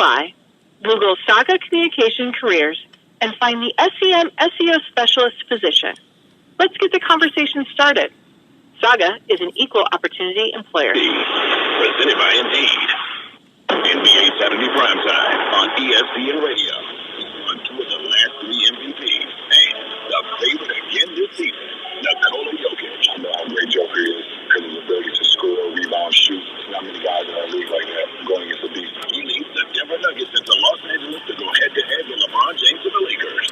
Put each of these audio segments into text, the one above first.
apply. Google Saga Communication Careers and find the SEM SEO Specialist position. Let's get the conversation started. Saga is an equal opportunity employer. Presented by Indeed. NBA Saturday Primetime on ESPN Radio. On two of the last three MVPs and the favorite again this season, Nikola Jokic. I know how great Joker is because of his ability to score, rebound, shoot. There's not many guys in our league like that going against the beast. He leads the Denver Nuggets into Los Angeles to go head-to-head with LeBron James and the Lakers.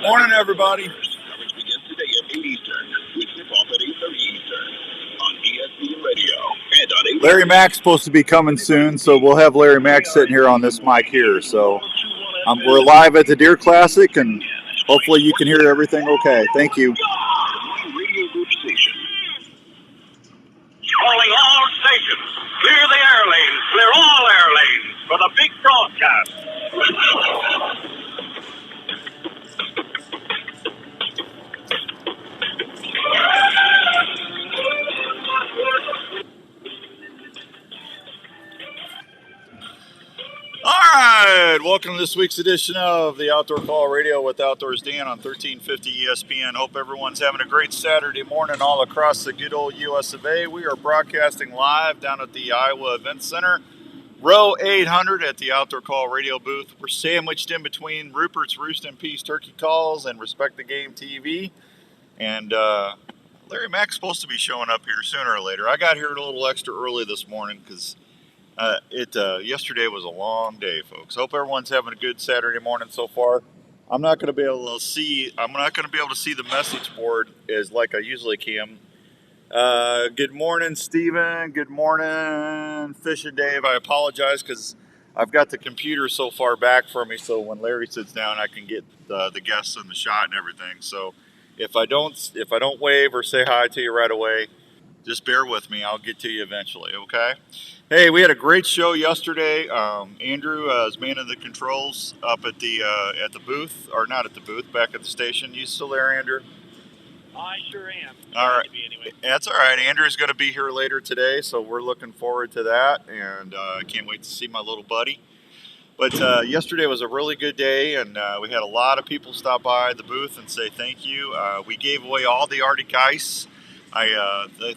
Morning, everybody. Coverage begins today at 8 Eastern, with tip-off at 8:30 Eastern on ESPN Radio and on 8. Larry Mack's supposed to be coming soon, so we'll have Larry Mack sitting here on this mic here. So we're live at the Deer Classic, and hopefully you can hear everything okay. Thank you. Radio Group Station. Calling all stations. Clear the air lanes. Clear all air lanes for the big broadcast. All right, welcome to this week's edition of the Outdoor Call Radio with Outdoors Dan on 1350 ESPN. Hope everyone's having a great Saturday morning all across the good old US of A. We are broadcasting live down at the Iowa Event Center, row 800 at the Outdoor Call Radio booth. We're sandwiched in between Rupert's Roost and Peace Turkey Calls and Respect the Game TV. And Larry Mack's supposed to be showing up here sooner or later. I got here a little extra early this morning because yesterday was a long day, folks. Hope everyone's having a good Saturday morning so far. I'm not going to be able to see the message board as like I usually can. Good morning, Steven. Good morning, Fish and Dave. I apologize because I've got the computer so far back from me, so when Larry sits down, I can get the guests in the shot and everything. So if I don't wave or say hi to you right away, just bear with me. I'll get to you eventually, okay? Hey, we had a great show yesterday. Andrew is manning the controls up at the booth, or not at the booth, back at the station. You still there, Andrew? I sure am. All right. Anyway. That's all right. Andrew's going to be here later today, so we're looking forward to that, and I can't wait to see my little buddy. But yesterday was a really good day, and we had a lot of people stop by the booth and say thank you. We gave away all the Arctic ice.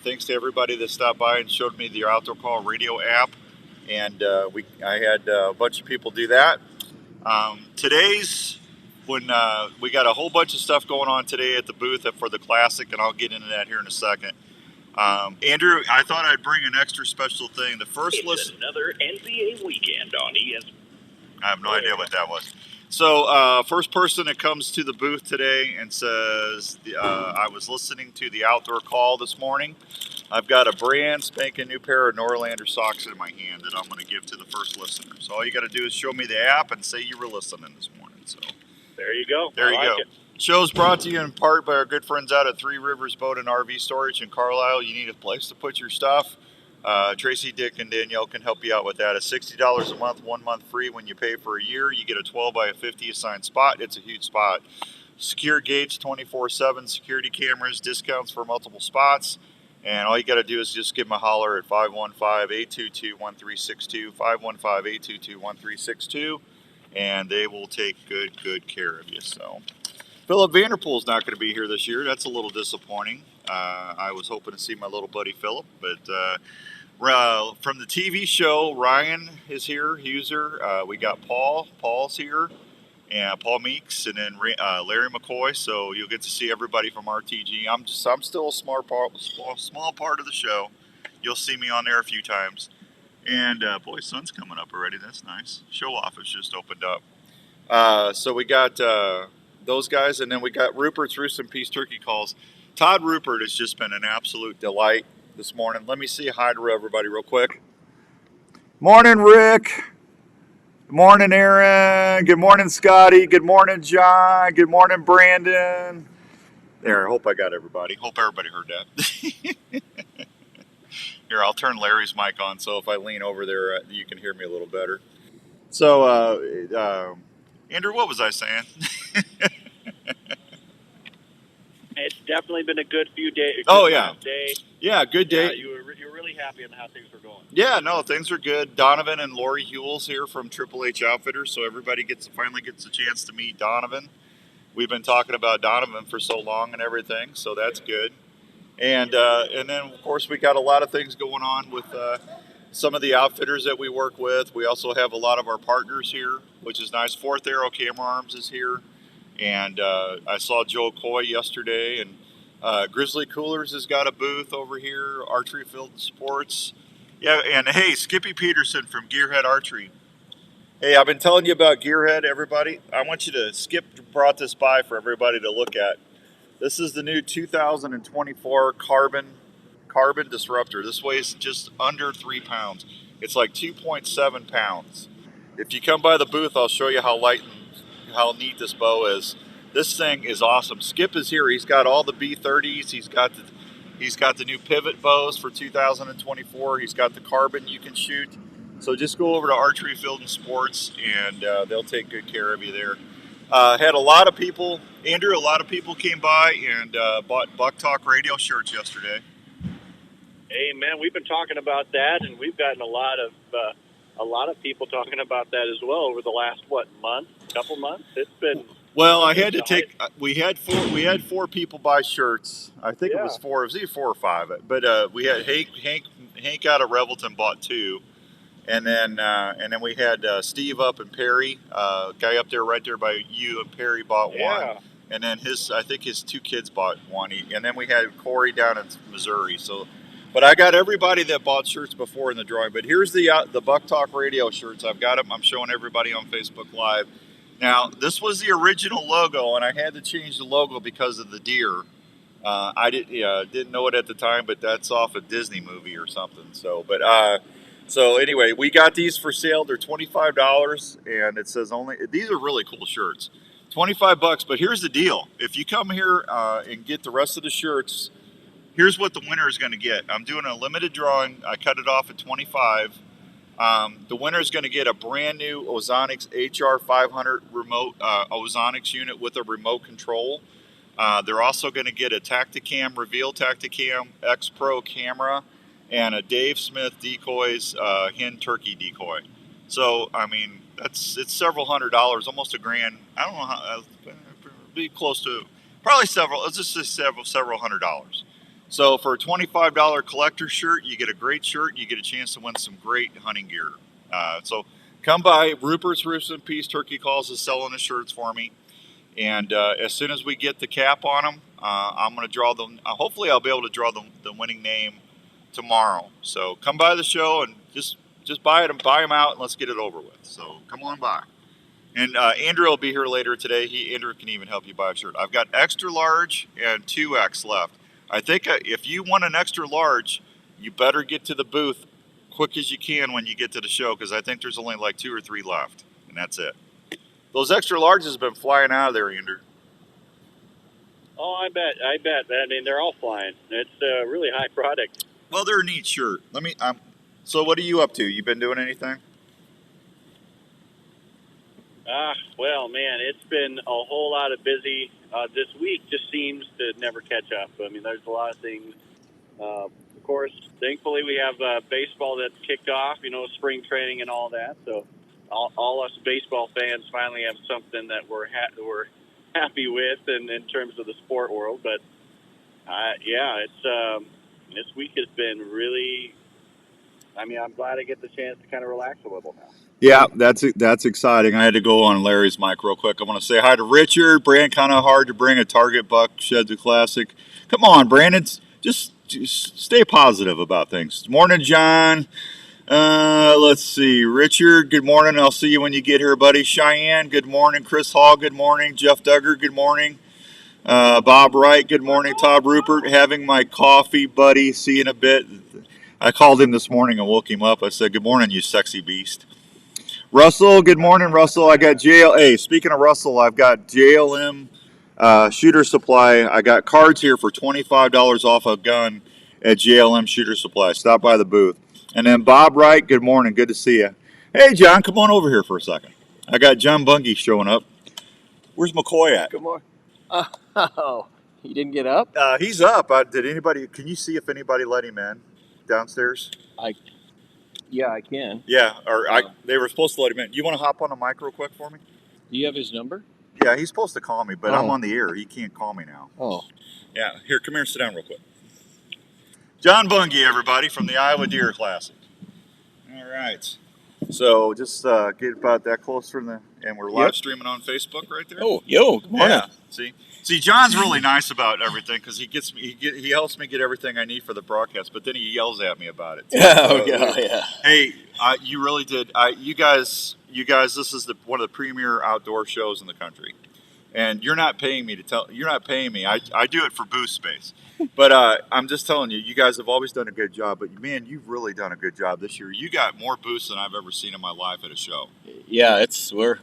Thanks to everybody that stopped by and showed me the Outdoor Call Radio app, and I had a bunch of people do that. We got a whole bunch of stuff going on today at the booth for the Classic, and I'll get into that here in a second. Andrew, I thought I'd bring an extra special thing. The first listen. Another NBA weekend on ESPN. I have no idea what that was. So, first person that comes to the booth today and says, I was listening to the Outdoor Call this morning. I've got a brand spanking new pair of Norlander socks in my hand that I'm going to give to the first listener. So all you got to do is show me the app and say you were listening this morning. So there you go. There you go. It. Show's brought to you in part by our good friends out at Three Rivers Boat and RV Storage in Carlisle. You need a place to put your stuff. Tracy, Dick, and Danielle can help you out with that. It's $60 a month, 1 month free. When you pay for a year, you get a 12 by 50 assigned spot. It's a huge spot. Secure gates, 24/7 security cameras, discounts for multiple spots. And all you got to do is just give them a holler at 515-822-1362, 515-822-1362, and they will take good care of you. So, Philip Vanderpool's not going to be here this year. That's a little disappointing. I was hoping to see my little buddy Philip, but from the TV show, Ryan is here, Huser. We got Paul. Paul's here, and Paul Meeks, and then Larry McCoy. So you'll get to see everybody from RTG. I'm still a small part of the show. You'll see me on there a few times. And boy, sun's coming up already. That's nice. Show off has just opened up. So we got those guys, and then we got Rupert's Roost and Peace Turkey Calls. Todd Rupert has just been an absolute delight this morning. Let me say hi to everybody real quick. Morning, Rick. Good morning, Aaron. Good morning, Scotty. Good morning, John. Good morning, Brandon. There, I hope I got everybody. Hope everybody heard that. Here, I'll turn Larry's mic on, so if I lean over there, you can hear me a little better. So, Andrew, what was I saying? It's definitely been a good few days. Oh, yeah. Day. Yeah, good day. You're really happy on how things were going. Yeah, no, things are good. Donovan and Lori Hewell's here from Triple H Outfitters, so everybody finally gets a chance to meet Donovan. We've been talking about Donovan for so long and everything, so that's good. And then, of course, we got a lot of things going on with some of the outfitters that we work with. We also have a lot of our partners here, which is nice. Fourth Arrow Camera Arms is here. And I saw Joe Coy yesterday. And Grizzly Coolers has got a booth over here, Archery Field and Sports. Yeah, and hey, Skippy Peterson from Gearhead Archery. Hey, I've been telling you about Gearhead, everybody. I want you to, Skip brought this by for everybody to look at. This is the new 2024 Carbon Disruptor. This weighs just under 3 pounds. It's like 2.7 pounds. If you come by the booth, I'll show you how light and how neat this bow is. This thing is awesome. Skip is here. He's got all the B30s. He's got the new pivot bows for 2024. He's got the carbon you can shoot. So just go over to Archery Field and Sports, and they'll take good care of you there. Had a lot of people, Andrew, a lot of people came by and bought Buck Talk radio shirts yesterday. Hey, man, we've been talking about that, and we've gotten a lot of people talking about that as well over the last couple months. It's been well. I had to take. We had four people buy shirts. I think it was four. It was either 4 or 5. But we had Hank out of Revelton bought 2. And then we had Steve up in Perry, guy up there right there by you and Perry bought 1. And then I think his 2 kids bought 1. And then we had Corey down in Missouri. So, but I got everybody that bought shirts before in the drawing. But here's the Buck Talk Radio shirts. I've got them. I'm showing everybody on Facebook Live. Now, this was the original logo, and I had to change the logo because of the deer. I didn't know it at the time, but that's off a Disney movie or something. So anyway, we got these for sale. They're $25, and it says these are really cool shirts. $25, but here's the deal. If you come here and get the rest of the shirts, here's what the winner is going to get. I'm doing a limited drawing. I cut it off at $25. The winner is going to get a brand new Ozonics HR500 remote Ozonics unit with a remote control. They're also going to get a Tacticam Reveal Tacticam X Pro camera and a Dave Smith Decoys hen turkey decoy. So I mean, it's several $100, almost $1,000. I don't know how. Be close to probably several. Let's just say several $100. So for a $25 collector shirt, you get a great shirt. You get a chance to win some great hunting gear. So come by. Rupert's Roofs and Peace Turkey Calls is selling the shirts for me. And as soon as we get the cap on them, I'm going to draw them. Hopefully, I'll be able to draw the winning name tomorrow. So come by the show and just buy them out, and let's get it over with. So come on by. And Andrew will be here later today. Andrew can even help you buy a shirt. I've got extra large and 2X left. I think if you want an extra large, you better get to the booth quick as you can when you get to the show, because I think there's only like 2 or 3 left, and that's it. Those extra larges have been flying out of there, Andrew. Oh, I bet. I mean, they're all flying. It's a really high product. Well, they're a neat shirt. So what are you up to? You been doing anything? Well, man, it's been a whole lot of busy. This week just seems to never catch up. I mean, there's a lot of things. Of course, thankfully, we have baseball that's kicked off, spring training and all that. So all us baseball fans finally have something that we're happy with in terms of the sport world. But, this week has been really, I'm glad I get the chance to kind of relax a little now. Yeah, that's exciting. I had to go on Larry's mic real quick. I want to say hi to Richard. Brand, kind of hard to bring a Target buck shed to classic. Come on, Brandon. Just stay positive about things. Morning, John. Let's see. Richard, good morning. I'll see you when you get here, buddy. Cheyenne, good morning. Chris Hall, good morning. Jeff Duggar, good morning. Bob Wright, good morning. Todd Rupert, having my coffee, buddy. See you in a bit. I called him this morning and woke him up. I said, good morning, you sexy beast. Russell, good morning, Russell. I got Hey, speaking of Russell, I've got JLM Shooter Supply. I got cards here for $25 off a gun at JLM Shooter Supply. Stop by the booth. And then Bob Wright, good morning. Good to see you. Hey, John, come on over here for a second. I got John Bungie showing up. Where's McCoy at? Good morning. Oh, he didn't get up? He's up. Can you see if anybody let him in? downstairs? Yeah, I can. Yeah, or they were supposed to let him in. You want to hop on the mic real quick for me? Do you have his number? Yeah, he's supposed to call me, but I'm Oh. on the air. He can't call me now. Oh. Yeah, here, come here and sit down real quick. John Bungie, everybody, from the Iowa Deer Classic. All right. So just get about that close from the, and we're live streaming on Facebook right there. Oh, yo, good morning. Yeah. See, John's really nice about everything because he helps me get everything I need for the broadcast, but then he yells at me about it. Yeah. Hey, you really did. You guys, this is one of the premier outdoor shows in the country, and you're not paying me to tell. You're not paying me. I do it for booth space, but I'm just telling you, you guys have always done a good job. But man, you've really done a good job this year. You got more booths than I've ever seen in my life at a show. Yeah,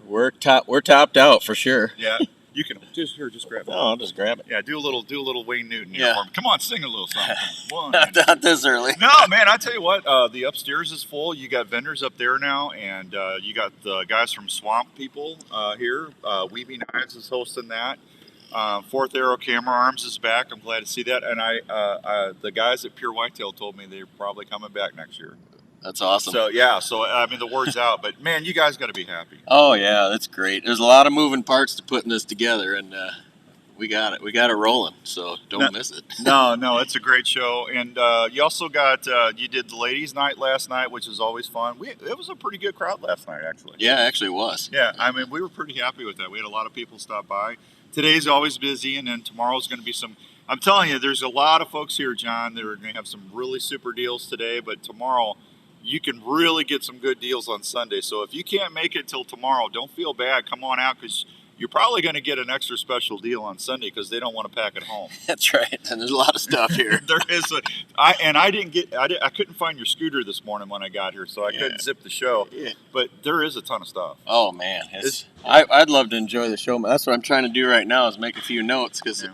we're topped out for sure. Yeah. You can just grab it. Oh, I'll just grab it. Yeah, do a little Wayne Newton here Yeah. for me. Come on, sing a little something. One. Not this early. No, man, I tell you what, the upstairs is full. You got vendors up there now, and you got the guys from Swamp People here. Weaving Knives is hosting that. Fourth Arrow Camera Arms is back. I'm glad to see that. And the guys at Pure Whitetail told me they're probably coming back next year. That's awesome. So I mean the word's out, but man, you guys got to be happy. Oh yeah, that's great. There's a lot of moving parts to putting this together, and we got it rolling. So don't miss it. No, it's a great show, and you also got you did the ladies' night last night, which is always fun. It was a pretty good crowd last night, actually. Yeah, actually it was. Yeah, I mean we were pretty happy with that. We had a lot of people stop by. Today's always busy, and then tomorrow's going to be some. I'm telling you, there's a lot of folks here, John. That are going to have some really super deals today, but tomorrow. You can really get some good deals on Sunday. So if you can't make it till tomorrow, don't feel bad. Come on out because you're probably going to get an extra special deal on Sunday because they don't want to pack it home. That's right. And there's a lot of stuff here. There is I couldn't find your scooter this morning when I got here, so I couldn't zip the show. Yeah. But there is a ton of stuff. Oh man, I'd love to enjoy the show. That's what I'm trying to do right now is make a few notes because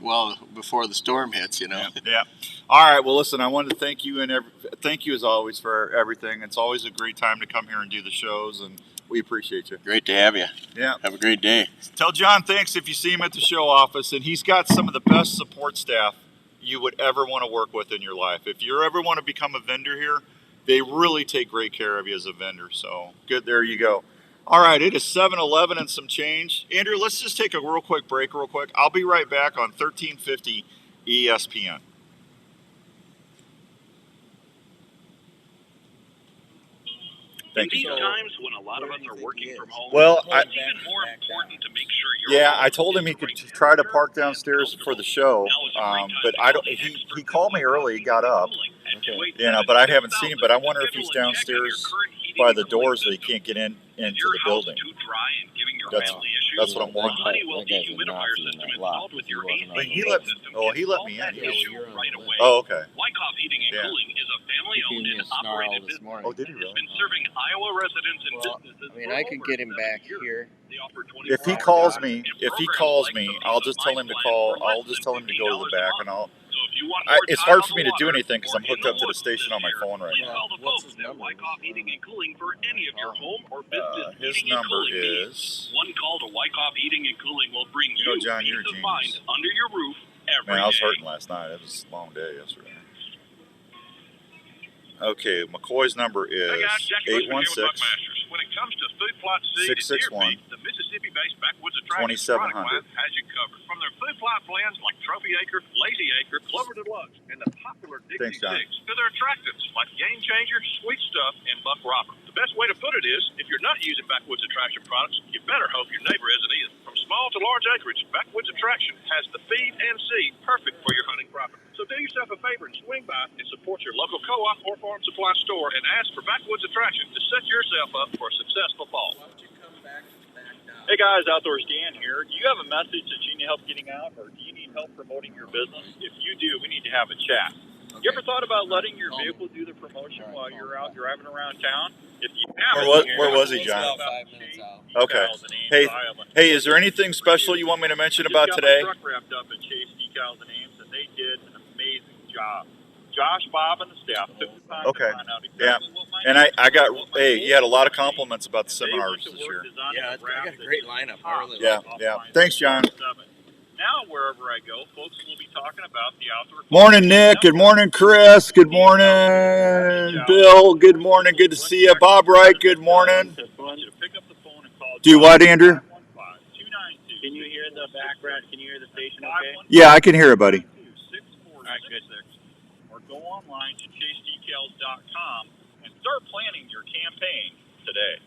before the storm hits, Yeah. All right. Well, listen, I wanted to thank you thank you as always for everything. It's always a great time to come here and do the shows, and we appreciate you. Great to have you. Yeah. Have a great day. Tell John thanks if you see him at the show office, and he's got some of the best support staff you would ever want to work with in your life. If you ever want to become a vendor here, they really take great care of you as a vendor. So good. There you go. All right. It is 7-11 and some change. Andrew, let's just take a real quick break real quick. I'll be right back on 1350 ESPN. In these times when a lot of us are working from home, well, it's even more important to make sure you're. Yeah, I told him he could try to park downstairs for the show, but I don't. He called me early. He got up, but I haven't seen him. But I wonder if he's downstairs by the doors that he can't get into the building. That's what I'm wondering. But he let me in. Oh, okay. Wyckoff Heating and Cooling is a family-owned and operated business. Oh, did he really? It's been serving Iowa residents and businesses. I mean, I could get him back here. If he calls me, I'll just tell him to call. I'll just tell him to go to the back, and it's hard for me to do anything because I'm hooked up to the station on my phone right now. What's his number? Wyckoff Heating and Cooling for any of your home or business His heating and number cooling needs. is. One call to Wyckoff Heating and Cooling will bring you John, you're a peace of genius. mind under your roof every day. Man, I was hurting last night. It was a long day yesterday. Okay, McCoy's number is Hey guys, Jackie Bushman here with 816 Buckmasters. When it comes to food plot seed and deer 661 feed, the Mississippi-based Backwoods Attractions 2700. product line has you covered. From their food plot blends like Trophy Acre, Lazy Acre, Clover Deluxe, and the popular Thanks, Dixie John. 6 to their attractants like Game Changer, Sweet Stuff, and Buck Rocker. The best way to put it is, if you're not using Backwoods Attraction products, you better hope your neighbor isn't either. From small to large acreage, Backwoods Attraction has the feed and seed perfect for your hunting property. So do yourself a favor and swing by and support your local co-op or farm supply store and ask for Backwoods Attraction to set yourself up for a successful fall. Hey guys, Outdoors Dan here. Do you have a message that you need help getting out, or do you need help promoting your business? If you do, we need to have a chat. You ever thought about letting your vehicle do the promotion while you're out driving around town? If you haven't, Where was he, John? Okay. Hey, is there anything special you want me to mention about today? I just got my truck wrapped up at Chase Decals and Ames, and they did an amazing job. Josh, Bob, and the staff took the time to find out exactly what my And I got, you had a lot of compliments about the seminars this year. Yeah, I got a great lineup. I really Yeah. Thanks, John. Now, wherever I go, folks will be talking about the outdoor. Morning, Nick. Good morning, Chris. Good morning, Bill. Good morning. Good to see you. Bob Wright, good morning. Do what, Andrew? Can you hear the background? Can you hear the station okay? Yeah, I can hear it, buddy. All right, good. Or go online to chasedetails.com and start planning your campaign today.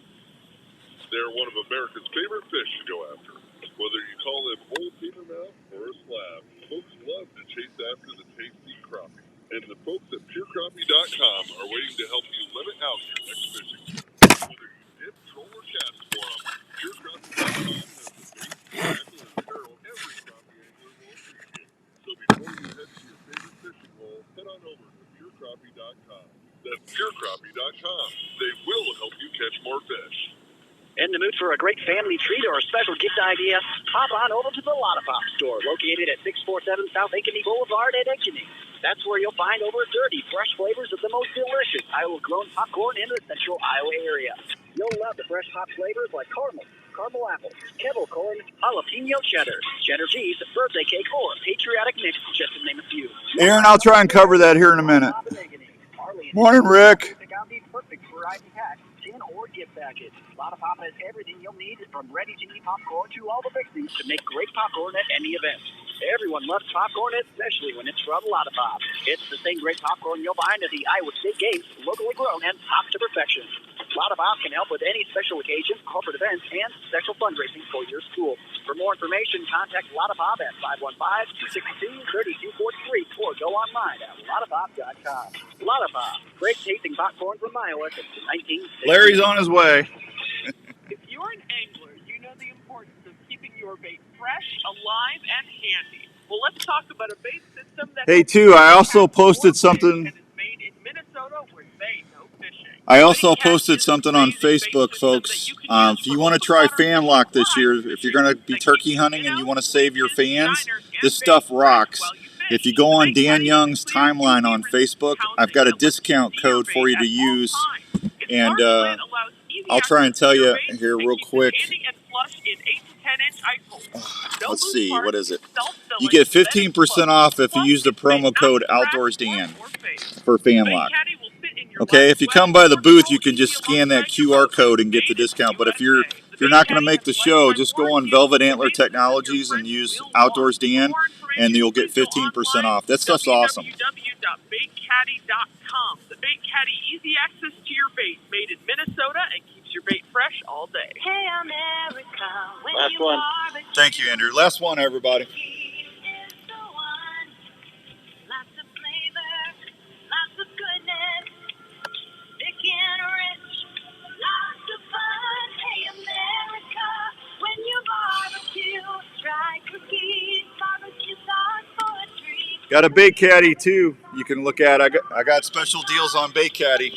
They're one of America's favorite fish to go after. Whether you call them whole petermouth or a slab, folks love to chase after the tasty crappie. And the folks at purecrappie.com are waiting to help you limit out your next fishing trip. Whether you dip, troll, or cast for them, purecrappie.com has the bait, tackle, and apparel every crappie angler will appreciate. So before you head to your favorite fishing hole, head on over to purecrappie.com. That's purecrappie.com. They will help you catch more fish. In the mood for a great family treat or a special gift idea? Hop on over to the Lotta Pop store, located at 647 South Ankeny Boulevard at Ankeny. That's where you'll find over 30 fresh flavors of the most delicious Iowa-grown popcorn in the central Iowa area. You'll love the fresh pop flavors like caramel apple, kettle corn, jalapeno cheddar, cheddar cheese, birthday cake, or patriotic mix, just to name a few. Aaron, I'll try and cover that here in a minute. Morning, Rick. Perfect variety pack, tin or gift package. Lotta Pop has everything you'll need, from ready-to-eat popcorn to all the fixings to make great popcorn at any event. Everyone loves popcorn, especially when it's from Lotta Pop. It's the same great popcorn you'll find at the Iowa State Games, locally grown and popped to perfection. Lotta Pop can help with any special occasion, corporate events, and special fundraising for your school. For more information, contact Lotta Pop at 515-262-3243 or go online at lottapop.com. Lotta Pop, great tasting popcorn from Iowa since 1960. Larry's on his way. If you're an angler, you know the importance of keeping your bait fresh, alive, and handy. Well, let's talk about a bait system that... Hey, too, I also posted something. ...and is made in Minnesota where they know fishing. I also posted something on Facebook, folks. If you want to try fan lock this year, if you're going to be turkey hunting and you want to save your fans, this stuff rocks. If you go on Dan Young's timeline on Facebook, I've got a discount code for you to use, and I'll try and tell you here real quick. Let's see, what is it? You get 15% off if you use the promo code OutdoorsDan for fan lock. Okay, if you come by the booth, you can just scan that QR code and get the discount. But if you're not going to make the show, just go on Velvet Antler Technologies and use Outdoors Dan, and you'll get 15% off. That stuff's awesome. www.baitcaddy.com. The Bait Caddy, easy access to your bait, made in Minnesota and keeps your bait fresh all day. Hey, America, when Last you one. barbecue, Thank you, Andrew. Last one, everybody. is the one. Lots of flavor, lots of goodness, thick and rich, lots of fun. Hey, America, when you barbecue, try cookies, barbecue sauce for a treat. Got a Bait Caddy, too, you can look at. I got special deals on Bait Caddy.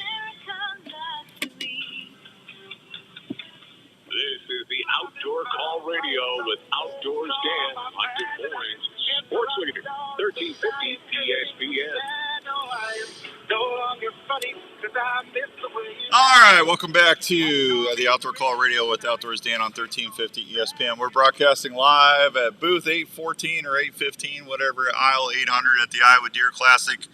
This is the Outdoor Call Radio with Outdoors Dan on Des Moines Sports Leader, 1350 ESPN. All right, welcome back to the Outdoor Call Radio with Outdoors Dan on 1350 ESPN. We're broadcasting live at booth 814 or 815, whatever, aisle 800 at the Iowa Deer Classic.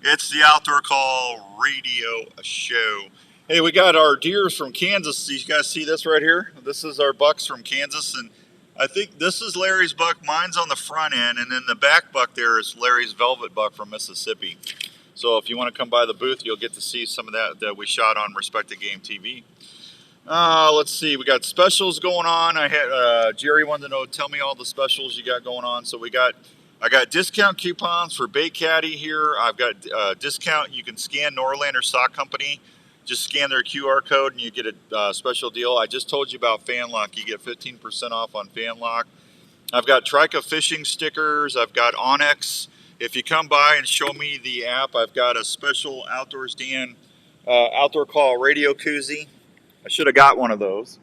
It's the Outdoor Call Radio show. Hey, we got our deers from Kansas. You guys see this right here? This is our bucks from Kansas, and I think this is Larry's buck. Mine's on the front end, and then the back buck there is Larry's velvet buck from Mississippi. So if you want to come by the booth, you'll get to see some of that we shot on Respected Game TV. Let's see. We got specials going on. I had Jerry wanted to know, tell me all the specials you got going on. So I got discount coupons for Bait Caddy here. I've got discount. You can scan Norlander Stock Company. Just scan their QR code and you get a special deal. I just told you about Fan Lock. You get 15% off on Fan Lock. I've got Trica fishing stickers. I've got Onyx. If you come by and show me the app, I've got a special Outdoors Dan Outdoor Call Radio koozie. I should have got one of those.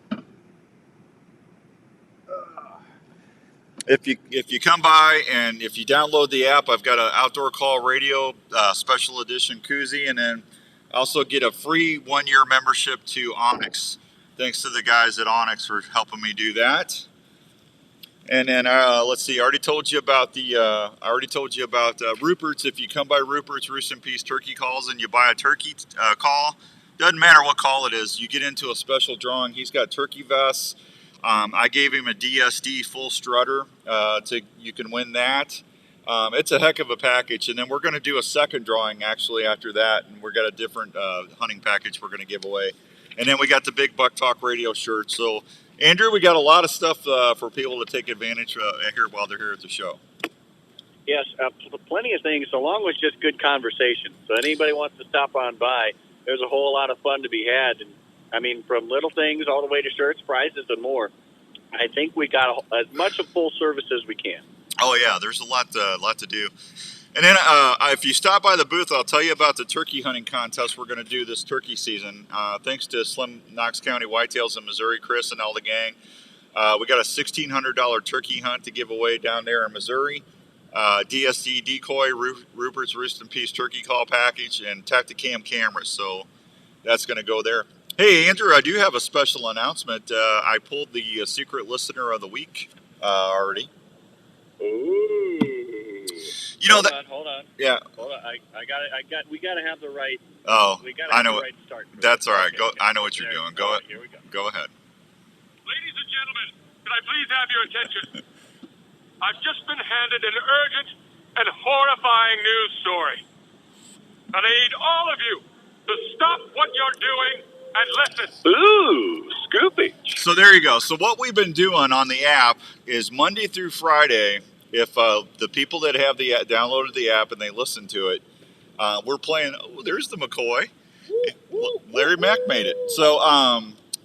If you come by and if you download the app, I've got an Outdoor Call Radio special edition koozie, and then also get a free 1-year membership to Onyx. Thanks to the guys at Onyx for helping me do that. And then let's see. I already told you about Rupert's. If you come by Rupert's Roost and Peace Turkey Calls and you buy a turkey call, doesn't matter what call it is, you get into a special drawing. He's got turkey vests. I gave him a DSD full strutter. You can win that. It's a heck of a package. And then we're going to do a second drawing actually after that, and we've got a different hunting package we're going to give away. And then we got the Big Buck Talk Radio shirt. So, Andrew, we got a lot of stuff for people to take advantage here while they're here at the show. Yes, plenty of things, so long as just good conversation. So anybody wants to stop on by, there's a whole lot of fun to be had. And I mean, from little things all the way to shirts, prizes, and more. I think we got as much of full service as we can. Oh yeah, there's a lot to do. And then if you stop by the booth, I'll tell you about the turkey hunting contest we're going to do this turkey season. Thanks to Slim Knox County Whitetails in Missouri, Chris and all the gang. We got a $1,600 turkey hunt to give away down there in Missouri. DSD decoy, Rupert's Roost and Peace turkey call package, and Tacticam cameras. So that's going to go there. Hey, Andrew, I do have a special announcement. I pulled the secret listener of the week already. Ooh. You know Hold on. Yeah. Hold on. We got to have the right. Oh, we got to have the right start. That's all right. Okay. I know what you're doing. Go. Here we go. Go ahead. Ladies and gentlemen, can I please have your attention? I've just been handed an urgent and horrifying news story. And I need all of you to stop what you're doing and listen. Ooh, scoopy. So there you go. So what we've been doing on the app is Monday through Friday, if the people that have downloaded the app and they listen to it, we're playing. Oh, there's the McCoy. Larry Mack made it. So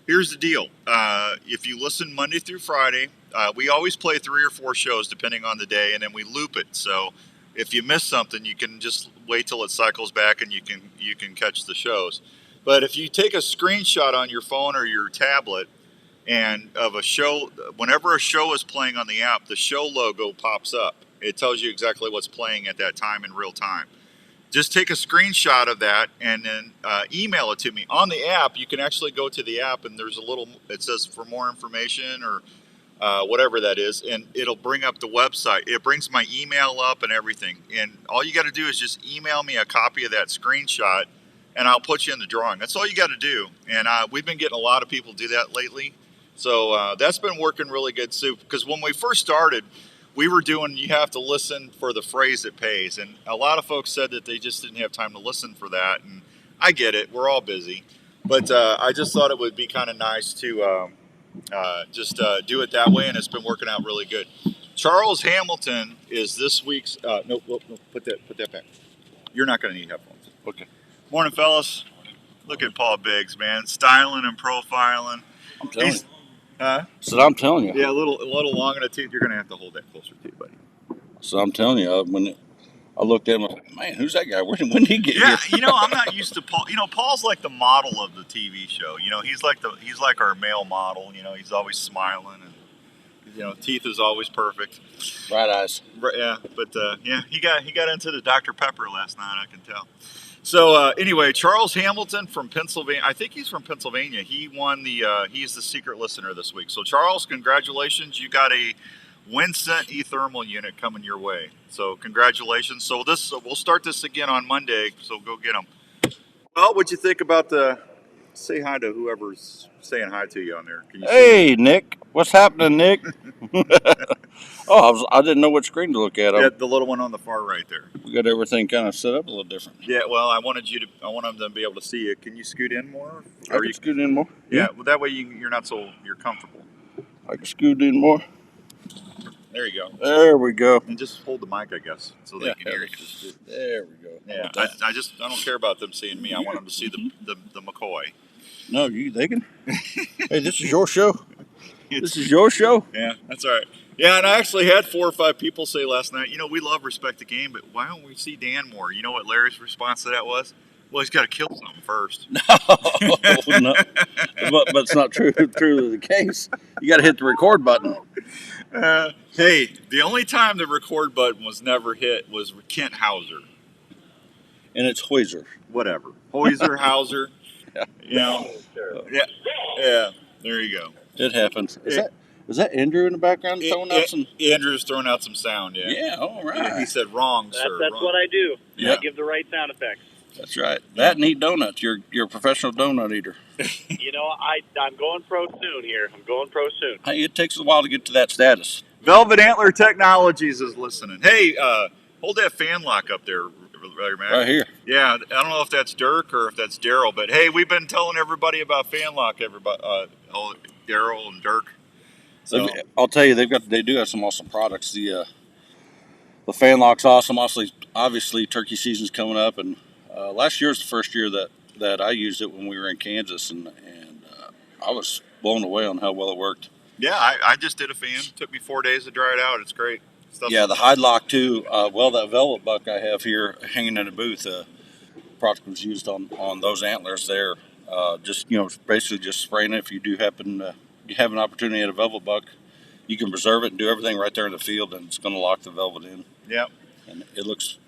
here's the deal. If you listen Monday through Friday, we always play 3 or 4 shows depending on the day, and then we loop it. So if you miss something, you can just wait till it cycles back, and you can catch the shows. But if you take a screenshot on your phone or your tablet and of a show, whenever a show is playing on the app, the show logo pops up. It tells you exactly what's playing at that time in real time. Just take a screenshot of that and then email it to me. On the app, you can actually go to the app and there's it says for more information or whatever that is, and it'll bring up the website. It brings my email up and everything. And all you got to do is just email me a copy of that screenshot and I'll put you in the drawing. That's all you got to do. And we've been getting a lot of people do that lately. So that's been working really good, too. Because when we first started, we were doing, you have to listen for the phrase that pays. And a lot of folks said that they just didn't have time to listen for that. And I get it. We're all busy. But I just thought it would be kind of nice to just do it that way. And it's been working out really good. Charles Hamilton is this week's... No, put that back. You're not going to need headphones. Okay. Morning, fellas. Look at Paul Biggs, man. Styling and profiling. I'm telling you. Huh? So I'm telling you. Yeah, a little long in the tooth. You're going to have to hold that closer to you, buddy. So I'm telling you, when I looked at him, I was like, man, who's that guy? When did he get here? Yeah, I'm not used to Paul. Paul's like the model of the TV show. He's like our male model. He's always smiling and teeth is always perfect. Bright eyes. Yeah, but he got into the Dr. Pepper last night. I can tell. So anyway, Charles Hamilton from Pennsylvania. I think he's from Pennsylvania. He won he's the secret listener this week. So Charles, congratulations! You got a Winsent eThermal unit coming your way. So congratulations. So we'll start this again on Monday. So go get them. Well, what'd you think about say hi to whoever's saying hi to you on there? Can you hey, Nick. What's happening, Nick? I didn't know what screen to look at. Yeah, the little one on the far right there. We got everything kind of set up a little different. Yeah, well, I want them to be able to see you. Can you scoot in more? I can scoot in more. Yeah, well, that way you're comfortable. I can scoot in more. There you go. There we go. And just hold the mic, I guess, so they can hear you. There we go. Yeah, I don't care about them seeing me. I want them to see the McCoy. No, they can. Hey, this is your show. This is your show. Yeah, that's all right. Yeah, and I actually had 4 or 5 people say last night, we love Respect the Game, but why don't we see Dan more? You know what Larry's response to that was? Well, he's got to kill something first. No. But it's not true the case. You got to hit the record button. Hey, the only time the record button was never hit was Kent Hauser. And it's Hoiser. Whatever. Hoiser, Hauser. Yeah. Yeah. There you go. It happens. Is that Andrew in the background throwing out some? Andrew's throwing out some sound. Yeah. Yeah. All right. Yeah, he said wrong, sir. That's wrong. what I do. Yeah. I give the right sound effects. That's right. That and eat donuts. You're a professional donut eater. You know, I'm going pro soon here. I'm going pro soon. Hey, it takes a while to get to that status. Velvet Antler Technologies is listening. Hey, hold that fan lock up there, Larry Mac. Right here. Yeah, I don't know if that's Dirk or if that's Daryl, but hey, we've been telling everybody about fan lock. Everybody, Daryl and Dirk. So I'll tell you, they do have some awesome products. The fan lock's awesome. Obviously, turkey season's coming up, and last year was the first year that I used it when we were in Kansas, and I was blown away on how well it worked. Yeah, I just did a fan. It took me 4 days to dry it out. It's great. Yeah, the hide lock too. That velvet buck I have here hanging in a booth, product was used on those antlers there. Basically just spraying it. If you do happen you have an opportunity at a velvet buck, you can preserve it and do everything right there in the field, and it's going to lock the velvet in. Yeah, and it looks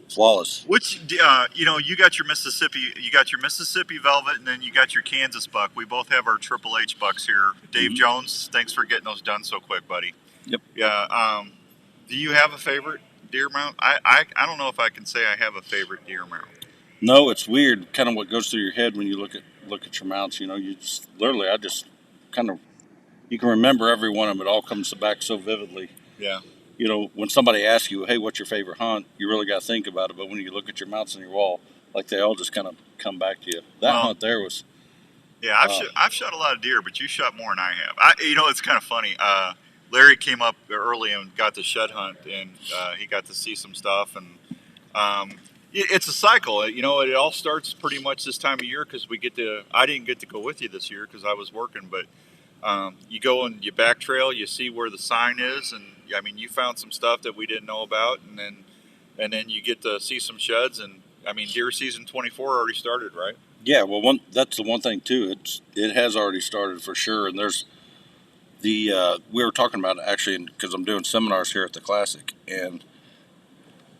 flawless. Which you got your Mississippi velvet, and then you got your Kansas buck. We both have our Triple H bucks here. Dave Jones, thanks for getting those done so quick, buddy. Yep. Yeah. Do you have a favorite deer mount? I don't know if I can say I have a favorite deer mount. No, it's weird. Kind of what goes through your head when you look at your mounts. You can remember every one of them. It all comes back so vividly. Yeah. When somebody asks you, hey, what's your favorite hunt? You really got to think about it. But when you look at your mounts on your wall, like they all just kind of come back to you. That hunt there was. Yeah, I've shot a lot of deer, but you shot more than I have. It's kind of funny. Larry came up early and got to shed hunt, and he got to see some stuff. And it's a cycle. It all starts pretty much this time of year because I didn't get to go with you this year because I was working, but you go and you back trail, you see where the sign is, and you found some stuff that we didn't know about, and then you get to see some sheds, and deer season 24 already started, right? Yeah, well, that's the one thing too. It has already started for sure, and there's we were talking about it actually because I'm doing seminars here at the Classic, and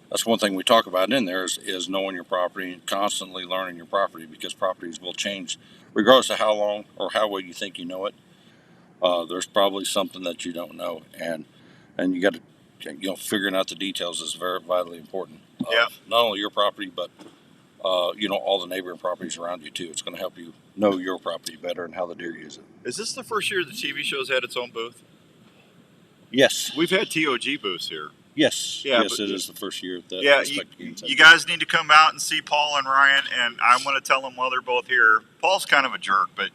that's one thing we talk about in there is knowing your property and constantly learning your property, because properties will change regardless of how long or how well you think you know it. There's probably something that you don't know, and you got to, figuring out the details is very vitally important. Yeah. Not only your property, but all the neighboring properties around you too. It's going to help you know your property better and how the deer use it. Is this the first year the TV show's had its own booth? Yes. We've had TOG booths here. Yes. Yeah, yes, it is the first year. You guys need to come out and see Paul and Ryan, and I'm going to tell them while they're both here. Paul's kind of a jerk, but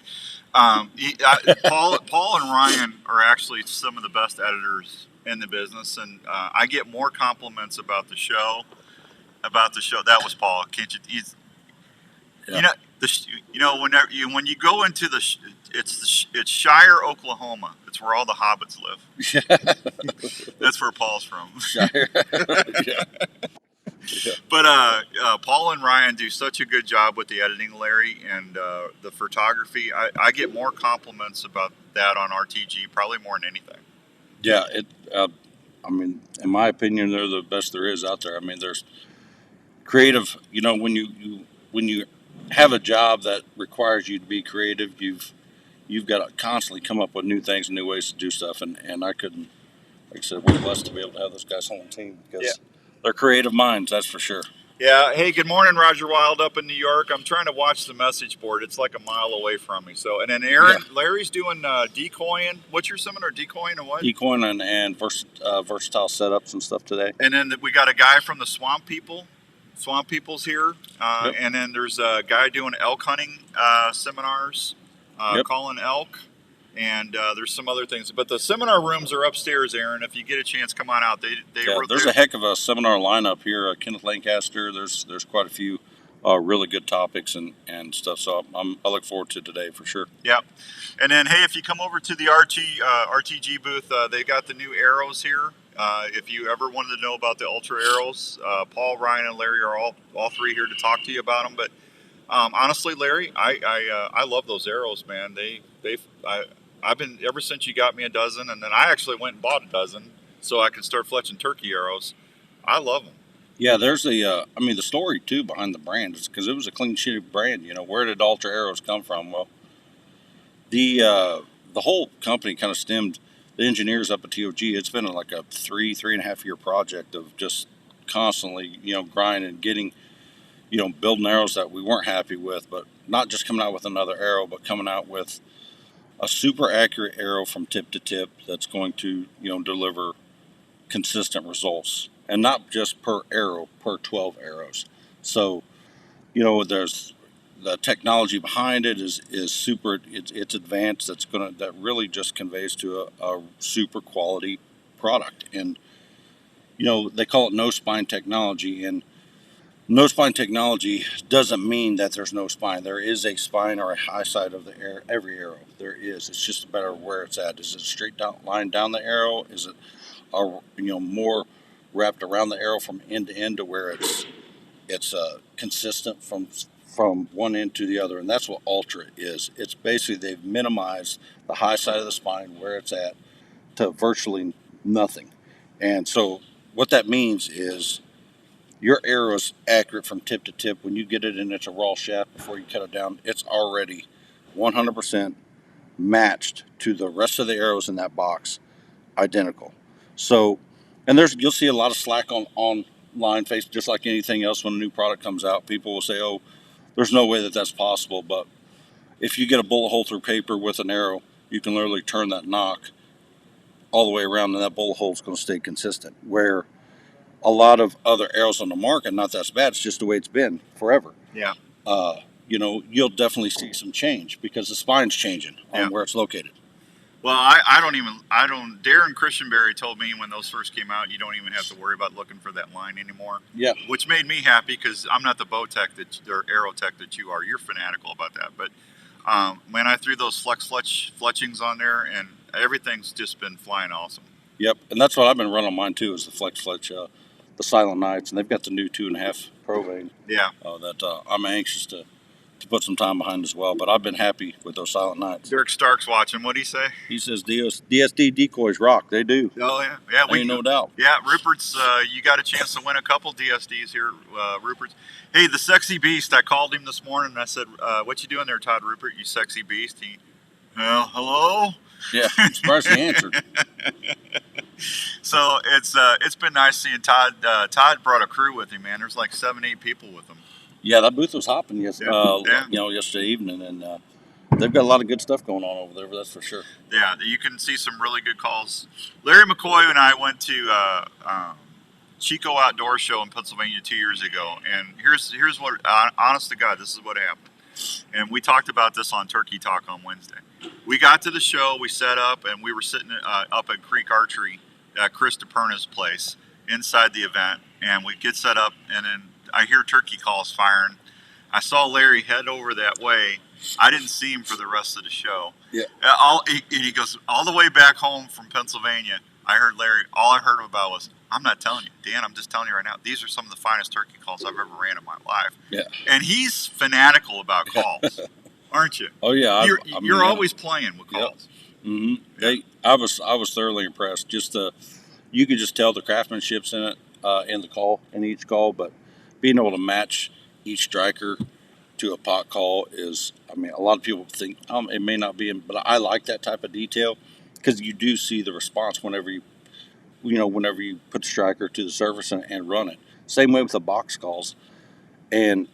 Paul and Ryan are actually some of the best editors in the business, and I get more compliments about the show. That was Paul. Can't you? When you go into it's Shire, Oklahoma. It's where all the hobbits live. That's where Paul's from. Shire. Yeah. But Paul and Ryan do such a good job with the editing, Larry, and the photography. I get more compliments about that on RTG, probably more than anything. Yeah, in my opinion, they're the best there is out there. There's creative. When you have a job that requires you to be creative, you've got to constantly come up with new things and new ways to do stuff. And I couldn't, like I said, we're blessed to be able to have those guys on the team because they're creative minds, that's for sure. Yeah. Hey, good morning, Roger Wild up in New York. I'm trying to watch the message board. It's like a mile away from me. So, and then Larry's doing decoying. What's your seminar? Decoying and what? Decoying and versatile setups and stuff today. And then we got a guy from the Swamp People. Swamp People's here. And then there's a guy doing elk hunting seminars, calling elk. And there's some other things. But the seminar rooms are upstairs, Aaron. If you get a chance, come on out. There's a heck of a seminar lineup here. Kenneth Lancaster, there's quite a few really good topics and stuff. So I look forward to today for sure. Yeah. And then, hey, if you come over to the RTG booth, they got the new arrows here. If you ever wanted to know about the Ultra arrows, Paul, Ryan, and Larry are all three here to talk to you about them. But honestly, Larry, I love those arrows, man. I've been ever since you got me a dozen, and then I actually went and bought a dozen so I could start fletching turkey arrows. I love them. Yeah, there's the story too behind the brand is because it was a clean sheet brand. Where did Ultra arrows come from? Well, the whole company kind of stemmed the engineers up at TOG, it's been like a 3.5 year project of just constantly, grinding, getting, building arrows that we weren't happy with, but not just coming out with another arrow, but coming out with a super accurate arrow from tip to tip that's going to, deliver consistent results, and not just per arrow, per 12 arrows. So, there's the technology behind it is super. It's advanced. That really just conveys to a super quality product. And they call it no spine technology. And no spine technology doesn't mean that there's no spine. There is a spine or a high side of every arrow. There is. It's just a matter of where it's at. Is it a straight line down the arrow? Is it more wrapped around the arrow from end to end to where it's consistent from one end to the other? And that's what Ultra is. It's basically they've minimized the high side of the spine where it's at to virtually nothing. And so what that means is your arrow is accurate from tip to tip. When you get it in, it's a raw shaft before you cut it down. It's already 100% matched to the rest of the arrows in that box, identical. So, and you'll see a lot of slack online face, just like anything else. When a new product comes out, people will say, "Oh, there's no way that that's possible." But if you get a bullet hole through paper with an arrow, you can literally turn that knock all the way around, and that bullet hole is going to stay consistent. Where a lot of other arrows on the market, not that's bad, it's just the way it's been forever. Yeah. You'll definitely see some change because the spine's changing on where it's located. Well, Darren Christianberry told me when those first came out, you don't even have to worry about looking for that line anymore. Yeah. Which made me happy because I'm not the bow tech or arrow tech that you are. You're fanatical about that. But when I threw those fletchings on there, and everything's just been flying awesome. Yep. And that's what I've been running on mine too, is the Fletch, the Silent Nights. And they've got the new 2.5 Pro Vein. Yeah. That I'm anxious to put some time behind as well, but I've been happy with those Silent Nights. Derek Stark's watching. What'd he say? He says DSD decoys rock. They do. Oh yeah, ain't no doubt. Yeah, Rupert's. You got a chance to win a couple DSDs here, Rupert's. Hey, the sexy beast. I called him this morning and I said, "What you doing there, Todd Rupert? You sexy beast?" Hello. Yeah, I'm surprised he answered. So it's been nice seeing Todd. Todd brought a crew with him, man. There's like 7-8 people with him. Yeah, that booth was hopping yesterday evening, and they've got a lot of good stuff going on over there. That's for sure. Yeah, you can see some really good calls. Larry McCoy and I went to Chico Outdoor Show in Pennsylvania 2 years ago, and here's what, honest to God, this is what happened. And we talked about this on Turkey Talk on Wednesday. We got to the show, we set up, and we were sitting up at Creek Archery at Chris DePerna's place inside the event, and we get set up, and then I hear turkey calls firing. I saw Larry head over that way. I didn't see him for the rest of the show. Yeah. And he goes, all the way back home from Pennsylvania, I heard Larry, all I heard about was, I'm not telling you, Dan, I'm just telling you right now, these are some of the finest turkey calls I've ever ran in my life. Yeah. And he's fanatical about calls, aren't you? Oh, yeah. You're always playing with calls. Yep. Mm-hmm. Yeah. I was thoroughly impressed. You could just tell the craftsmanship's in it, in each call, but being able to match each striker to a pot call is, a lot of people think it may not be, but I like that type of detail because you do see the response whenever you put the striker to the surface and run it. Same way with the box calls. And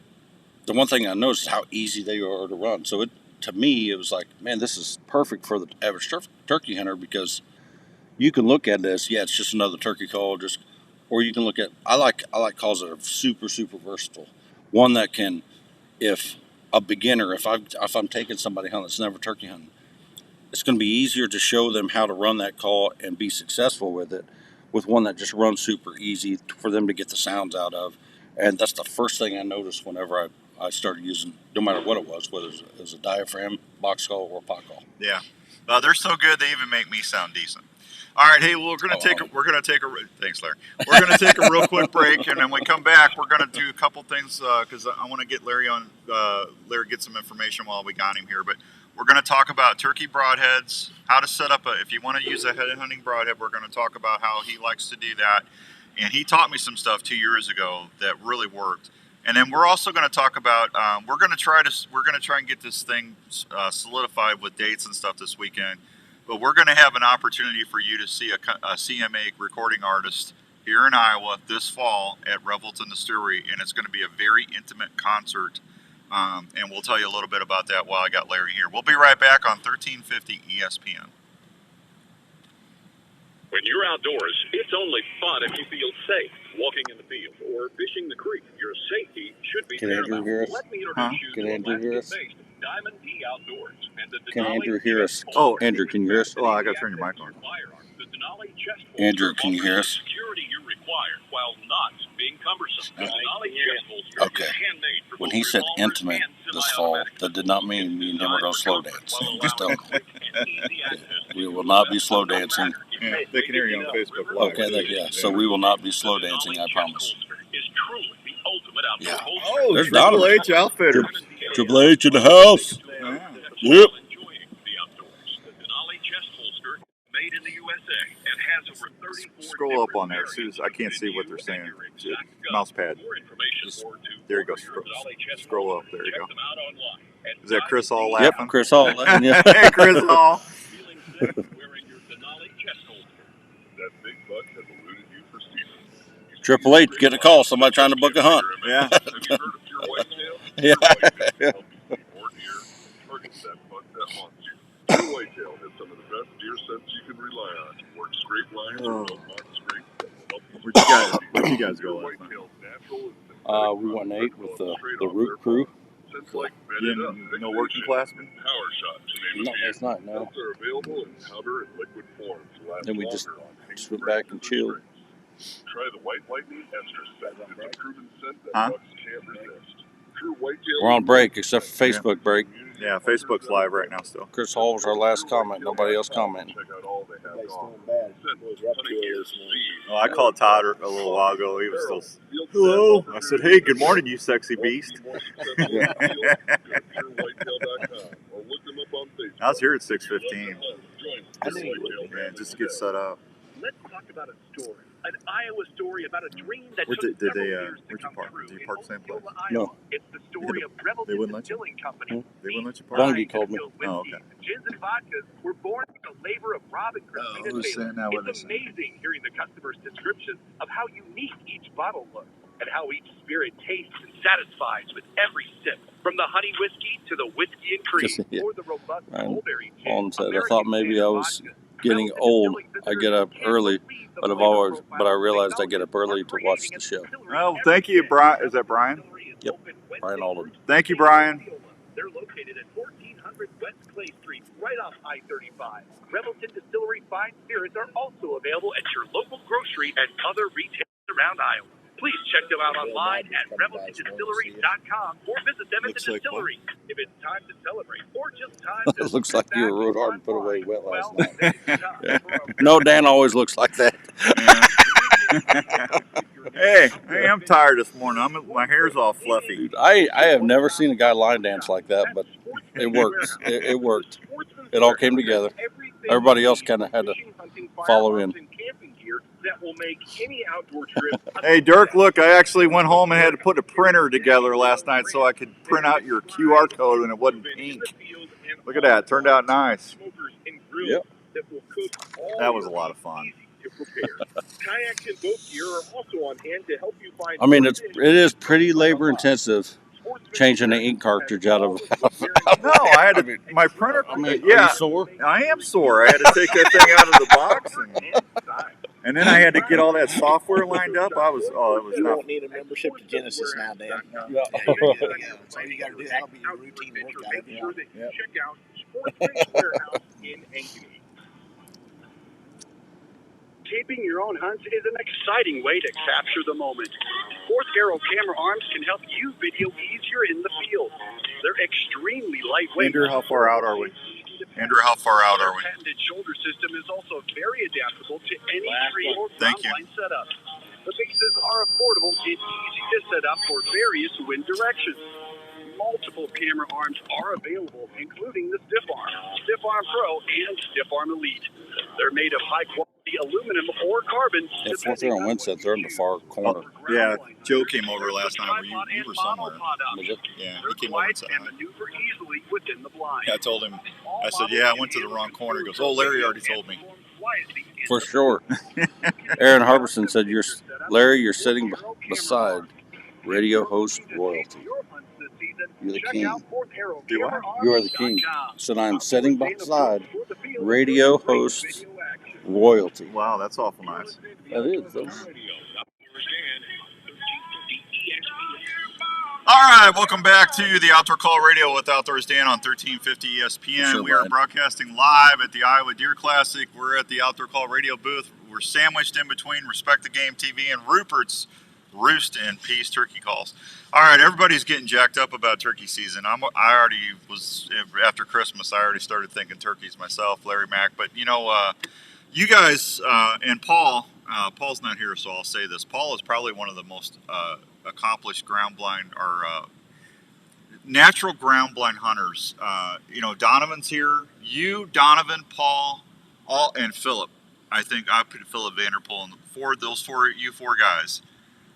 the one thing I noticed is how easy they are to run. So to me, it was like, man, this is perfect for the average turkey hunter because you can look at this. Yeah, it's just another turkey call, or you can look at, I like calls that are super, super versatile. One that can, if I'm taking somebody hunting that's never turkey hunting, it's going to be easier to show them how to run that call and be successful with it, with one that just runs super easy for them to get the sounds out of. And that's the first thing I noticed whenever I started using, no matter what it was, whether it was a diaphragm, box call, or pot call. Yeah. They're so good they even make me sound decent. All right, hey, we're gonna take thanks, Larry. We're gonna take a real quick break, and then when we come back, we're gonna do a couple things because I want to get Larry on. Larry get some information while we got him here, but we're gonna talk about turkey broadheads, how to set up if you want to use a head hunting broadhead. We're gonna talk about how he likes to do that, and he taught me some stuff 2 years ago that really worked. And then we're also going to talk about we're going to try and get this thing solidified with dates and stuff this weekend. But we're going to have an opportunity for you to see a CMA recording artist here in Iowa this fall at Revelton Distillery, and it's going to be a very intimate concert. And we'll tell you a little bit about that while I got Larry here. We'll be right back on 1350 ESPN. When you're outdoors, it's only fun if you feel safe walking in the field or fishing the creek. Your safety should be paramount. Let me introduce you to Alaska-based Diamond D Outdoors and the Can Denali Andrew hear us? Oh, Andrew, can you hear us? Oh, I got to turn your mic on. Andrew, can you hear us? Security you require while not being cumbersome. The Denali chest holster Okay. is handmade for When both he said revolvers intimate and this fall, semi-automatic. that did not mean me and him are going to slow dance. Just tell him. And easy access to We will not be slow dancing. Yeah, they can hear you on Facebook Live. Okay, yeah. So we will not be slow dancing, I promise. Is truly the ultimate outdoor Yeah. holster. Oh, There's Triple Donovan. H Outfitters. Triple H in the house. Yeah. Yep. Enjoying the outdoors. The Denali chest holster, made in the USA, and has over 34 Scroll up on there. I can't see what they're saying. Mouse pad. Just, there you go. Scroll up. There you go. Is that Chris Hall laughing? Yep, Chris Hall. Yeah. Hey, Chris Hall. Feeling safe wearing your Denali chest holster. That big buck has eluded you for seasons. Triple H, get a call. Somebody trying to book a hunt. Yeah. Have you heard of pure whitetail? Yeah. Pure whitetail can help you see more deer, target that buck that haunts you. Pure whitetail has some of the best deer scents you can rely on. Work straight lines or road mark scrapes that will help you. Where'd you guys go last night? Whitetail's natural and synthetic We went and ate with straight the off root their crew. Scents like You bedded up, didn't, no working class? power shot to name No, a few. it's not. No. Scents are available in powder and liquid forms. Last Then we just longer on hanging went back branches and or chilled. strings. Try the White Lightning Extra Set. It's a proven scent that Huh? bucks can't resist. True whitetail. We're on break, except for Facebook break. Yeah, Facebook's live right now still. Chris Hall was our last comment. Nobody else commenting. Check out all they have on. Oh, I called Todd a little while ago. He was still, hello. I said, hey, good morning, you sexy beast. I was here at 6:15. Yeah, just to get set up. Let's talk about a story. An Iowa story about a dream that Where'd took they, several years to where'd you come park? true. Did you park the same place? Osceola, Iowa. No. It's the story of Revelton They wouldn't let you? Distilling Company. They wouldn't let you park? Bungie called me. Oh, okay. Gins and vodkas were born from the labor of Rob and Christina who's Taylor. saying that? What It's are they saying? amazing hearing the customer's description of how unique each bottle looks and how each spirit tastes and satisfies with every sip. From the honey whiskey to the whiskey and cream, Yeah. or the robust Ryan mulberry gin. Paul said, I American thought maybe I was getting old. I get up early, but I realized I get up early to watch the show. Oh, thank you, Brian. Is that Brian? Yep, Brian Alden. Thank you, Brian. They're located at 1400 West Clay Street, right off I-35. Revelton Distillery Fine Spirits are also available at your local grocery and other retailers around Iowa. Please check them out online at ReveltonDistillery.com or visit them at the distillery. If it's time to celebrate or just time to... It looks like you were rode hard and put away wet last well, night. then it's time for a No, Dan always looks like that. Hey, I'm tired this morning. My hair's all fluffy. Dude, I have never seen a guy line dance like that, but it works. It worked. It all came together. Everybody else kind of had to follow in. That will make any outdoor trip. Hey, Dirk, look, I actually went home and had to put a printer together last night so I could print out your QR code and it wasn't pink. Look at that. It turned out nice. Yep. That was a lot of fun. Kayaks and boat gear are also on hand to help you find. I mean, it is pretty labor intensive changing the ink cartridge out of. No, I had to, my printer. I mean, yeah, are you sore? I am sore. I had to take that thing out of the box, and then I had to get all that software lined up. It was You not. won't need a membership to Genesis now, Dan. Yeah. That's all you got to do. That'll be your routine workout. Make sure that you check out Sportsman's Warehouse in Ankeny. Taping your own hunts is an exciting way to capture the moment. Fourth Arrow camera arms can help you video easier in the field. They're extremely lightweight. Andrew, how far out are we? Andrew, how far out are we? Their patented shoulder system is also very adaptable to any tree or Thank ground you. line setup. The bases are affordable and easy to set up for various wind directions. Multiple camera arms are available, including the Stiff Arm, Stiff Arm Pro, and Stiff Arm Elite. They're made of high-quality aluminum or carbon. That fourth row on Winsett, they're in the far corner. Yeah, Joe came over last night. You were somewhere. Was it? Yeah, They're he came over and quiet said and hi. maneuver easily easily within the blind. Yeah, I told him. I said, yeah, I went to the wrong corner. He goes, oh, Larry already told me. For sure. Aaron Harbison said, Larry, you're sitting beside radio host royalty. You're the king. Do what? You are the king. Said, I'm sitting beside radio host royalty. Wow, that's awful nice. That is. That's... All right, welcome back to the Outdoor Call Radio with Outdoors Dan on 1350 ESPN. Sure, we are Brian. broadcasting live at the Iowa Deer Classic. We're at the Outdoor Call Radio booth. We're sandwiched in between Respect the Game TV and Rupert's Roost and Peace turkey calls. All right, everybody's getting jacked up about turkey season. I already was, after Christmas, I already started thinking turkeys myself, Larry Mack. But, you know, you guys and Paul, Paul's not here, so I'll say this. Paul is probably one of the most accomplished ground blind or natural ground blind hunters. You know, Donovan's here. You, Donovan, Paul, and Philip. I think I put Philip Vanderpool in those four guys.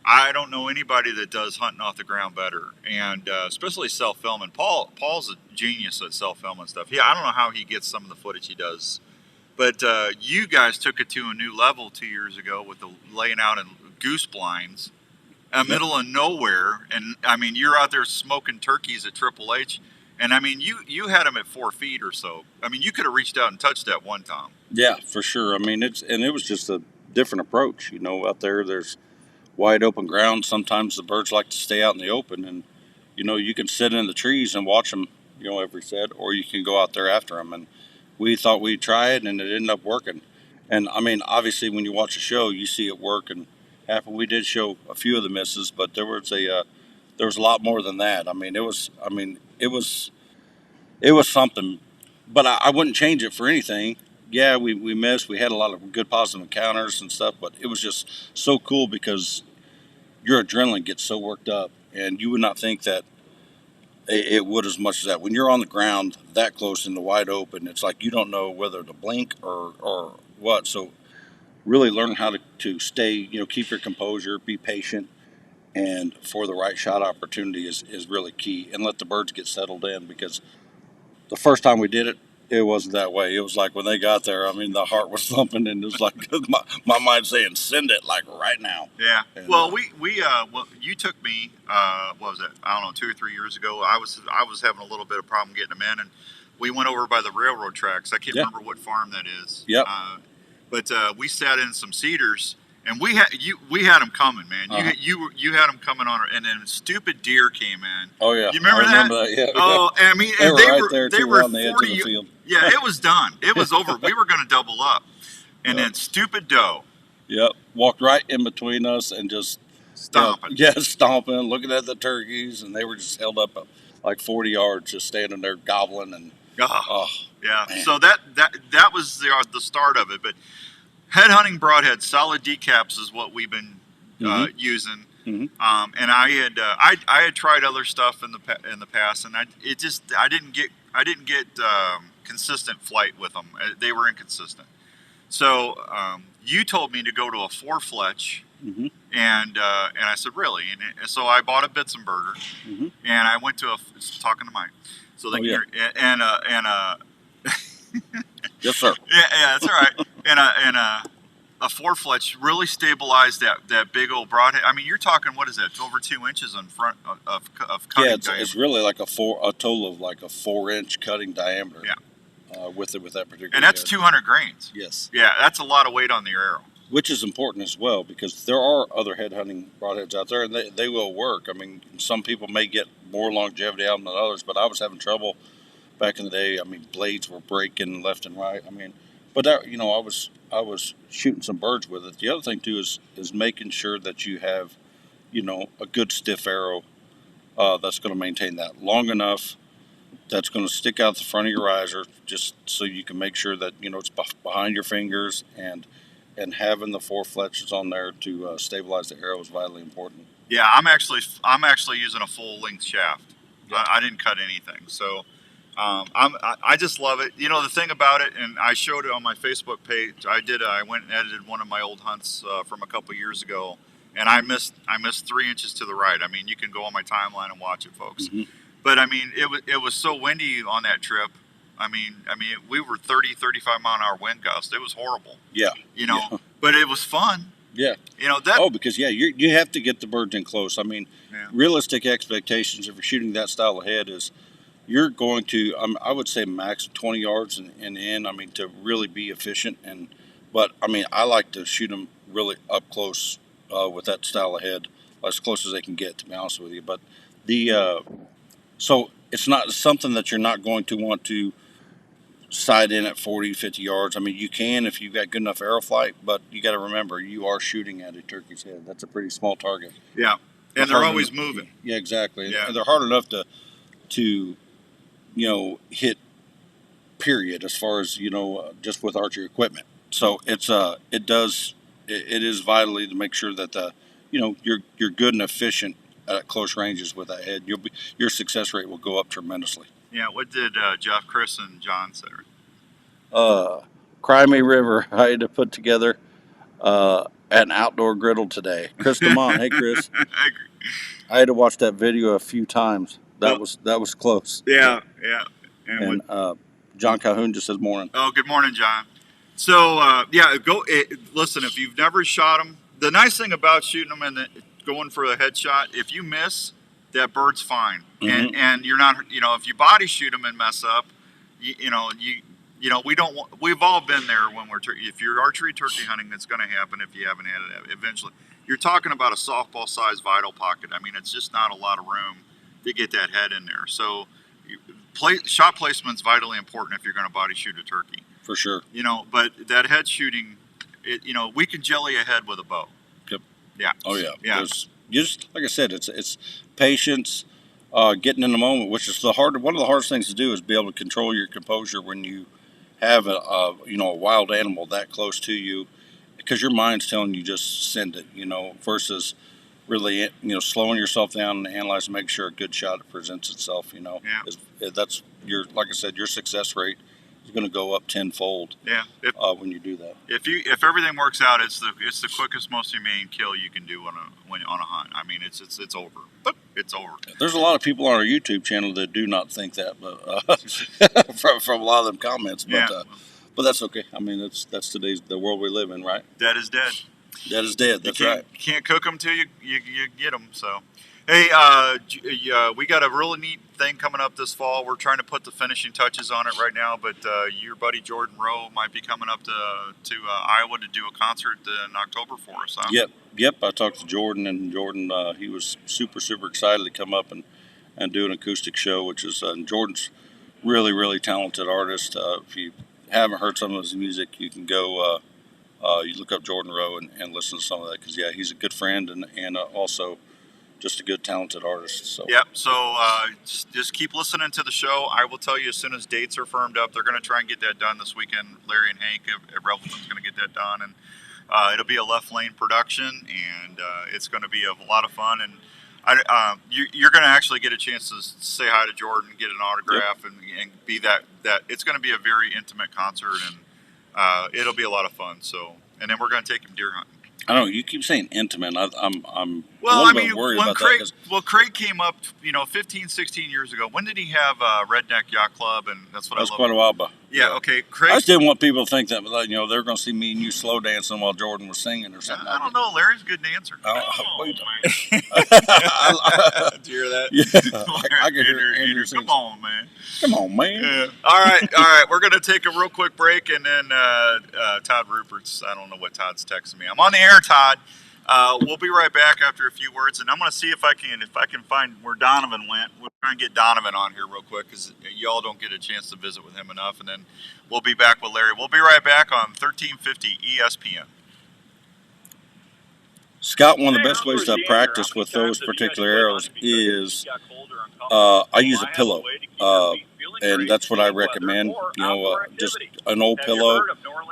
I don't know anybody that does hunting off the ground better, and especially self-filming. Paul's a genius at self-filming stuff. Yeah, I don't know how he gets some of the footage he does, but you guys took it to a new level 2 years ago with the laying out in goose blinds, middle of nowhere, and I mean you're out there smoking turkeys at Triple H, and I mean you had them at 4 feet or so. I mean you could have reached out and touched that one, Tom. Yeah, for sure. I mean it was just a different approach. You know, out there's wide open ground. Sometimes the birds like to stay out in the open, and you know you can sit in the trees and watch them, you know, every set, or you can go out there after them. And we thought we'd try it, and it ended up working. And I mean, obviously, when you watch a show, you see it work. And we did show a few of the misses, but there was a lot more than that. I mean, it was something. But I wouldn't change it for anything. Yeah, we missed. We had a lot of good positive encounters and stuff, but it was just so cool because your adrenaline gets so worked up, and you would not think that it would as much as that. When you're on the ground that close in the wide open, it's like you don't know whether to blink or what. So really learn how to stay, you know, keep your composure, be patient, and for the right shot opportunity is really key, and let the birds get settled in, because the first time we did it, it wasn't that way. It was like when they got there, I mean, the heart was thumping, and it was like my mind saying, "Send it like right now." Yeah. And, well, you took me. What was it? I don't know, 2 or 3 years ago. I was having a little bit of problem getting them in, and we went over by the railroad tracks. I can't remember what farm that is. Yep. But we sat in some cedars, and we had them coming, man. Uh-huh. You had them coming on, and then stupid deer came in. Oh yeah. You remember that? Yeah. Oh, I mean, they and were right there they too, were on the edge of the field. Yeah, it was done. It was over. We were going to double up, and then stupid doe. Yep. Walked right in between us and just stomping. Stomping, looking at the turkeys, and they were just held up like 40 yards, just standing there gobbling. And yeah. Man. So that was the start of it. But head hunting broadhead, solid decaps is what we've been using. Mm-hmm. And I had tried other stuff in the past, and I didn't get consistent flight with them. They were inconsistent. So you told me to go to a 4-fletch, and I said, really? And so I bought a Bitzenberger, and I went to talking to Mike. So they yes, sir. Yeah, that's all right. And a 4-fletch really stabilized that big old broadhead. I mean, you're talking, what is that? Over 2 inches in front of cutting. Yeah, it's really like a total of like a 4-inch cutting diameter. Yeah. With that particular. And that's head. 200 grains. Yes. Yeah, that's a lot of weight on the arrow. Which is important as well, because there are other head hunting broadheads out there, and they will work. I mean, some people may get more longevity out than others, but I was having trouble back in the day. I mean, blades were breaking left and right. I mean, but that, you know, I was shooting some birds with it. The other thing too is making sure that you have, you know, a good stiff arrow that's going to maintain that long enough, that's going to stick out the front of your riser, just so you can make sure that, you know, it's behind your fingers, and having the 4 fletches on there to stabilize the arrow is vitally important. Yeah, I'm actually using a full length shaft. Yeah. I didn't cut anything, so I just love it. You know, the thing about it, and I showed it on my Facebook page. I went and edited one of my old hunts from a couple years ago, and I missed 3 inches to the right. I mean, you can go on my timeline and watch it, folks. But I mean, it was so windy on that trip. I mean, we were 30, 35 mile an hour wind gust. It was horrible. Yeah. You know, but it was fun. Yeah. You know that. Oh, because you have to get the birds in close. I mean, realistic expectations if you're shooting that style of head is you're going to I would say max 20 yards and in. I mean, to really be efficient. But I mean, I like to shoot them really up close with that style of head, as close as they can get. To be honest with you, but so it's not something that you're not going to want to sight in at 40, 50 yards. I mean, you can if you've got good enough aeroflight, but you got to remember you are shooting at a turkey's head. That's a pretty small target. Yeah, and they're always moving. Yeah, exactly. Yeah. And they're hard enough to hit. Period. As far as just with archery equipment. So it is vitally to make sure that you're good and efficient at close ranges with that head. Your success rate will go up tremendously. Yeah, what did Jeff, Chris, and John say? Crimey River, I had to put together an outdoor griddle today. Chris DeMont, hey Chris. I had to watch that video a few times. That was close. Yeah. And John Calhoun just says morning. Oh, good morning, John. So listen, if you've never shot them, the nice thing about shooting them and going for a headshot, if you miss, that bird's fine. Mm-hmm. And you're not, if you body shoot them and mess up, we've all been there when if you're archery turkey hunting, it's going to happen if you haven't had it eventually. You're talking about a softball sized vital pocket. I mean, it's just not a lot of room to get that head in there. So shot placement's vitally important if you're going to body shoot a turkey. For sure. But that head shooting, we can jelly a head with a bow. Yep. Yeah. Oh yeah. Yeah. Just like I said, it's patience, getting in the moment, which is one of the hardest things to do is be able to control your composure when you have a wild animal that close to you, because your mind's telling you just send it, versus really, slowing yourself down and analyzing, make sure a good shot presents itself, that's like I said, your success rate is going to go up tenfold. Yeah. When you do that. If everything works out, it's the quickest, most humane kill you can do on a hunt. I mean, it's over. But it's over. There's a lot of people on our YouTube channel that do not think that, but from a lot of them comments. But that's okay. I mean, that's the world we live in, right? Dead is dead. Dead is dead. That's right. You can't cook them till you get them. So, hey, we got a really neat thing coming up this fall. We're trying to put the finishing touches on it right now, but your buddy Jordan Rowe might be coming up to Iowa to do a concert in October for us. Huh? Yep. I talked to Jordan, and Jordan he was super excited to come up and do an acoustic show, which is Jordan's really, really talented artist. If you haven't heard some of his music, you can go you look up Jordan Rowe and listen to some of that, because he's a good friend and also just a good talented artist. So yep. So just keep listening to the show. I will tell you as soon as dates are firmed up. They're going to try and get that done this weekend. Larry and Hank at Revelton's going to get that done, and it'll be a left lane production, and it's going to be a lot of fun. And you're going to actually get a chance to say hi to Jordan, get an autograph, and be that. It's going to be a very intimate concert, and it'll be a lot, of fun. So, and then we're going to take him deer hunting. I don't know. You keep saying intimate. I'm well, a little bit worried about that. Craig came up, 15, 16 years ago. When did he have Redneck Yacht Club? And that's what I love. Quite a while back. Yeah. Okay. Craig. I just didn't want people to think that they're going to see me and you slow dancing while Jordan was singing or something. I don't know. Larry's a good dancer. Wait. Did you hear that? Yeah. I can hear Andrew sing. Come on, man. Come on, man. Yeah. All right. We're going to take a real quick break, and then Todd Rupert's. I don't know what Todd's texting me. I'm on the air, Todd. We'll be right back after a few words, and I'm going to see if I can find where Donovan went. We'll try and get Donovan on here real quick, because y'all don't get a chance to visit with him enough, and then we'll be back with Larry. We'll be right back on 1350 ESPN. Scott, one of the best ways to practice with those particular arrows is I use a pillow, and that's what I recommend. Just an old pillow,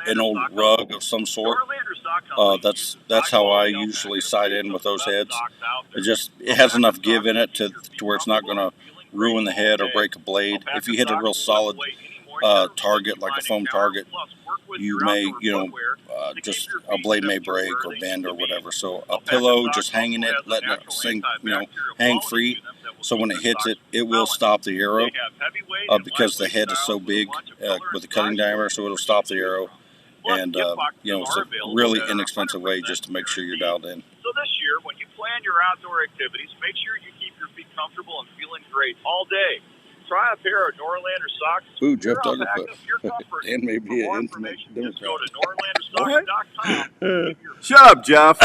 an old rug of some sort. That's how I usually sight in with those heads. It has enough give in it to where it's not going to ruin the head or break a blade. If you hit a real solid target, like a foam target, you may, just a blade may break or bend or whatever. So a pillow, just hanging it, letting it sink, hang free, So when it hits it, it will stop the arrow because the head is so big with the cutting diameter, so it'll stop the arrow. And, it's a really inexpensive way just to make sure you're dialed in. So this year, when you plan your outdoor activities, make sure you keep your feet comfortable and feeling great all day. Try a pair of Norlander socks. Ooh, Jeff Duggar put. Dan may be an intimate Just go Democrat. to norlandersocks.com. Shut up, Jeff.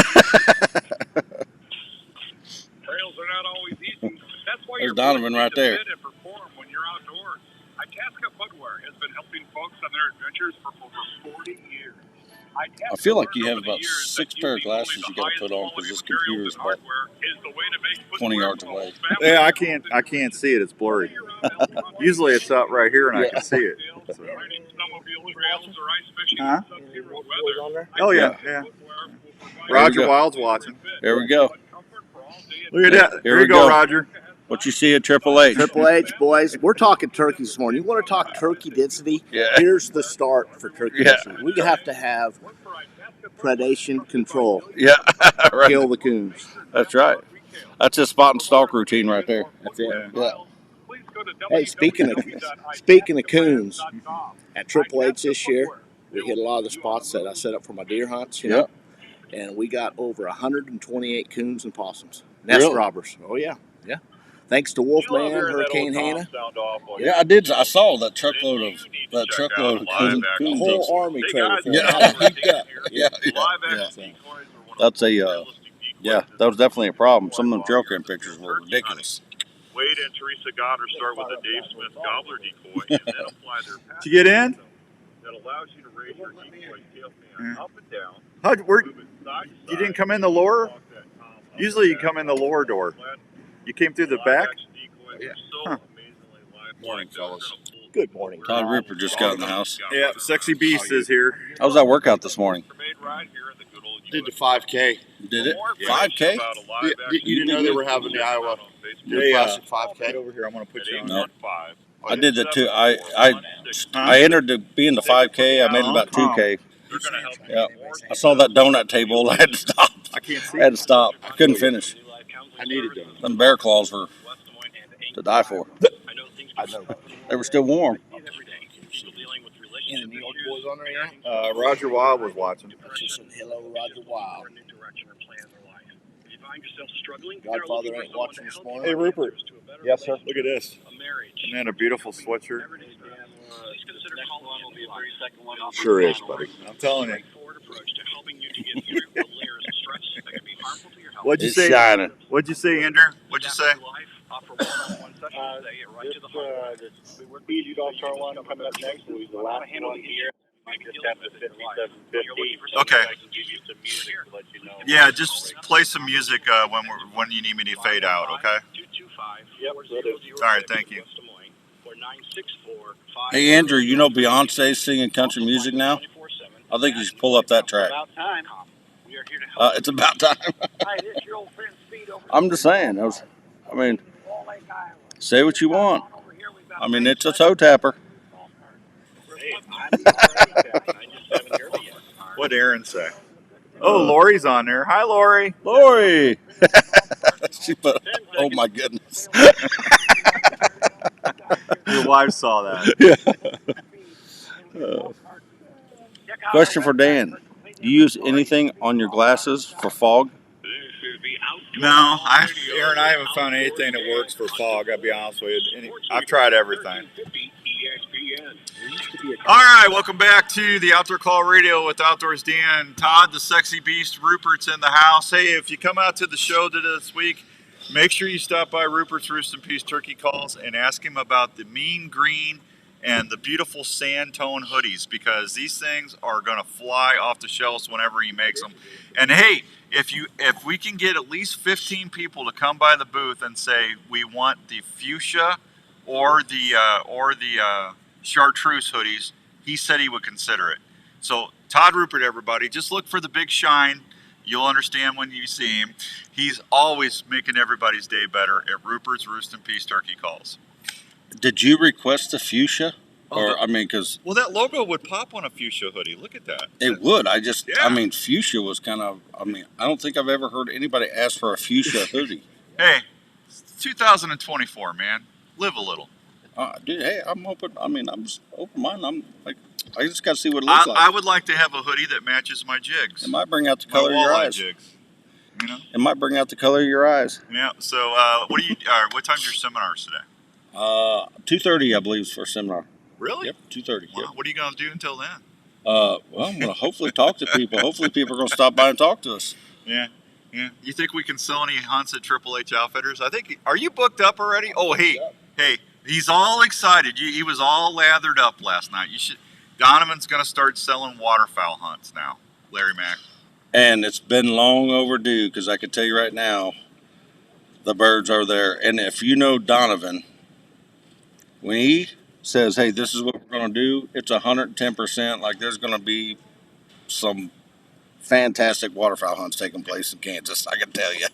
Trails are not always easy. That's why There's you're Donovan right there. fit and perform when you're outdoors. Itasca Footwear has been helping folks on their adventures for over 40 years. I feel like you have about 6 pair of glasses you got to put on because this computer is about 20 yards away. Yeah, I can't see it. It's blurry. Usually it's out right here and I can see it. So. Huh? Oh yeah, yeah. Roger Wild's watching. There we go. Look at that. Here you go, Roger. What you see at Triple H? Triple H, boys. We're talking turkeys this morning. You want to talk turkey density? Yeah. Here's the start for turkey density. We have to have predation control. Yeah, right. Kill the coons. That's right. That's a spot and stalk routine right there. That's it. Yeah. Hey, speaking of coons, at Triple H this year, we hit a lot of the spots that I set up for my deer hunts. You know? And we got over 128 coons and possums. Nest robbers. Oh yeah, yeah. Thanks to Wolfman, Hurricane Hannah. Yeah, I did. I saw that truckload of coons. The whole army trailer. Yeah. That's that was definitely a problem. Some of them trail cam pictures were ridiculous. Wade and Teresa Goddard start with a Dave Smith gobbler decoy and then apply their pattern. Did you get in? That allows you to raise your decoy tail fan up and down. You didn't come in the lower? Usually you come in the lower door. You came through the back? Huh. Morning, fellas. Good morning. Todd Rupert just got in the house. Yeah, Sexy Beast is here. How was that workout this morning? Did the 5K. Did it? Yeah. 5K? You didn't know they were having the Iowa Classic 5K? Right over here. I'm going to put you on. No. I did that too. I entered to be in the 5K. I made about 2K. Yeah. I saw that donut table. I had to stop. I can't see. I had to stop. I couldn't finish. I needed donuts. Them bear claws were to die for. I know. They were still warm. Any New York boys on there yet? Roger Wild was watching. She said, hello, Roger Wild. Godfather ain't watching this morning. Hey, Rupert. Yes, sir. Look at this. Isn't that a beautiful sweatshirt? Sure is, buddy. I'm telling you. What'd you say? Shining. What'd you say, Andrew? What'd you say? Easy Dog Char 1 coming up next. It was the last one here. I just have the 5750. Okay. Yeah, just play some music when you need me to fade out, okay? Yep, will do. All right, thank you. Hey, Andrew, you know Beyonce's singing country music now? I think you should pull up that track. It's about time. I'm just saying. Say what you want. I mean, it's a toe tapper. What'd Aaron say? Oh, Lori's on there. Hi, Lori. Lori. She put, oh, my goodness. Your wife saw that. Yeah. Question for Dan. Do you use anything on your glasses for fog? No, Aaron, I haven't found anything that works for fog, I'll be honest with you. I've tried everything. All right, welcome back to the Outdoor Call Radio with Outdoors Dan. Todd, the Sexy Beast, Rupert's in the house. Hey, if you come out to the show this week, make sure you stop by Rupert's Roost and Peace Turkey Calls and ask him about the mean green and the beautiful sand tone hoodies, because these things are going to fly off the shelves whenever he makes them. And hey, if we can get at least 15 people to come by the booth and say we want the fuchsia or the chartreuse hoodies, he said he would consider it. So Todd Rupert, everybody, just look for the big shine. You'll understand when you see him. He's always making everybody's day better at Rupert's Roost and Peace Turkey Calls. Did you request the fuchsia? Because... Well, that logo would pop on a fuchsia hoodie. Look at that. It would. Fuchsia was kind of... I don't think I've ever heard anybody ask for a fuchsia hoodie. Hey, It's 2024, man. Live a little. Dude, hey, I'm open. I mean, I'm just open-minded. I'm like, I just got to see what it looks like. I would like to have a hoodie that matches my jigs. It might bring out the color of your eyes. Jigs. You know? It might bring out the color of your eyes. Yeah. So, what time's your seminars today? 2:30, I believe, is for a seminar. Really? Yep, 2:30. Wow. Yep. What are you gonna do until then? Well, I'm gonna hopefully talk to people. Hopefully, people are gonna stop by and talk to us. Yeah. Yeah. You think we can sell any hunts at Triple H Outfitters? I think. Are you booked up already? Oh, hey. He's all excited. He was all lathered up last night. You should. Donovan's gonna start selling waterfowl hunts now. Larry Mack. And it's been long overdue because I can tell you right now, the birds are there. And if you know Donovan, when he says, "Hey, this is what we're gonna do," it's 110%. Like there's gonna be some fantastic waterfowl hunts taking place in Kansas. I can tell you.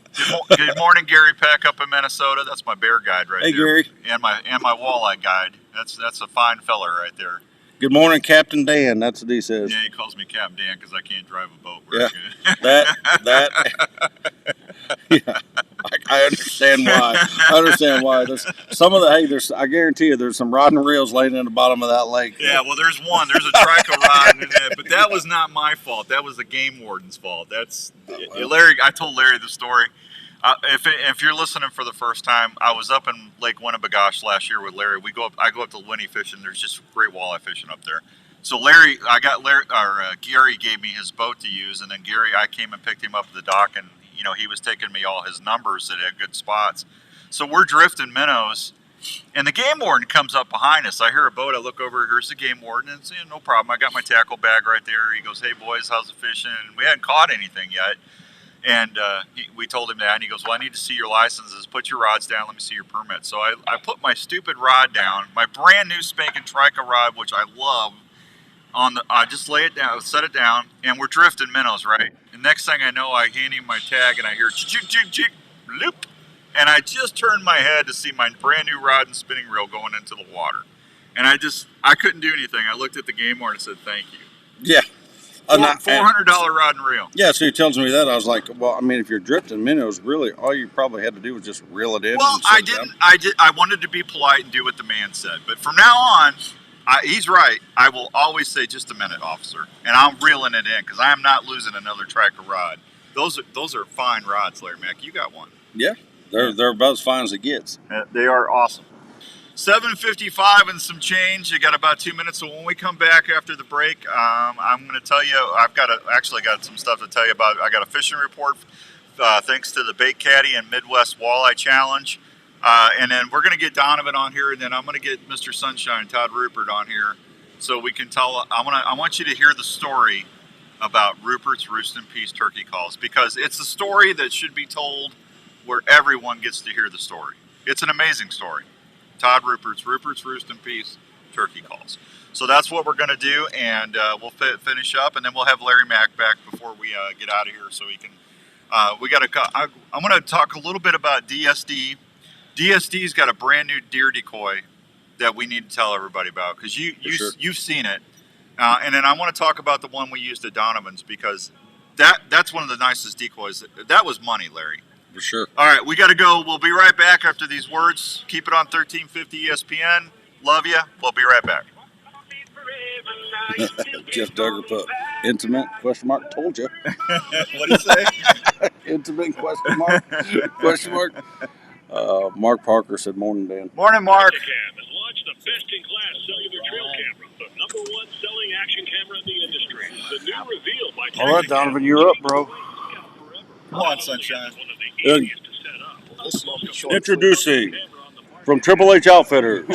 Good morning, Gary Peck up in Minnesota. That's my bear guide right there. Hey, Gary. And my walleye guide. That's a fine fella right there. Good morning, Captain Dan. That's what he says. Yeah, he calls me Captain Dan because I can't drive a boat. Yeah, yeah. I understand why. I understand why. There's some of the I guarantee you, there's some rod and reels laying in the bottom of that lake. Yeah, well, there's one. There's a trico rod in it, but that was not my fault. That was the game warden's fault. That's Larry. I told Larry the story. If you're listening for the first time, I was up in Lake Winnebagosh last year with Larry. I go up to Winnie fishing. There's just great walleye fishing up there. So Gary gave me his boat to use, and then I came and picked him up at the dock, and he was taking me all his numbers that had good spots. So we're drifting minnows, and the game warden comes up behind us. I hear a boat. I look over. Here's the game warden, and no problem. I got my tackle bag right there. He goes, "Hey boys, how's the fishing?" And we hadn't caught anything yet. And we told him that, and he goes, "Well, I need to see your licenses. Put your rods down. Let me see your permit." So I put my stupid rod down, my brand new spanking trico rod, which I love. I just lay it down, set it down, and we're drifting minnows, right? And next thing I know, I hand him my tag, and I hear chick, loop, and I just turned my head to see my brand new rod and spinning reel going into the water, and I couldn't do anything. I looked at the game warden and said, "Thank you." Yeah. $400 rod and reel. Yeah, so he tells me that. I was like, well, I mean, if you're drifting minnows, really, all you probably had to do was just reel it in. Well, I didn't. I wanted to be polite and do what the man said. But from now on, he's right. I will always say, "Just a minute, officer," and I'm reeling it in because I am not losing another tracker rod. Those are fine rods, Larry Mack. You got one. Yeah, they're about as fine as it gets. They are awesome. 7:55 and some change. You got about 2 minutes. So when we come back after the break, I'm going to tell you. I've got some stuff to tell you about. I got a fishing report thanks to the Bait Caddy and Midwest Walleye Challenge, and then we're going to get Donovan on here, and then I'm going to get Mr. Sunshine, Todd Rupert, on here, so we can tell. I want you to hear the story about Rupert's Roost in Peace turkey calls, because it's a story that should be told where everyone gets to hear the story. It's an amazing story. Todd Rupert's Roost in Peace turkey calls. So that's what we're going to do, and we'll finish up, and then we'll have Larry Mack back before we get out of here, so he can. I'm going to talk a little bit about DSD. DSD's got a brand new deer decoy that we need to tell everybody about, because you've seen it, and then I want to talk about the one we used at Donovan's, because that's one of the nicest decoys. That was money, Larry. For sure. All right, we got to go. We'll be right back after these words. Keep it on 1350 ESPN. Love you. We'll be right back. Jeff Duggar put intimate ? Told you. What did he say? Intimate ? Mark Parker said, "Morning, Dan." Morning, Mark. Tacticam has launched the best-in-class cellular trail camera, the #1 selling action camera in the industry. The new reveal by All right, Donovan, you're up, bro. Come on, Sunshine. Introducing from Triple H Outfitters,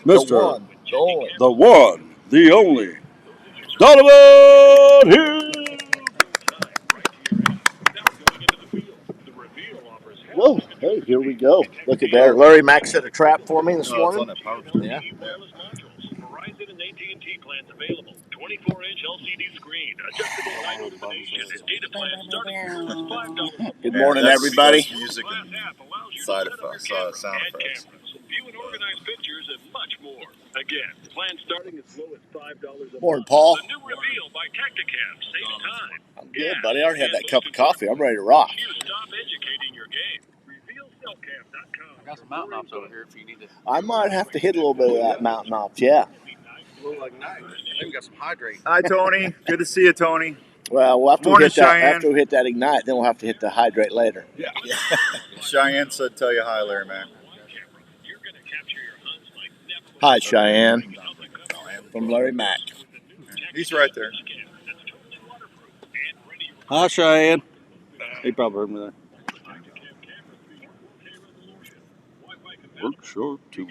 Mr. The one, the only, Donovan Hill. Whoa, hey, here we go. Look at that. Larry Mack set a trap for me this morning. Yeah. Verizon and AT&T plans available. 24-inch LCD screen, adjustable night illumination, and data plan starting for just $5. Good morning, everybody. Music and sound effects. View and organize pictures and much more. Again, plans starting as low as $5 a month. Morning, Paul. The new reveal by Tacticam saves time. I'm good, buddy. I already had that cup of coffee. I'm ready to rock. You stop educating your game. Reveal I got some mountain ops over here if you need it. I might have to hit a little bit of that mountain ops, yeah. A little like night. I think we got some hydrate. Hi, Tony. Good to see you, Tony. Well, after Morning, we hit that, Cheyenne. after we hit that ignite, then we'll have to hit the hydrate later. Yeah. Cheyenne said, "Tell you hi, Larry Mac." Hi, Cheyenne. From Larry Mac. He's right there. Hi, Cheyenne. He probably heard me there. Workshop tools.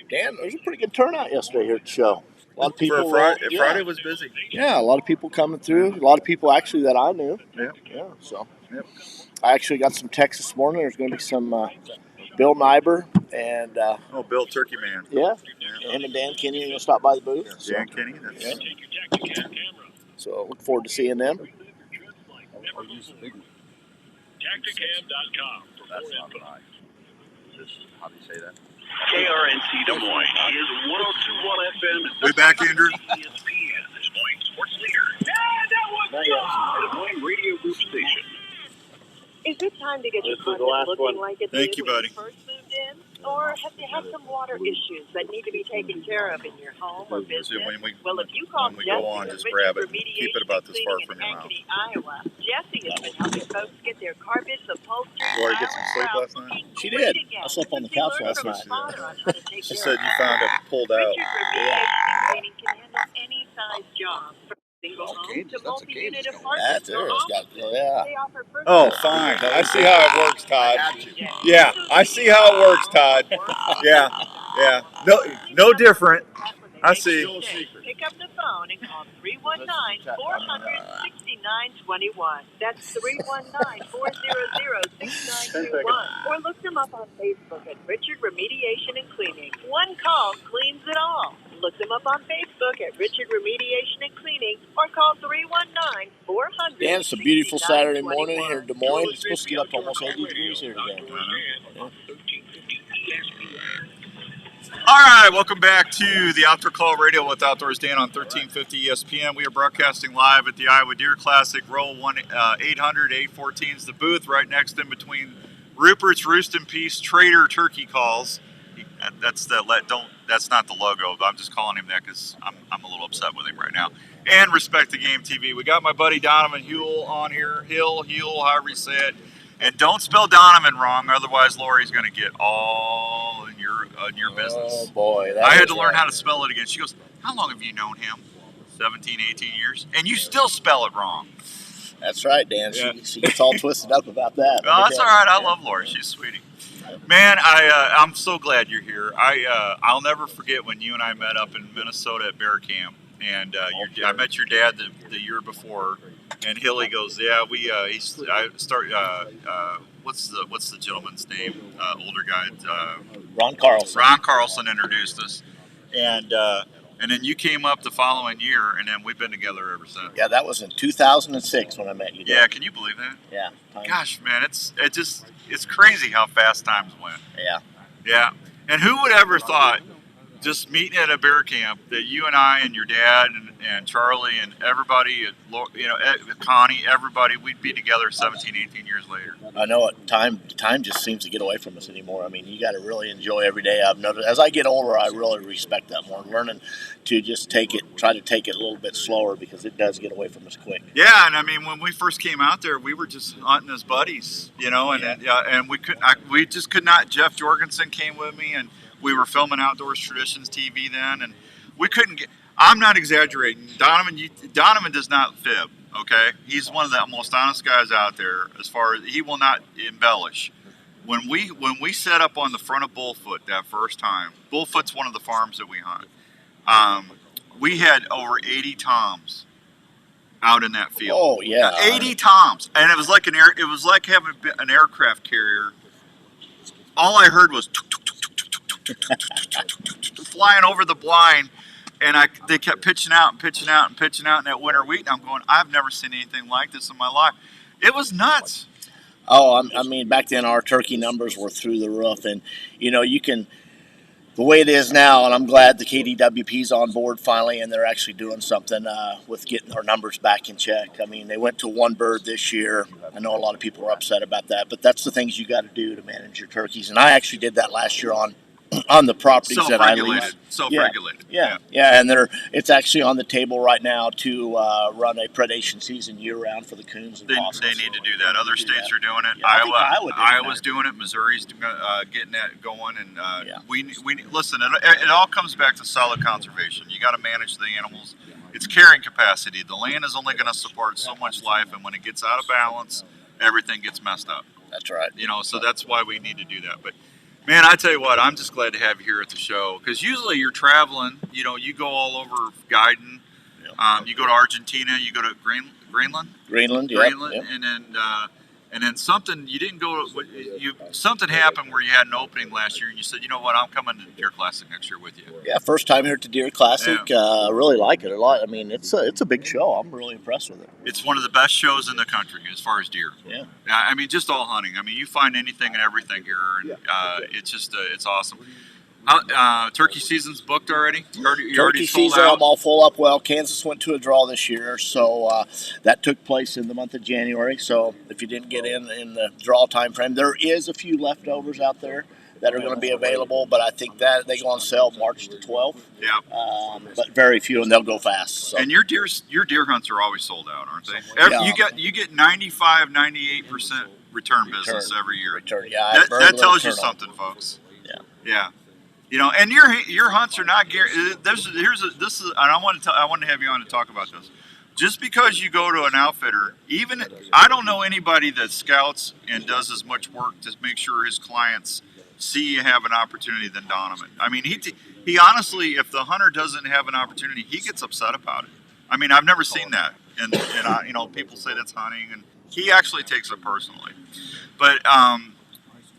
Dan, there was a pretty good turnout yesterday here at the show. A lot of people. Friday was busy. Yeah, a lot of people coming through. A lot of people actually that I knew. Yeah. Yeah. So. Yep. I actually got some texts this morning. There's going to be some Bill Nyber and. Bill Turkey Man. Yeah. Him and Dan Kenny are going to stop by the booth. So. Dan Kenny. That's. Yeah. So look forward to seeing them. Tacticam.com for more info. How do you say that? KRNC Des Moines is 102.1 FM. We back, Andrew. ESPN, Des Moines sports leader. Des Moines Radio Group Station. Is it time to get your This is the content last looking one. like it Thank did you, when buddy. you first moved in? Or have you had some water issues that need to be taken care of in your home or business? So when we you call when we go on, just grab it. Keep it about this far from your mouth. Iowa, Jesse has been helping folks get their carpets, upholstery, Lori, get some sleep last night? She did. I slept on the couch last That's what night. she did. She said you found it pulled out. Richard Remediation and Cleaning can handle any size job, from single home to That's multi-unit That's apartments there. or It's got, offices. yeah. They offer Oh, fine. I see how it works, Todd. Yeah, I see how it works, Todd. Yeah, yeah. No different. I see. Pick up the phone and call 319-400-6921. That's 319-400-6921. Or look them up on Facebook at Richard Remediation and Cleaning. One call cleans it all. Look them up on Facebook at Richard Remediation and Cleaning or call 319-400. Dan, it's a beautiful Saturday morning here in Des Moines. It's supposed to get up to almost 80 degrees here today. Yeah. All right, welcome back to the Outdoor Call Radio with Outdoors Dan on 1350 ESPN. We are broadcasting live at the Iowa Deer Classic. Row 800 814 is the booth right next in between Rupert's Roost and Peace Trader Turkey Calls. That's not the logo, but I'm just calling him that because I'm a little upset with him right now. And Respect the Game TV. We got my buddy Donovan Huell on here. Huell, however you say it. And don't spell Donovan wrong, otherwise Lori's going to get all in your business. Oh, boy. I had to learn how to spell it again. She goes, how long have you known him? 17, 18 years? And you still spell it wrong. That's right, Dan. Yeah. She gets all twisted up about that. Oh, that's all right. I love Lori. She's a sweetie. Man, I'm so glad you're here. I'll never forget when you and I met up in Minnesota at Bear Camp. And I met your dad the year before, and Hilly goes, "Yeah, what's the gentleman's name? Older guy, Ron Carlson. Ron Carlson introduced us, and then you came up the following year, and then we've been together ever since. Yeah, that was in 2006 when I met you. Dan. Yeah, can you believe that? Yeah. Gosh, man, it's crazy how fast times went. Yeah. Yeah, and who would ever thought? Just meeting at a bear camp that you and I and your dad and Charlie and everybody, Connie, everybody, we'd be together 17, 18 years later. I know it. Time just seems to get away from us anymore. I mean, you got to really enjoy every day. I've noticed as I get older, I really respect that more. Learning to just try to take it a little bit slower because it does get away from us quick. Yeah, and I mean, when we first came out there, we were just hunting as buddies, and we just could not. Jeff Jorgensen came with me, and we were filming Outdoors Traditions TV then, and we couldn't get. I'm not exaggerating. Donovan does not fib. Okay, he's one of the most honest guys out there. As far as he will not embellish. When we set up on the front of Bullfoot that first time, Bullfoot's one of the farms that we hunt. We had over 80 toms out in that field. Oh yeah, 80 toms, and it was like having an aircraft carrier. All I heard was flying over the blind, and they kept pitching out in that winter wheat. And I'm going, I've never seen anything like this in my life. It was nuts. Oh, I mean, back then our turkey numbers were through the roof, and you can the way it is now, and I'm glad the KDWP's on board finally, and they're actually doing something with getting our numbers back in check. I mean, they went to one bird this year. I know a lot of people are upset about that, but that's the things you got to do to manage your turkeys. And I actually did that last year on the properties that I lease. Self-regulated. Yeah, and it's actually on the table right now to run a predation season year-round for the coons and possums. They need to do that. Other states are doing it. Yeah, Iowa's doing it. Missouri's getting that going. And we listen. It all comes back to solid conservation. You got to manage the animals. It's carrying capacity. The land is only going to support so much life, and when it gets out of balance, everything gets messed up. That's right. So that's why we need to do that. But man, I tell you what, I'm just glad to have you here at the show, because usually you're traveling. You go all over guiding. You go to Argentina. You go to Greenland. Greenland, and then something you didn't go. Something happened where you had an opening last year, and you said, you know what, I'm coming to Deer Classic next year with you. Yeah, first time here at the Deer Classic. Really like it a lot. I mean, it's a big show. I'm really impressed with it. It's one of the best shows in the country as far as deer. Yeah. I mean, just all hunting. I mean, you find anything and everything here, and it's just it's awesome. Turkey season's booked already? Turkey season, I'm all full up. Well, Kansas went to a draw this year, so that took place in the month of January. So if you didn't get in the draw time frame, there is a few leftovers out there that are going to be available, but I think that they go on sale March the 12th. Yeah. But very few, and they'll go fast. So. And your deer hunts are always sold out, aren't they? You get 95, 98% return business every year. That tells you something, folks. Yeah. And your hunts are not guaranteed. And I want to have you on to talk about this. Just because you go to an outfitter, I don't know anybody that scouts and does as much work to make sure his clients see you have an opportunity than Donovan. I mean, he honestly, if the hunter doesn't have an opportunity, he gets upset about it. I mean, I've never seen that, and people say that's hunting, and he actually takes it personally. But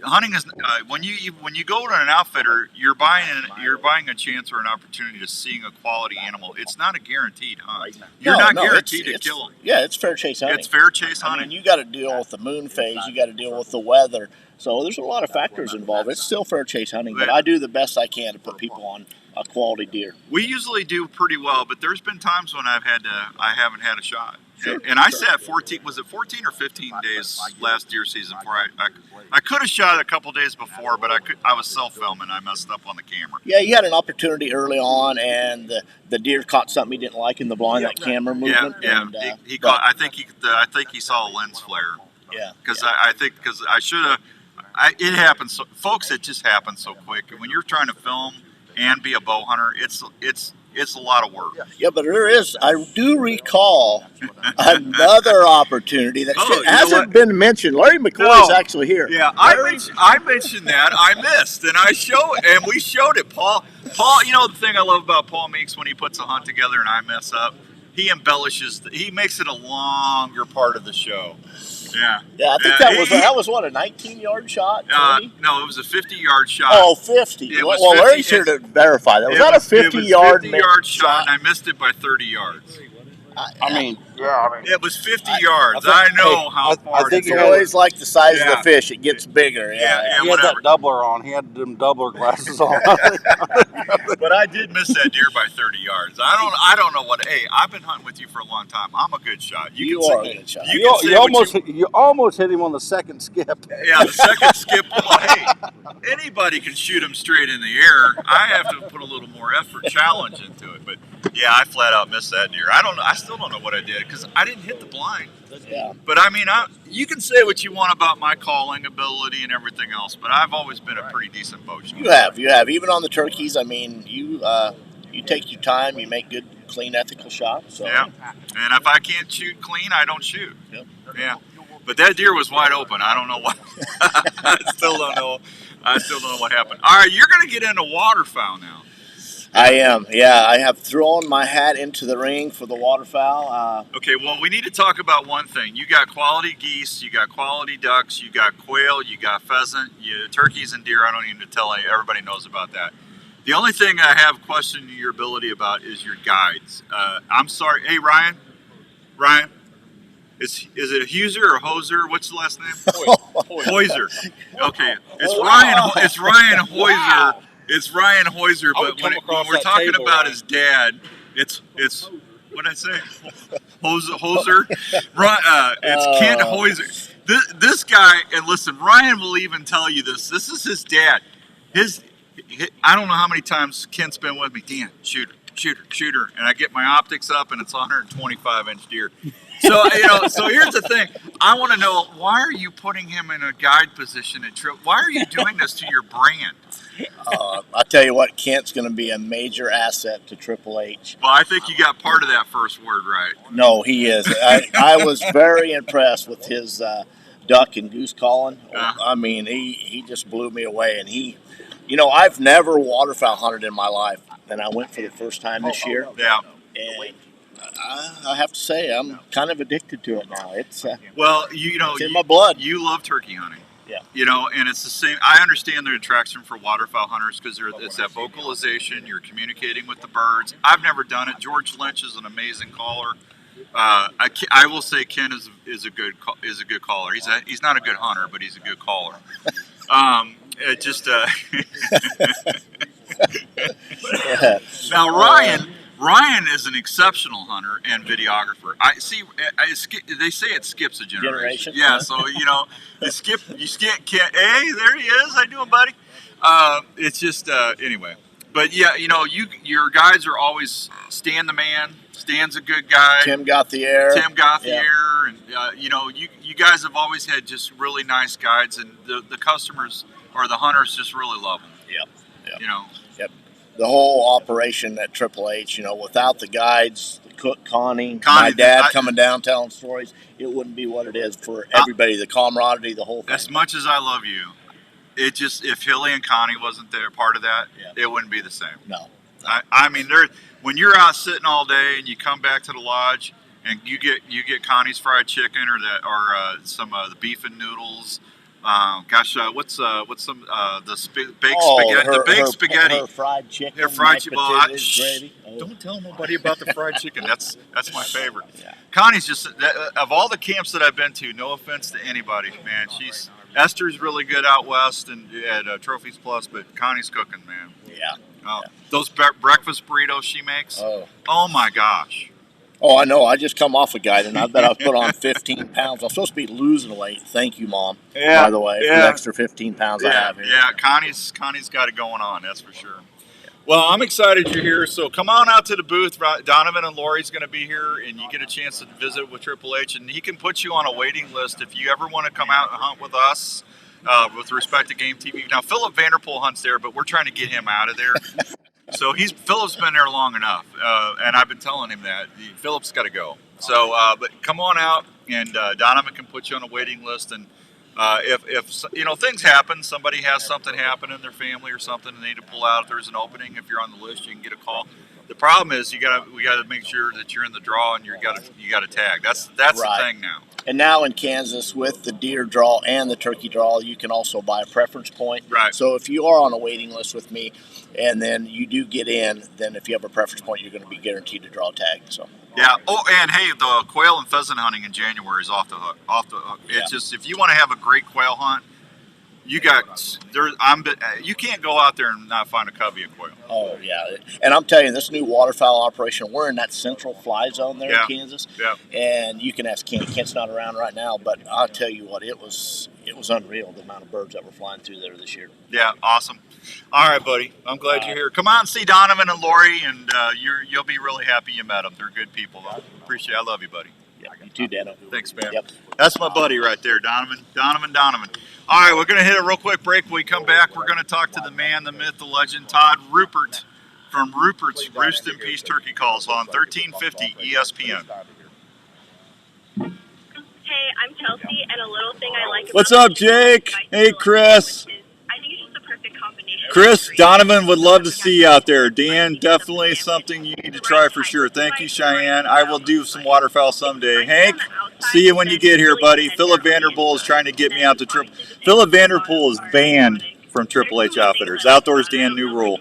hunting is when you go to an outfitter, you're buying a chance or an opportunity to seeing a quality animal. It's not a guaranteed hunt. You're not guaranteed to kill them. Yeah, it's fair chase hunting. It's fair chase hunting. I mean, you got to deal with the moon phase. You got to deal with the weather. So there's a lot of factors involved. It's still fair chase hunting, but I do the best I can to put people on a quality deer. We usually do pretty well, but there's been times when I haven't had a shot. Sure. And I sat 14 or 15 days last deer season before I could have shot a couple days before, but I was self-filming. I messed up on the camera. Yeah, you had an opportunity early on, and the deer caught something he didn't like in the blind, that camera movement. Yeah, and, he caught. I think he saw a lens flare. Yeah, because I should have. It happens, so, folks. It just happens so quick, and when you're trying to film and be a bow hunter, it's a lot of work. Yeah, but I do recall another opportunity that hasn't been mentioned. Larry McCoy is actually here. Yeah, I mentioned that. I missed, and we showed it. Paul, the thing I love about Paul Meeks when he puts a hunt together and I mess up, he embellishes. He makes it a longer part of the show. Yeah. Yeah, I think that was what, a 19-yard shot? No, it was a 50-yard shot. Oh, 50. Well, Larry's here to verify that. Was that a 50-yard shot, and I missed it by 30 yards. It was 50 yards. I know how far. I think it's always like the size of the fish. It gets bigger. He had that doubler on. He had them doubler glasses on. But I did miss that deer by 30 yards. I don't know what. Hey, I've been hunting with you for a long time. I'm a good shot. You are a good shot. You almost hit him on the second skip. Yeah, the second skip. Well, hey, anybody can shoot him straight in the air. I have to put a little more effort, challenge into it. But yeah, I flat out missed that deer. I still don't know what I did because I didn't hit the blind. Yeah. But I mean, you can say what you want about my calling ability and everything else, but I've always been a pretty decent bow shot. You have. Even on the turkeys, I mean, you take your time, you make good, clean, ethical shots. So. Yeah. And if I can't shoot clean, I don't shoot. Yep. Yeah. But that deer was wide open. I don't know what. I still don't know what happened. All right, you're going to get into waterfowl now. I am, yeah. I have thrown my hat into the ring for the waterfowl. Okay, well, we need to talk about one thing. You got quality geese, you got quality ducks, you got quail, you got pheasant, turkeys and deer. I don't need to tell you. Everybody knows about that. The only thing I have questioned your ability about is your guides. I'm sorry. Hey, Ryan, is it a Huser or Hoser? What's the last name? Hoiser. Okay, it's Ryan. It's Ryan Hoiser. It's Ryan Hoiser, I would but come when across we're that talking table, about Ryan. his dad, it's what did I say? Hoser. It's Kent Hoiser. This guy, and listen, Ryan will even tell you this. This is his dad. I don't know how many times Kent's been with me. Dan, shooter, and I get my optics up, and it's 125-inch deer. So so here's the thing. I want to know, why are you putting him in a guide position at trip? Why are you doing this to your brand? I'll tell you what, Kent's going to be a major asset to Triple H. Well, I think you got part of that first word right. No, he is. I was very impressed with his duck and goose calling. I mean, he just blew me away. And I've never waterfowl hunted in my life, and I went for the first time this year. Yeah. And I have to say, I'm kind of addicted to it now. It's it's in my blood. You love turkey hunting. Yeah. And it's the same. I understand the attraction for waterfowl hunters because it's that vocalization. You're communicating with the birds. I've never done it. George Lynch is an amazing caller. I will say Ken is a good caller. He's not a good hunter, but he's a good caller. Now Ryan is an exceptional hunter and videographer. They say it skips a generation. Yeah, so you skip Ken. Hey, there he is. How you doing, buddy? It's just anyway. But yeah, your guys are always Stan the man. Stan's a good guy. Tim got the air, and you guys have always had just really nice guides, and the customers or the hunters just really love them. Yep. Yep. The whole operation at Triple H, without the guides, the cook Connie, my dad coming down telling stories, it wouldn't be what it is for everybody. The camaraderie, the whole thing. As much as I love you, if Hilly and Connie wasn't there, part of that, it wouldn't be the same. No. I mean, when you're out sitting all day and you come back to the lodge and you get Connie's fried chicken or some of the beef and noodles. What's some baked spaghetti? Her fried chicken. Her fried chicken. Gravy. Don't tell nobody about the fried chicken. That's my favorite. Yeah. Connie's just of all the camps that I've been to. No offense to anybody, man. Esther's really good out west and at Trophies Plus, but Connie's cooking, man. Yeah. Those breakfast burritos she makes. Oh my gosh. Oh, I know. I just come off a guide, and I bet I've put on 15 pounds. I'm supposed to be losing weight. Thank you, Mom. Yeah. By the way, for the extra 15 pounds I have here. Yeah, Connie's got it going on. That's for sure. Well, I'm excited you're here. So come on out to the booth. Donovan and Lori's going to be here, and you get a chance to visit with Triple H, and he can put you on a waiting list if you ever want to come out and hunt with us. With respect to Game TV. Now, Philip Vanderpool hunts there, but we're trying to get him out of there. So Philip's been there long enough, and I've been telling him that Philip's got to go. So, but come on out, and Donovan can put you on a waiting list. And if things happen, somebody has something happen in their family or something, and they need to pull out. If there's an opening, if you're on the list, you can get a call. The problem is we got to make sure that you're in the draw and you got to tag. That's right. The thing now. And now in Kansas, with the deer draw and the turkey draw, you can also buy a preference point. Right. So if you are on a waiting list with me, and then you do get in, then if you have a preference point, you're going to be guaranteed to draw a tag. So. Yeah. Oh, and hey, the quail and pheasant hunting in January is off the hook. It's just if you want to have a great quail hunt, you can't go out there and not find a covey of quail. Oh yeah, and I'm telling you, this new waterfowl operation, we're in that central fly zone there in Kansas. Yeah. And you can ask Ken. Ken's not around right now, but I'll tell you what, it was unreal the amount of birds that were flying through there this year. Yeah, awesome. All right, buddy. I'm glad you're here. Come on and see Donovan and Lori, and you'll be really happy you met them. They're good people. I love you, buddy. Yeah, you too, Dano. Thanks, man. Yep. That's my buddy right there, Donovan. All right, we're going to hit a real quick break. When we come back, we're going to talk to the man, the myth, the legend, Todd Rupert from Rupert's Roost and Peace Turkey Calls on 1350 ESPN. Hey, I'm Chelsea, and a little thing I like What's up, Jake? Hey, Chris. I think it's just the perfect combination. Chris, Donovan would love to see you out there. Dan, definitely something you need to try for sure. Thank you, Cheyenne. I will do some waterfowl someday. Hank, see you when you get here, buddy. Philip Vanderpool is trying to get me out to Triple. Philip Vanderpool is banned from Triple H Outfitters. Outdoors Dan, new rule.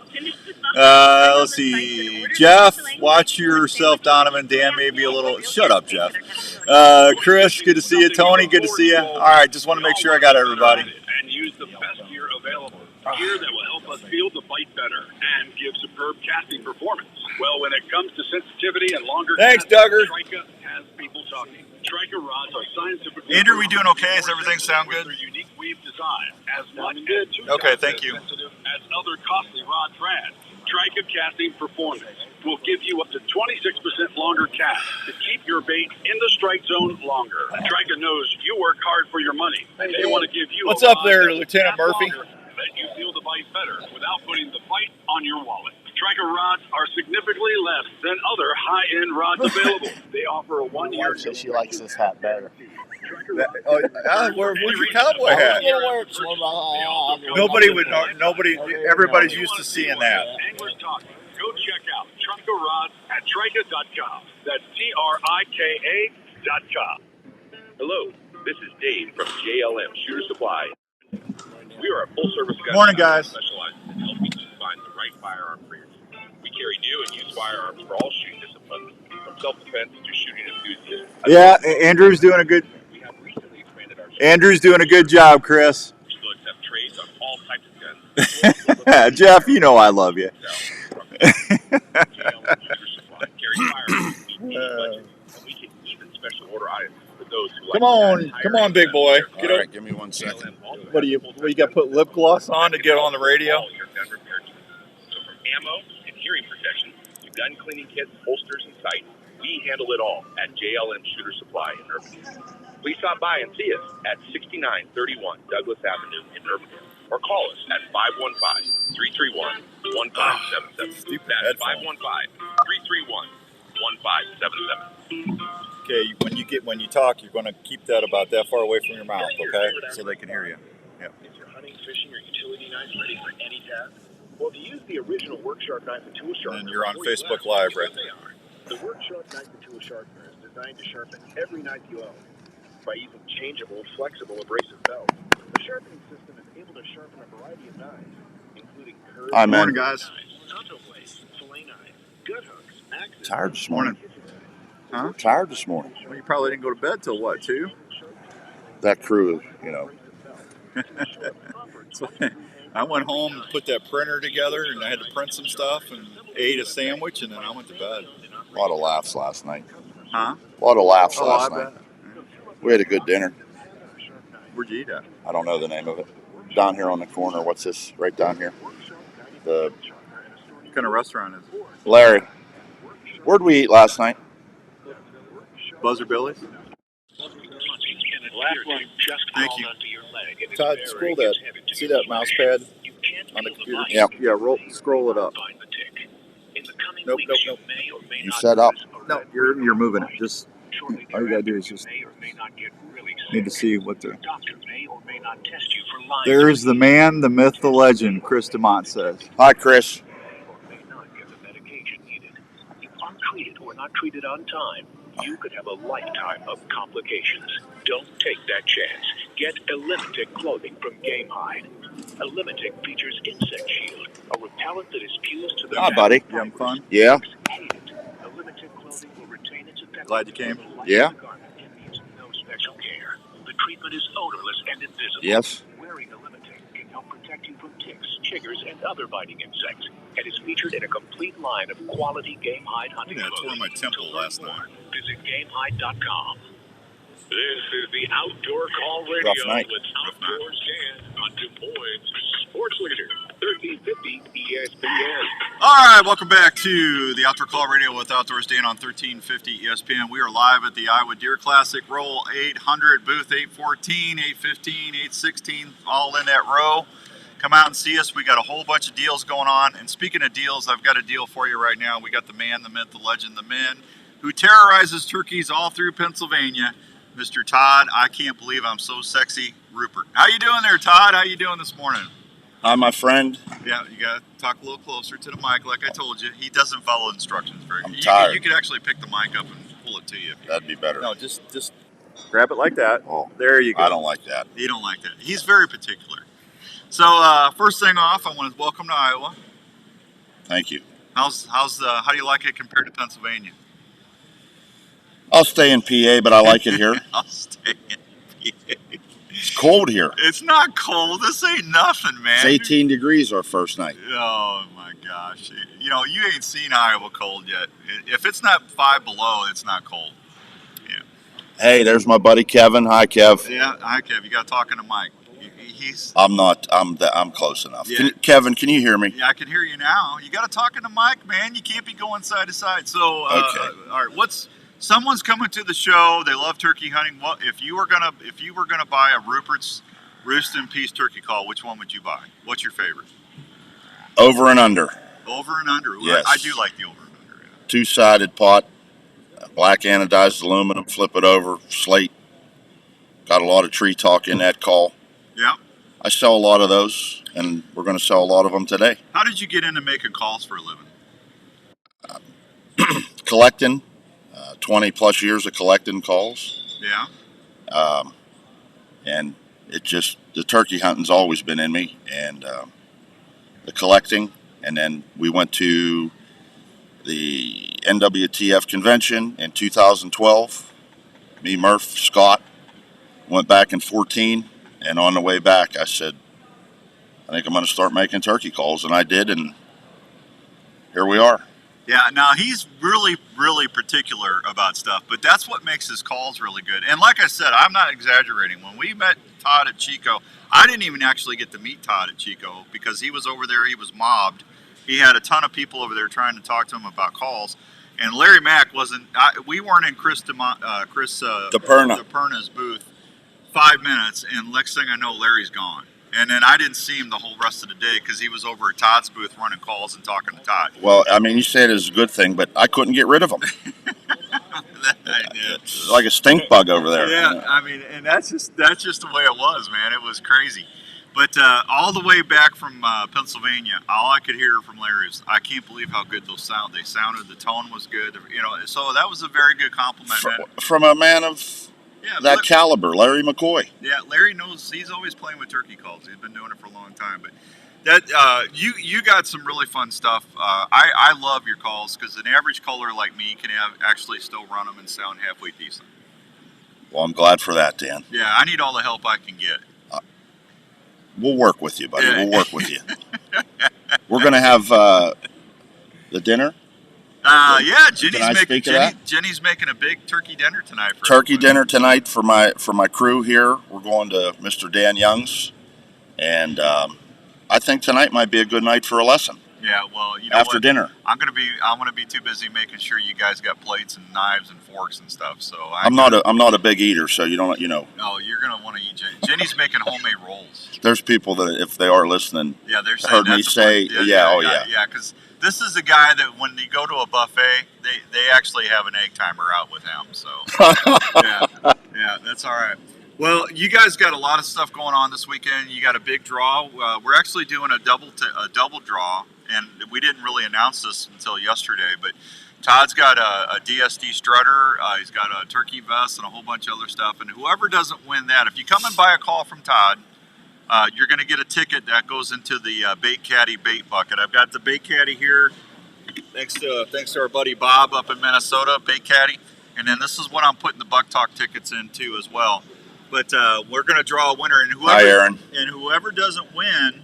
Let's see. Jeff, watch yourself, Donovan. Dan may be a little... Shut up, Jeff. Chris, good to see you. Tony, good to see you. All right, just want to make sure I got everybody. And use the best gear available. Gear that will help us feel the fight better and give superb casting performance. Well, when it comes to sensitivity and longer Thanks, casting, Duggar. Trica has people talking. Trica rods are scientifically... Andrew, we doing okay? Does everything sound good? Their unique weave design, as much as two Okay, times thank as you. sensitive as other costly rod brands. Trica casting performance will give you up to 26% longer cast to keep your bait in the strike zone longer. Trica knows you work hard for your money, and they want to give you What's a up rod there, that will Lieutenant last Murphy? longer, let you feel the bite better without putting the fight on your wallet. Trica rods are significantly less than other high-end rods available. They offer a one-year... She likes this hat better. Where's your cowboy hat? Nobody, everybody's used to seeing that. Anglers talking. Go check out Trica rods at Trica.com. That's Trika.com. Hello, this is Dave from JLM Shooter Supply. We are a full-service gun Morning, shop guys. specialized in helping you find the right firearm for you. We carry new and used firearms for all shooting disciplines, from self-defense to shooting enthusiasts. Yeah, Andrew's doing a good. Andrew's doing a good job, Chris. Books have trades on all types of guns. Jeff, you know I love you. Come on, big boy. Get All right, give me 1 second. What do you got? Put lip gloss on to get on the radio? So from ammo and hearing protection to gun cleaning kits, holsters, and sights, we handle it all at JLM Shooter Supply in Irvington. Please stop by and see us at 6931 Douglas Avenue in Irvington, or call us at 515-331-1577. That's 515-331-1577. Okay, when you talk, you're going to keep that about that far away from your mouth, okay? So they can hear you. Yeah. Is your hunting, fishing, or utility knife ready for any task? Well, if you use the original Work Sharp knife and tool sharpener, And you're on Facebook Live right there. The Work Sharp knife and tool sharpener is designed to sharpen every knife you own by using changeable, flexible, abrasive belts. The sharpening system is able to sharpen a variety of knives, including curved. Hi, man. Morning, guys. Tonto blades, fillet knives, gut hooks, axes. Tired this morning. Huh? Tired this morning. Well, you probably didn't go to bed till what, 2? That crew, you know. So I went home and put that printer together, and I had to print some stuff, and ate a sandwich, and then I went to bed. A lot of laughs last night. Huh? A lot of laughs Oh, last I night. bet. We had a good dinner. Where'd you eat at? I don't know the name of it. Down here on the corner. What's this? Right down here. The What kind of restaurant is it? Larry. Where'd we eat last night? Buzzer Billy's? Thank you. Todd, scroll that. See that mouse pad on the computer? Yeah. Yeah, scroll it up. Nope. You set up. No, you're moving it. Just all you gotta do is just need to see what the. There's the man, the myth, the legend. Chris DeMont says. Hi, Chris. If untreated or not treated on time, you could have a lifetime of complications. Don't take that chance. Get Elimintic clothing from Game Hide. Elimintic features Insect Shield, a repellent that is fused to the... Hi, buddy. You having fun? Yeah. Elimintic clothing will retain its effect. Glad you came. Yeah. It needs no special care. The treatment is odorless and invisible. Yes. Wearing Elimintic can help protect you from ticks, chiggers, and other biting insects, and is featured in a complete line of quality Game Hide hunting I clothing. tore my temple last night. Visit GameHide.com. This is the Outdoor Call Radio Rough night. with Outdoors Dan on Des Moines Sports Leader, 1350 ESPN. All right, welcome back to the Outdoor Call Radio with Outdoors Dan on 1350 ESPN. We are live at the Iowa Deer Classic, roll 800, booth 814, 815, 816, all in that row. Come out and see us. We got a whole bunch of deals going on. And speaking of deals, I've got a deal for you right now. We got the man, the myth, the legend, the man who terrorizes turkeys all through Pennsylvania, Mr. Todd. I can't believe I'm so sexy, Rupert. How you doing there, Todd? How you doing this morning? Hi, my friend. Yeah, you got to talk a little closer to the mic, like I told you. He doesn't follow instructions very good. I'm tired. You could actually pick the mic up and pull it to you. That'd be better. No, just grab it like that. Oh, there you go. I don't like that. You don't like that. He's very particular. So first thing off, I want to welcome to Iowa. Thank you. How do you like it compared to Pennsylvania? I'll stay in PA, but I like it here. I'll stay in PA. It's cold here. It's not cold. This ain't nothing, man. It's 18 degrees our first night. Oh my gosh! You know, you ain't seen Iowa cold yet. If it's not 5 below, it's not cold. Yeah. Hey, there's my buddy Kevin. Hi, Kev. Yeah, hi Kev. You got talking to Mike. He's. I'm not. I'm close enough. Yeah. Kevin, can you hear me? Yeah, I can hear you now. You got to talking to Mike, man. You can't be going side to side. So, Okay. All right. Someone's coming to the show. They love turkey hunting. What if you were gonna buy a Rupert's Roost and Peace turkey call? Which one would you buy? What's your favorite? Over and under. Over and under. Yes. I do like the over and under. Yeah. Two-sided pot, black anodized aluminum. Flip it over, slate. Got a lot of tree talk in that call. Yeah. I sell a lot of those, and we're going to sell a lot of them today. How did you get into making calls for a living? Collecting, 20 plus years of collecting calls. Yeah. And the turkey hunting's always been in me, and the collecting. And then we went to the NWTF convention in 2012. Me, Murph, Scott, went back in 14, and on the way back I said, I think I'm going to start making turkey calls, and I did, and here we are. Yeah, now he's really, really particular about stuff, but that's what makes his calls really good. And like I said, I'm not exaggerating. When we met Todd at Chico, I didn't even actually get to meet Todd at Chico because he was over there. He was mobbed. He had a ton of people over there trying to talk to him about calls. And Larry Mack wasn't. We weren't in Chris DePerna's booth 5 minutes, and next thing I know, Larry's gone. And then I didn't see him the whole rest of the day because he was over at Todd's booth running calls and talking to Todd. Well, I mean, you say it is a good thing, but I couldn't get rid of him. Like a stink bug over there. Yeah, I mean, and that's just the way it was, man. It was crazy. But all the way back from Pennsylvania, all I could hear from Larry is, "I can't believe how good they sounded. The tone was good. You know, so that was a very good compliment, man. From a man of that caliber, Larry McCoy. Yeah, Larry knows. He's always playing with turkey calls. He's been doing it for a long time. But that you got some really fun stuff. I love your calls because an average caller like me can actually still run them and sound halfway decent. Well, I'm glad for that, Dan. Yeah, I need all the help I can get. We'll work with you, buddy. We'll work with you. We're going to have the dinner. Yeah, Jenny's making a big turkey dinner tonight. Dinner tonight for my crew here. We're going to Mr. Dan Young's, and I think tonight might be a good night for a lesson. Yeah, well, you know after dinner, I'm gonna be too busy making sure you guys got plates and knives and forks and stuff. So I'm not a big eater, so you don't. No, you're gonna want to eat Jenny. Jenny's making homemade rolls. There's people that if they are listening, they're saying heard me say, yeah, because this is a guy that when you go to a buffet, they actually have an egg timer out with him. So yeah, that's all right. Well, you guys got a lot of stuff going on this weekend. You got a big draw. We're actually doing a double draw, and we didn't really announce this until yesterday. But Todd's got a DSD strutter. He's got a turkey vest and a whole bunch of other stuff. And whoever doesn't win that, if you come and buy a call from Todd, you're going to get a ticket that goes into the Bait Caddy bait bucket. I've got the Bait Caddy here. Thanks to our buddy Bob up in Minnesota, Bait Caddy. And then this is what I'm putting the Buck Talk tickets into as well. But we're going to draw a winner, and whoever doesn't win,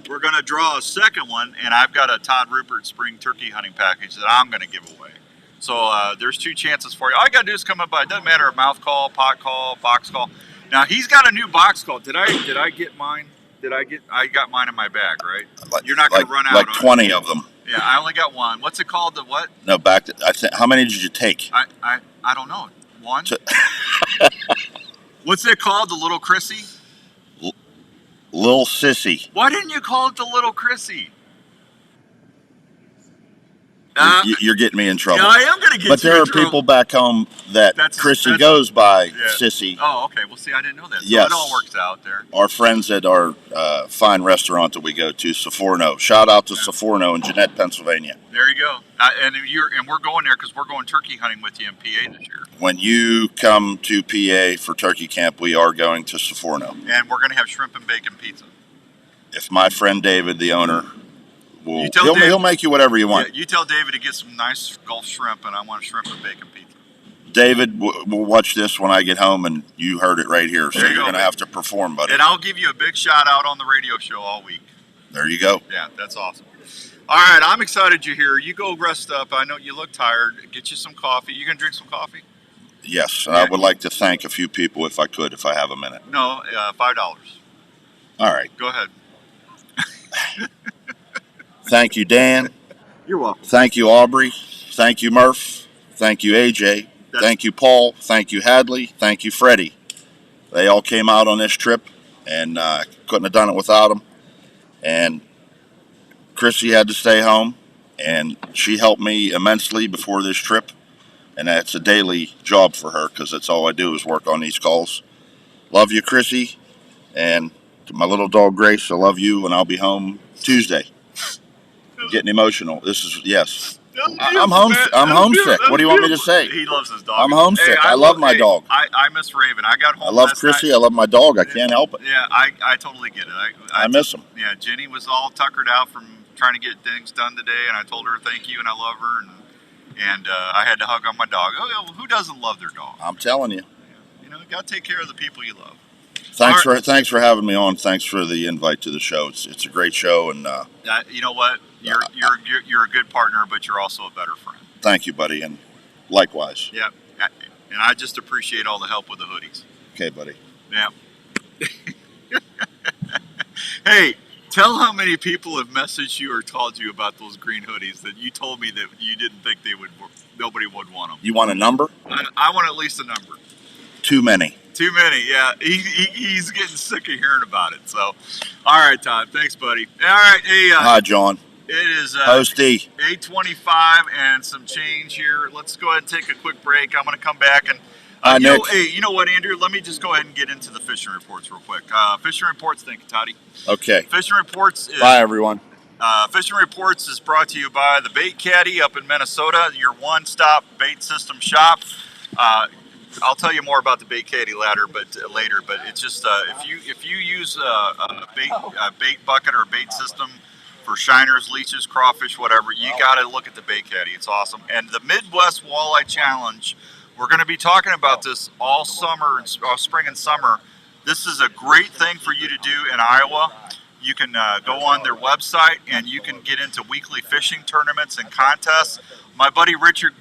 we're going to draw a second one. And I've got a Todd Rupert spring turkey hunting package that I'm going to give away. So there's 2 chances for you. All you got to do is come up by. It doesn't matter, a mouth call, pot call, box call. Now he's got a new box call. Did I get mine? I got mine in my bag, right? You're not going to run out. Like 20 of them. Yeah, I only got one. What's it called? The what? No, how many did you take? I don't know. One. What's it called? The Little Chrissy? Little Sissy. Why didn't you call it the Little Chrissy? You're getting me in trouble. Yeah, I am going to get you in trouble. But there are people back home that Chrissy goes by Sissy. Oh, okay. Well, see, I didn't know that. So yes. It all works out there. Our friends at our fine restaurant that we go to, Saforno. Shout out to Saforno in Jeanette, Pennsylvania. There you go. And we're going there because we're going turkey hunting with you in PA this year. When you come to PA for turkey camp, we are going to Saforno. And we're going to have shrimp and bacon pizza. If my friend David, the owner, he'll make you whatever you want. Yeah, you tell David to get some nice Gulf shrimp, and I want shrimp and bacon pizza. David, we'll watch this when I get home, and you heard it right here. So you're going to have to perform, buddy. And I'll give you a big shout out on the radio show all week. There you go. Yeah, that's awesome. All right, I'm excited you're here. You go rest up. I know you look tired. Get you some coffee. You gonna drink some coffee? Yes, and I would like to thank a few people if I could, if I have a minute. No, $5. All right. Go ahead. Thank you, Dan. You're welcome. Thank you, Aubrey. Thank you, Murph. Thank you, AJ. Thank you, Paul. Thank you, Hadley. Thank you, Freddie. They all came out on this trip, and couldn't have done it without them. And Chrissy had to stay home, and she helped me immensely before this trip. And that's a daily job for her because that's all I do is work on these calls. Love you, Chrissy. And to my little dog, Grace, I love you, and I'll be home Tuesday. Getting emotional. This is, yes. I'm homesick. What do you want me to say? He loves his dog. I'm homesick. Hey, I love my dog. I miss Raven. I got home. I love Chrissy. I love my dog. I can't help it. Yeah, I totally get it. I miss him. Yeah, Jenny was all tuckered out from trying to get things done today, and I told her thank you and I love her, and I had to hug on my dog. Oh, who doesn't love their dog? I'm telling you. You know, you got to take care of the people you love. Thanks for having me on. Thanks for the invite to the show. It's a great show, and you know what? You're a good partner, but you're also a better friend. Thank you, buddy, and likewise. Yeah, and I just appreciate all the help with the hoodies. Okay, buddy. Yeah. Hey, tell how many people have messaged you or called you about those green hoodies that you told me that you didn't think nobody would want them. You want a number? I want at least a number. Too many. Too many, yeah. He's getting sick of hearing about it. So, all right, Todd. Thanks, buddy. All right, hey. Hi, John. It is Hosty. 8:25 and some change here. Let's go ahead and take a quick break. I'm going to come back and. You know what, Andrew? Let me just go ahead and get into the fishing reports real quick. Fishing reports, thank you, Toddy. Okay. Fishing reports. Bye, everyone. Fishing reports is brought to you by the Bait Caddy up in Minnesota, your one-stop bait system shop. I'll tell you more about the Bait Caddy later, but it's just if you use a bait bucket or a bait system for shiners, leeches, crawfish, whatever, you got to look at the Bait Caddy. It's awesome. And the Midwest Walleye Challenge. We're going to be talking about this all summer, spring and summer. This is a great thing for you to do in Iowa. You can go on their website and you can get into weekly fishing tournaments and contests. My buddy Richard,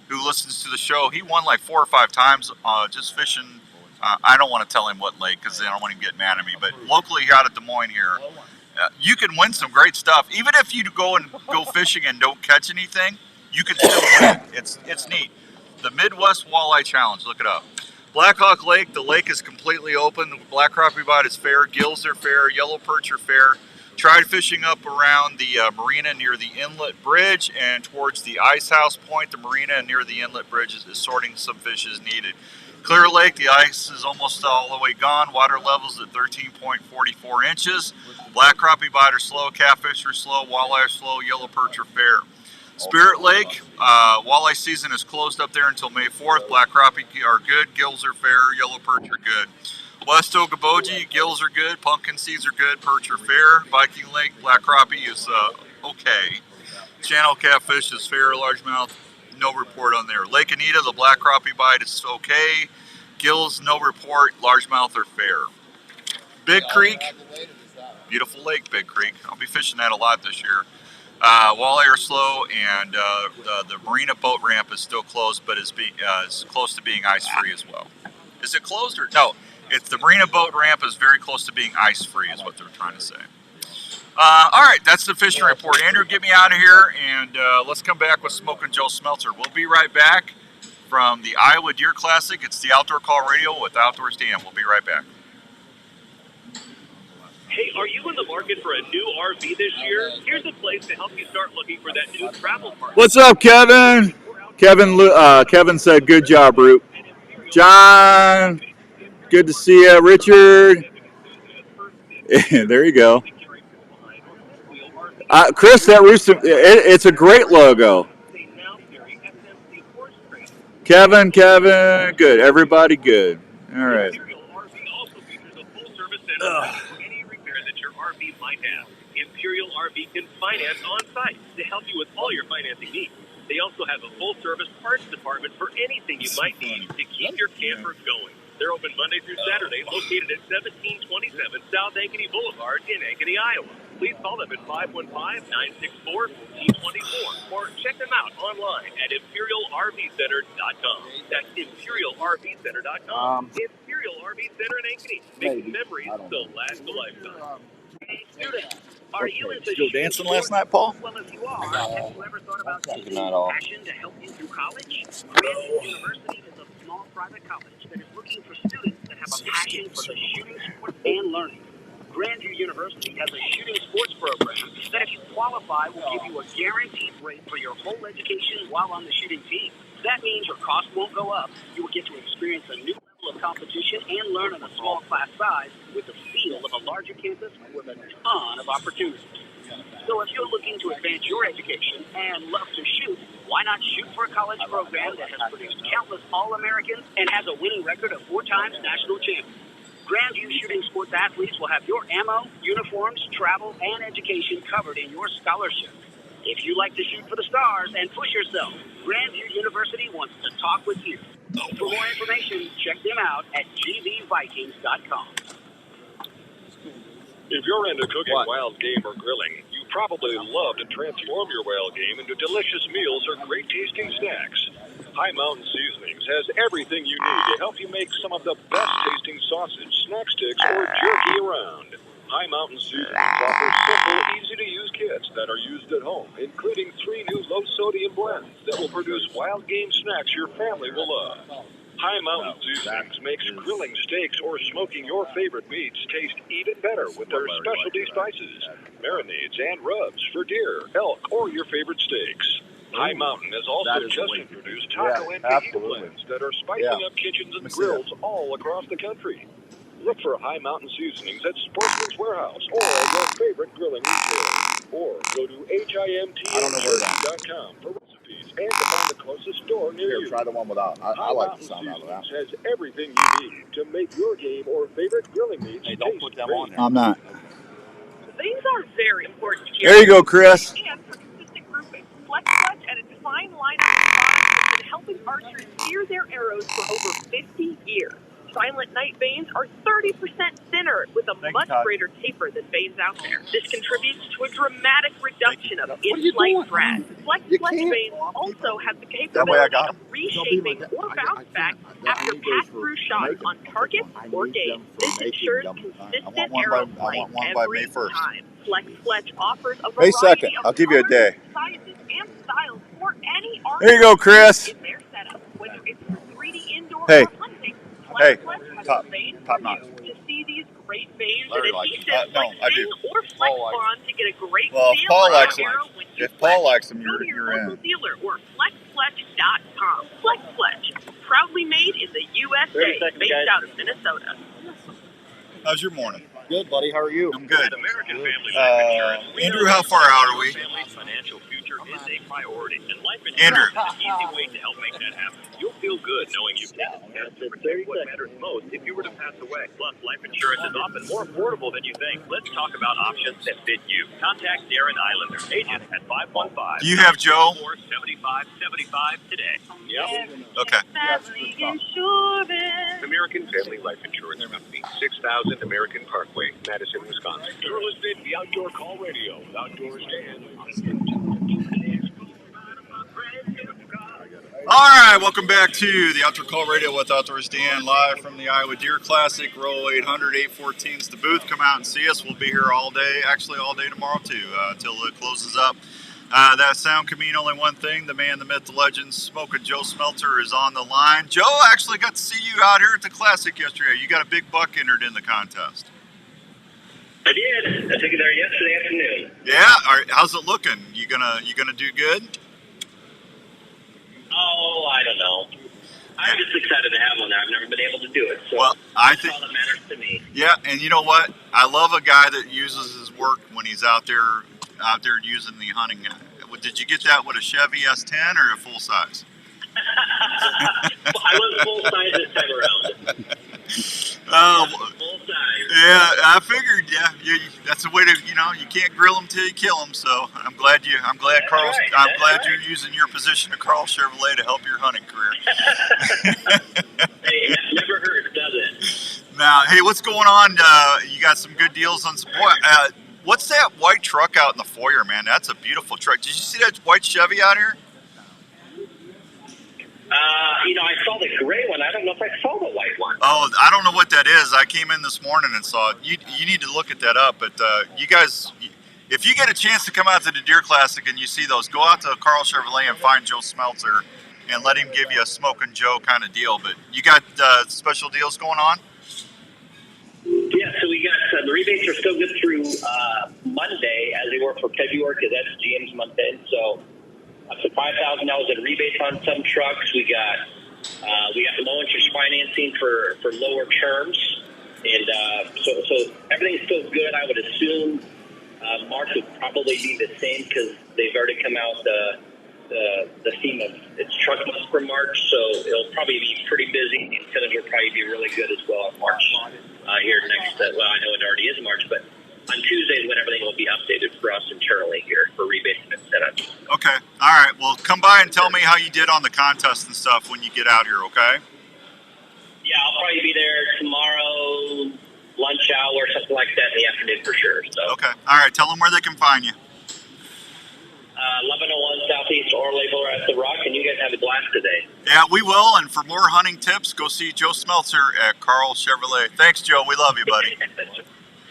who listens to the show, he won like 4 or 5 times just fishing. I don't want to tell him what lake because I don't want him to get mad at me, but locally out at Des Moines here, you can win some great stuff. Even if you go fishing and don't catch anything, you can still win. It's neat. The Midwest Walleye Challenge, look it up. Black Hawk Lake, the lake is completely open. The black crappie bite is fair. Gills are fair. Yellow perch are fair. Tried fishing up around the marina near the inlet bridge and towards the ice house point. The marina near the inlet bridge is sorting some fish as needed. Clear Lake, the ice is almost all the way gone. Water levels at 13.44 inches. Black crappie bite are slow. Catfish are slow. Walleye are slow. Yellow perch are fair. Spirit Lake, walleye season is closed up there until May 4th. Black crappie are good, gills are fair, yellow perch are good. West Okoboji, gills are good, pumpkin seeds are good, perch are fair. Viking Lake, black crappie is okay. Channel catfish is fair, largemouth, no report on there. Lake Anita, the black crappie bite is okay. Gills, no report, largemouth are fair. Big Creek, beautiful lake, Big Creek. I'll be fishing that a lot this year. Walleye are slow, and the marina boat ramp is still closed, but is close to being ice-free as well. Is it closed or no? It's the marina boat ramp is very close to being ice-free, is what they're trying to say. All right, that's the fishing report. Andrew, get me out of here, and let's come back with Smokin' Joe Smeltzer. We'll be right back from the Iowa Deer Classic. It's the Outdoor Call Radio with Outdoors Dan. We'll be right back. Hey, are you in the market for a new RV this year? Here's a place to help you start looking for that new travel partner. What's up, Kevin? Kevin said, good job, Root. John, good to see you. Richard. There you go. Chris, that rooster, it's a great logo. Kevin, good. Everybody good. All right. Imperial RV can finance on site to help you with all your financing needs. They also have a full-service parts department for anything you might need to keep your camper going. They're open Monday through Saturday, located at 1727 South Ankeny Boulevard in Ankeny, Iowa. Please call them at 515-964-1424 or check them out online at ImperialRVCenter.com. That's ImperialRVCenter.com. Imperial RV Center in Ankeny. Making memories so last a lifetime. Hey, students, are you into Did you go dancing last night, Paul? Well, if you are, have you ever thought about Took a using night off. passion to help you through college? Grandview University is a small private college that is looking for students that have a passion for the shooting sport and learning. Grandview University has a shooting sports program that, if you qualify, will give you a guaranteed rate for your whole education while on the shooting team. That means your cost won't go up. You will get to experience a new level of competition and learn in a small class size with the feel of a larger campus with a ton of opportunities. So if you're looking to advance your education and love to shoot, why not shoot for a college program that has produced countless All-Americans and has a winning record of 4 times national champion? Grandview Shooting Sports athletes will have your ammo, uniforms, travel, and education covered in your scholarship. If you like to shoot for the stars and push yourself, Grandview University wants to talk with you. For more information, check them out at gvvikings.com. If you're into cooking wild game or grilling, you probably love to transform your wild game into delicious meals or great tasting snacks. High Mountain Seasonings has everything you need to help you make some of the best tasting sausage, snack sticks, or jerky around. High Mountain Seasonings offers simple, easy-to-use kits that are used at home, including 3 new low-sodium blends that will produce wild game snacks your family will love. High Mountain Seasonings makes grilling steaks or smoking your favorite meats taste even better with their specialty spices, marinades, and rubs for deer, elk, or your favorite steaks. High Mountain has also just introduced taco and fajita blends that are spicing up kitchens and grills all across the country. Look for High Mountain Seasonings at Sportsman's Warehouse or your favorite grilling retailer. Or go to HIMTNJersey.com for recipes and to find the closest store near you. Try the one without. I like the sound out of that. Has everything you need to make your game or favorite grilling meats taste great. I'm not. These are very important to There you go, Chris. and for consistent grouping. Flex Clutch and a defined lineup of products have been helping archers steer their arrows for over 50 years. Silent Night vanes are 30% thinner with a much greater taper than vanes out there. This contributes to a dramatic reduction of in-flight drag. Flex Clutch vanes also have the capability of reshaping or bounce back after pass-through shots on targets or game. This ensures consistent arrow flight every time. Flex Clutch offers a May variety 2nd. of I'll give you a day. sizes and styles for any archer. There you go, Chris. In their setup, whether it's for 3D indoor Hey. or hunting, Hey, Flex Clutch has top a vane top for notch. you. To see these great vanes Larry and likes adhesives them. No, like I do. Sting or Flex Bond to get a great Well, if feel Paul on likes your them, arrow when you if Paul flex. likes them, Go to you're your local in. dealer or flexfletch.com. Flex Fletch, proudly made in the USA, based out of Minnesota. How's your morning? Good, buddy. How are you? I'm good. At American Family Life Insurance, we Andrew, know how that far out are we? your family's financial future is a priority, and life Andrew. insurance is an easy way to help make that happen. You'll feel good knowing you've taken steps to protect what matters most if you were to pass away. Plus, life insurance is often more affordable than you think. Let's talk about options that fit you. Contact Darren Islander, agent at 515. Do you have Joe? 7575 today. Yep. Okay. Family Insurance. American Family Life Insurance Company, 6000 American Parkway, Madison, Wisconsin. You're listening to the Outdoor Call Radio with Outdoors Dan. All right, welcome back to the Outdoor Call Radio with Outdoors Dan, live from the Iowa Deer Classic. Roll 800, 814's the booth. Come out and see us. We'll be here all day, actually all day tomorrow too, until it closes up. That sound can mean only one thing. The man, the myth, the legend, Smoking Joe Smelter is on the line. Joe, actually got to see you out here at the Classic yesterday. You got a big buck entered in the contest. I did. I took it there yesterday afternoon. Yeah, how's it looking? You gonna do good? Oh, I don't know. I'm just excited to have one there. I've never been able to do it, so well, I that's think all that matters to me. Yeah, and you know what? I love a guy that uses his work when he's out there using the hunting. Did you get that with a Chevy S10 or a full size? I was full size this time around. Oh, full size. Yeah, I figured. Yeah, that's a way to, you can't grill them till you kill them. So I'm glad Carl. Right. I'm glad you're using your position of Carl Chevrolet to help your hunting career. Hey, that never hurts, does it? Now, hey, what's going on? You got some good deals on some. What's that white truck out in the foyer, man? That's a beautiful truck. Did you see that white Chevy out here? I saw the gray one. I don't know if I saw the white one. Oh, I don't know what that is. I came in this morning and saw it. You need to look at that up. But you guys, if you get a chance to come out to the Deer Classic and you see those, go out to Carl Chevrolet and find Joe Smeltzer and let him give you a Smokin' Joe kind of deal. But you got special deals going on? Yeah, so we got the rebates are still good through Monday, as they were for February, because that's GM's month end. So up to $5,000 in rebates on some trucks. We got the low interest financing for lower terms, and so everything's still good. I would assume March would probably be the same because they've already come out the theme of it's truck month for March, so it'll probably be pretty busy. Incentives will probably be really good as well in March here next. Well, I know it already is March, but on Tuesday when everything will be updated for us internally here for rebates and incentives. Okay. All right. Well, come by and tell me how you did on the contest and stuff when you get out here, okay? Yeah, I'll probably be there tomorrow, lunch hour, something like that in the afternoon for sure. So. Okay. All right. Tell them where they can find you. 1101 Southeast Orlable at the Rock, and you guys have a blast today. Yeah, we will. And for more hunting tips, go see Joe Smeltzer at Carl Chevrolet. Thanks, Joe. We love you, buddy.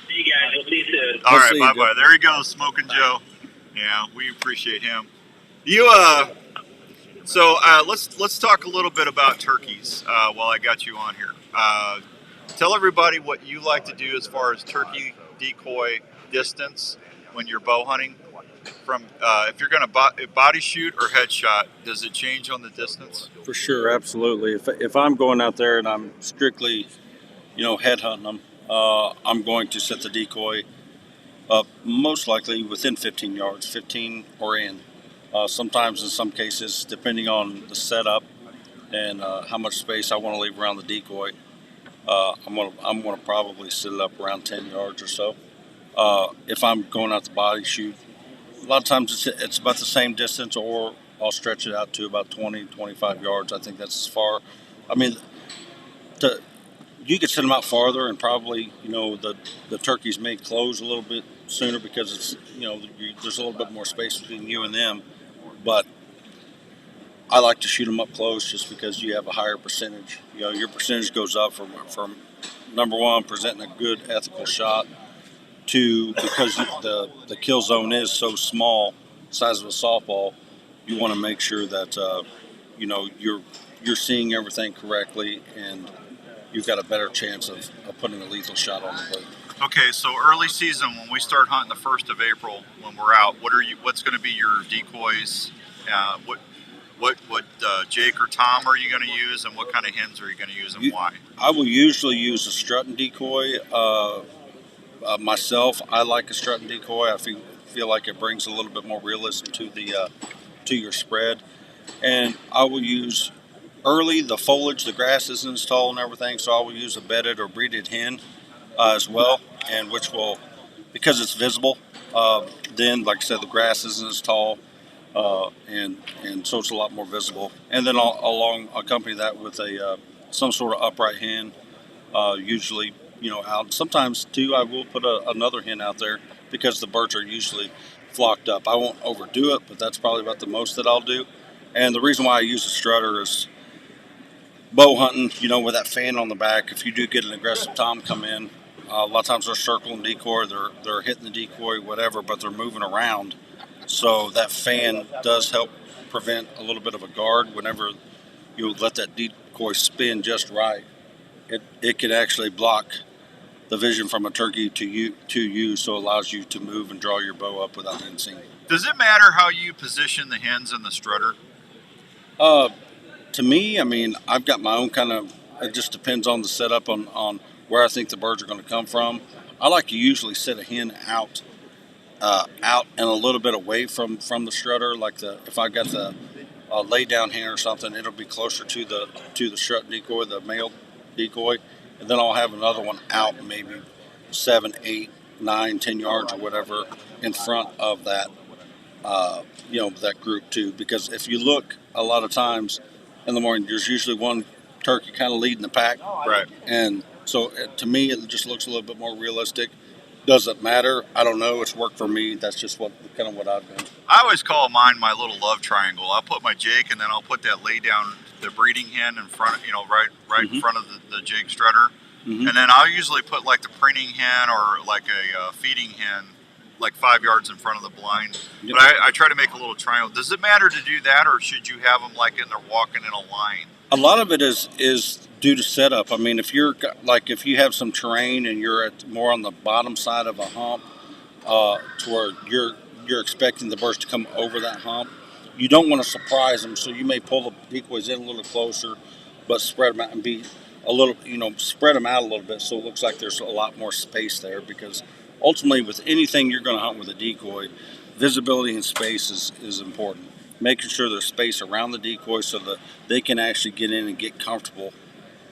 See you guys. We'll see you soon. All right. Bye-bye. There he goes, Smokin' Joe. Yeah, we appreciate him. So let's talk a little bit about turkeys while I got you on here. Tell everybody what you like to do as far as turkey decoy distance when you're bow hunting. From if you're going to body shoot or headshot, does it change on the distance? For sure, absolutely. If I'm going out there and I'm strictly, head hunting them, I'm going to set the decoy up most likely within 15 yards, 15 or in. Sometimes, in some cases, depending on the setup and how much space I want to leave around the decoy, I'm gonna probably set it up around 10 yards or so. If I'm going out to body shoot, a lot of times it's about the same distance, or I'll stretch it out to about 20, 25 yards. I think that's as far. I mean, you could send them out farther, and probably the turkeys may close a little bit sooner because it's there's a little bit more space between you and them. But I like to shoot them up close just because you have a higher percentage. Your percentage goes up from number one, presenting a good ethical shot. Two, because the kill zone is so small, size of a softball, you want to make sure that you're seeing everything correctly, and you've got a better chance of putting a lethal shot on the bird. Okay, so early season when we start hunting the 1st of April when we're out, what's going to be your decoys? What Jake or Tom are you going to use, and what kind of hens are you going to use, and why? I will usually use a strutting decoy. Myself, I like a strutting decoy. I feel like it brings a little bit more realism to your spread. And I will use early the foliage, the grass isn't as tall and everything, so I will use a bedded or breeded hen as well, and which will, because it's visible, then like I said, the grass isn't as tall, and so it's a lot more visible. And then I'll accompany that with some sort of upright hen, usually. Out. Sometimes, too, I will put another hen out there because the birds are usually flocked up. I won't overdo it, but that's probably about the most that I'll do. And the reason why I use a strutter is bow hunting, with that fan on the back. If you do get an aggressive tom come in, a lot of times they're circling decoy, they're hitting the decoy, whatever, but they're moving around. So that fan does help prevent a little bit of a guard whenever you let that decoy spin just right. It can actually block the vision from a turkey to you, so it allows you to move and draw your bow up without being seen. Does it matter how you position the hens in the strutter? To me, I mean, I've got my own kind of. It just depends on the setup on where I think the birds are going to come from. I like to usually set a hen out and a little bit away from the strutter. Like if I got the lay down hen or something, it'll be closer to the strut decoy, the male decoy. And then I'll have another one out maybe 7, 8, 9, 10 yards or whatever in front of that, that group too. Because if you look a lot of times in the morning, there's usually one turkey kind of leading the pack. Right. And so to me, it just looks a little bit more realistic. Doesn't matter. I don't know. It's worked for me. That's just what I've done. I always call mine my little love triangle. I'll put my Jake, and then I'll put that lay down, the breeding hen in front, right in front of the Jake strutter. And then I'll usually put like the preening hen or like a feeding hen like 5 yards in front of the blind. Yep. But I try to make a little triangle. Does it matter to do that, or should you have them like in there walking in a line? A lot of it is due to setup. I mean, if you have some terrain and you're more on the bottom side of a hump, to where you're expecting the birds to come over that hump, you don't want to surprise them. So you may pull the decoys in a little closer, but spread them out and be a little, spread them out a little bit so it looks like there's a lot more space there. Because ultimately, with anything you're going to hunt with a decoy, visibility and space is important. Making sure there's space around the decoy so that they can actually get in and get comfortable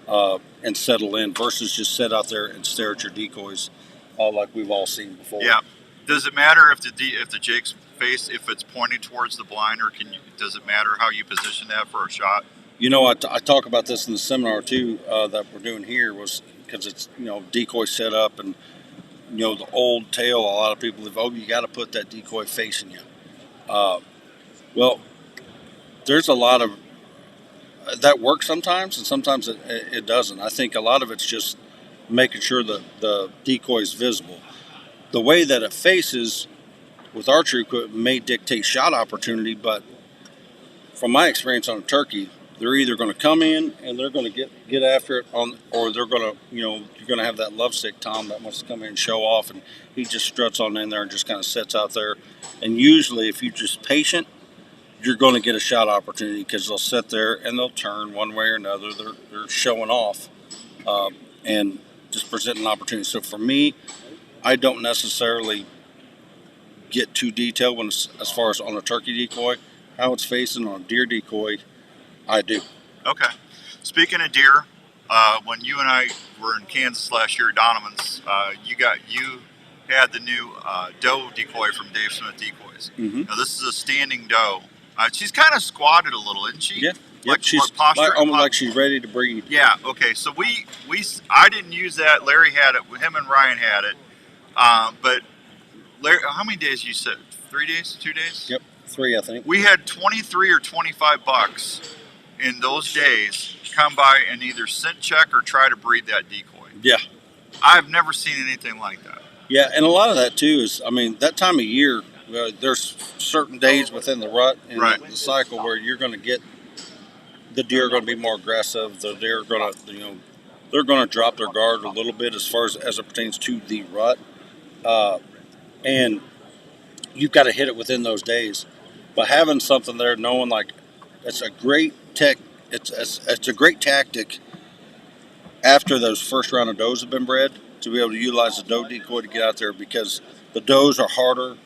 and settle in versus just sit out there and stare at your decoys like we've all seen before. Yeah. Does it matter if the Jake's face, if it's pointing towards the blind, or does it matter how you position that for a shot? I talk about this in the seminar too that we're doing here, was because it's decoy set up and the old tale. A lot of people have, you got to put that decoy facing you. Well, there's a lot of that works sometimes, and sometimes it doesn't. I think a lot of it's just making sure that the decoy is visible. The way that it faces with archery equipment may dictate shot opportunity, but from my experience on a turkey, they're either going to come in and they're going to get after it or they're going to, you're going to have that lovesick Tom that wants to come in and show off, and he just struts on in there and just kind of sits out there. And usually, if you're just patient, you're going to get a shot opportunity because they'll sit there and they'll turn one way or another. They're showing off and just present an opportunity. So for me, I don't necessarily get too detailed as far as on a turkey decoy. How it's facing on a deer decoy, I do. Okay. Speaking of deer, when you and I were in Kansas last year at Donovan's, you had the new doe decoy from Dave Smith Decoys. Now this is a standing doe. She's kind of squatted a little, isn't she? Yeah. Like she's almost like she's ready to breed. Yeah. Okay. So I didn't use that. Larry had it. Him and Ryan had it. But Larry, how many days you said? 3 days? 2 days? Yep. 3, I think. We had 23 or 25 bucks in those days come by and either scent check or try to breed that decoy. Yeah. I've never seen anything like that. Yeah, and a lot of that too is, that time of year, there's certain days within the rut and the cycle where you're going to get the deer are going to be more aggressive. The deer are going to, they're going to drop their guard a little bit as far as it pertains to the rut, and you've got to hit it within those days. But having something there, knowing like it's a great it's a great tactic after those first round of does have been bred to be able to utilize the doe decoy to get out there, because the does are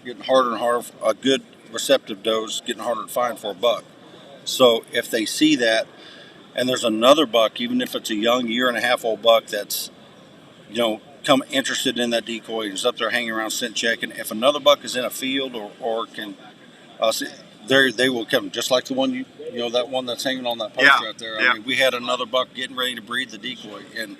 getting harder and harder. A good receptive doe is getting harder to find for a buck. So if they see that and there's another buck, even if it's a young 1.5-year-old buck that's, come interested in that decoy, is up there hanging around scent checking. If another buck is in a field or can, they will come, just like the one that one that's hanging on that post right there. I mean, we had another buck getting ready to breed the decoy, and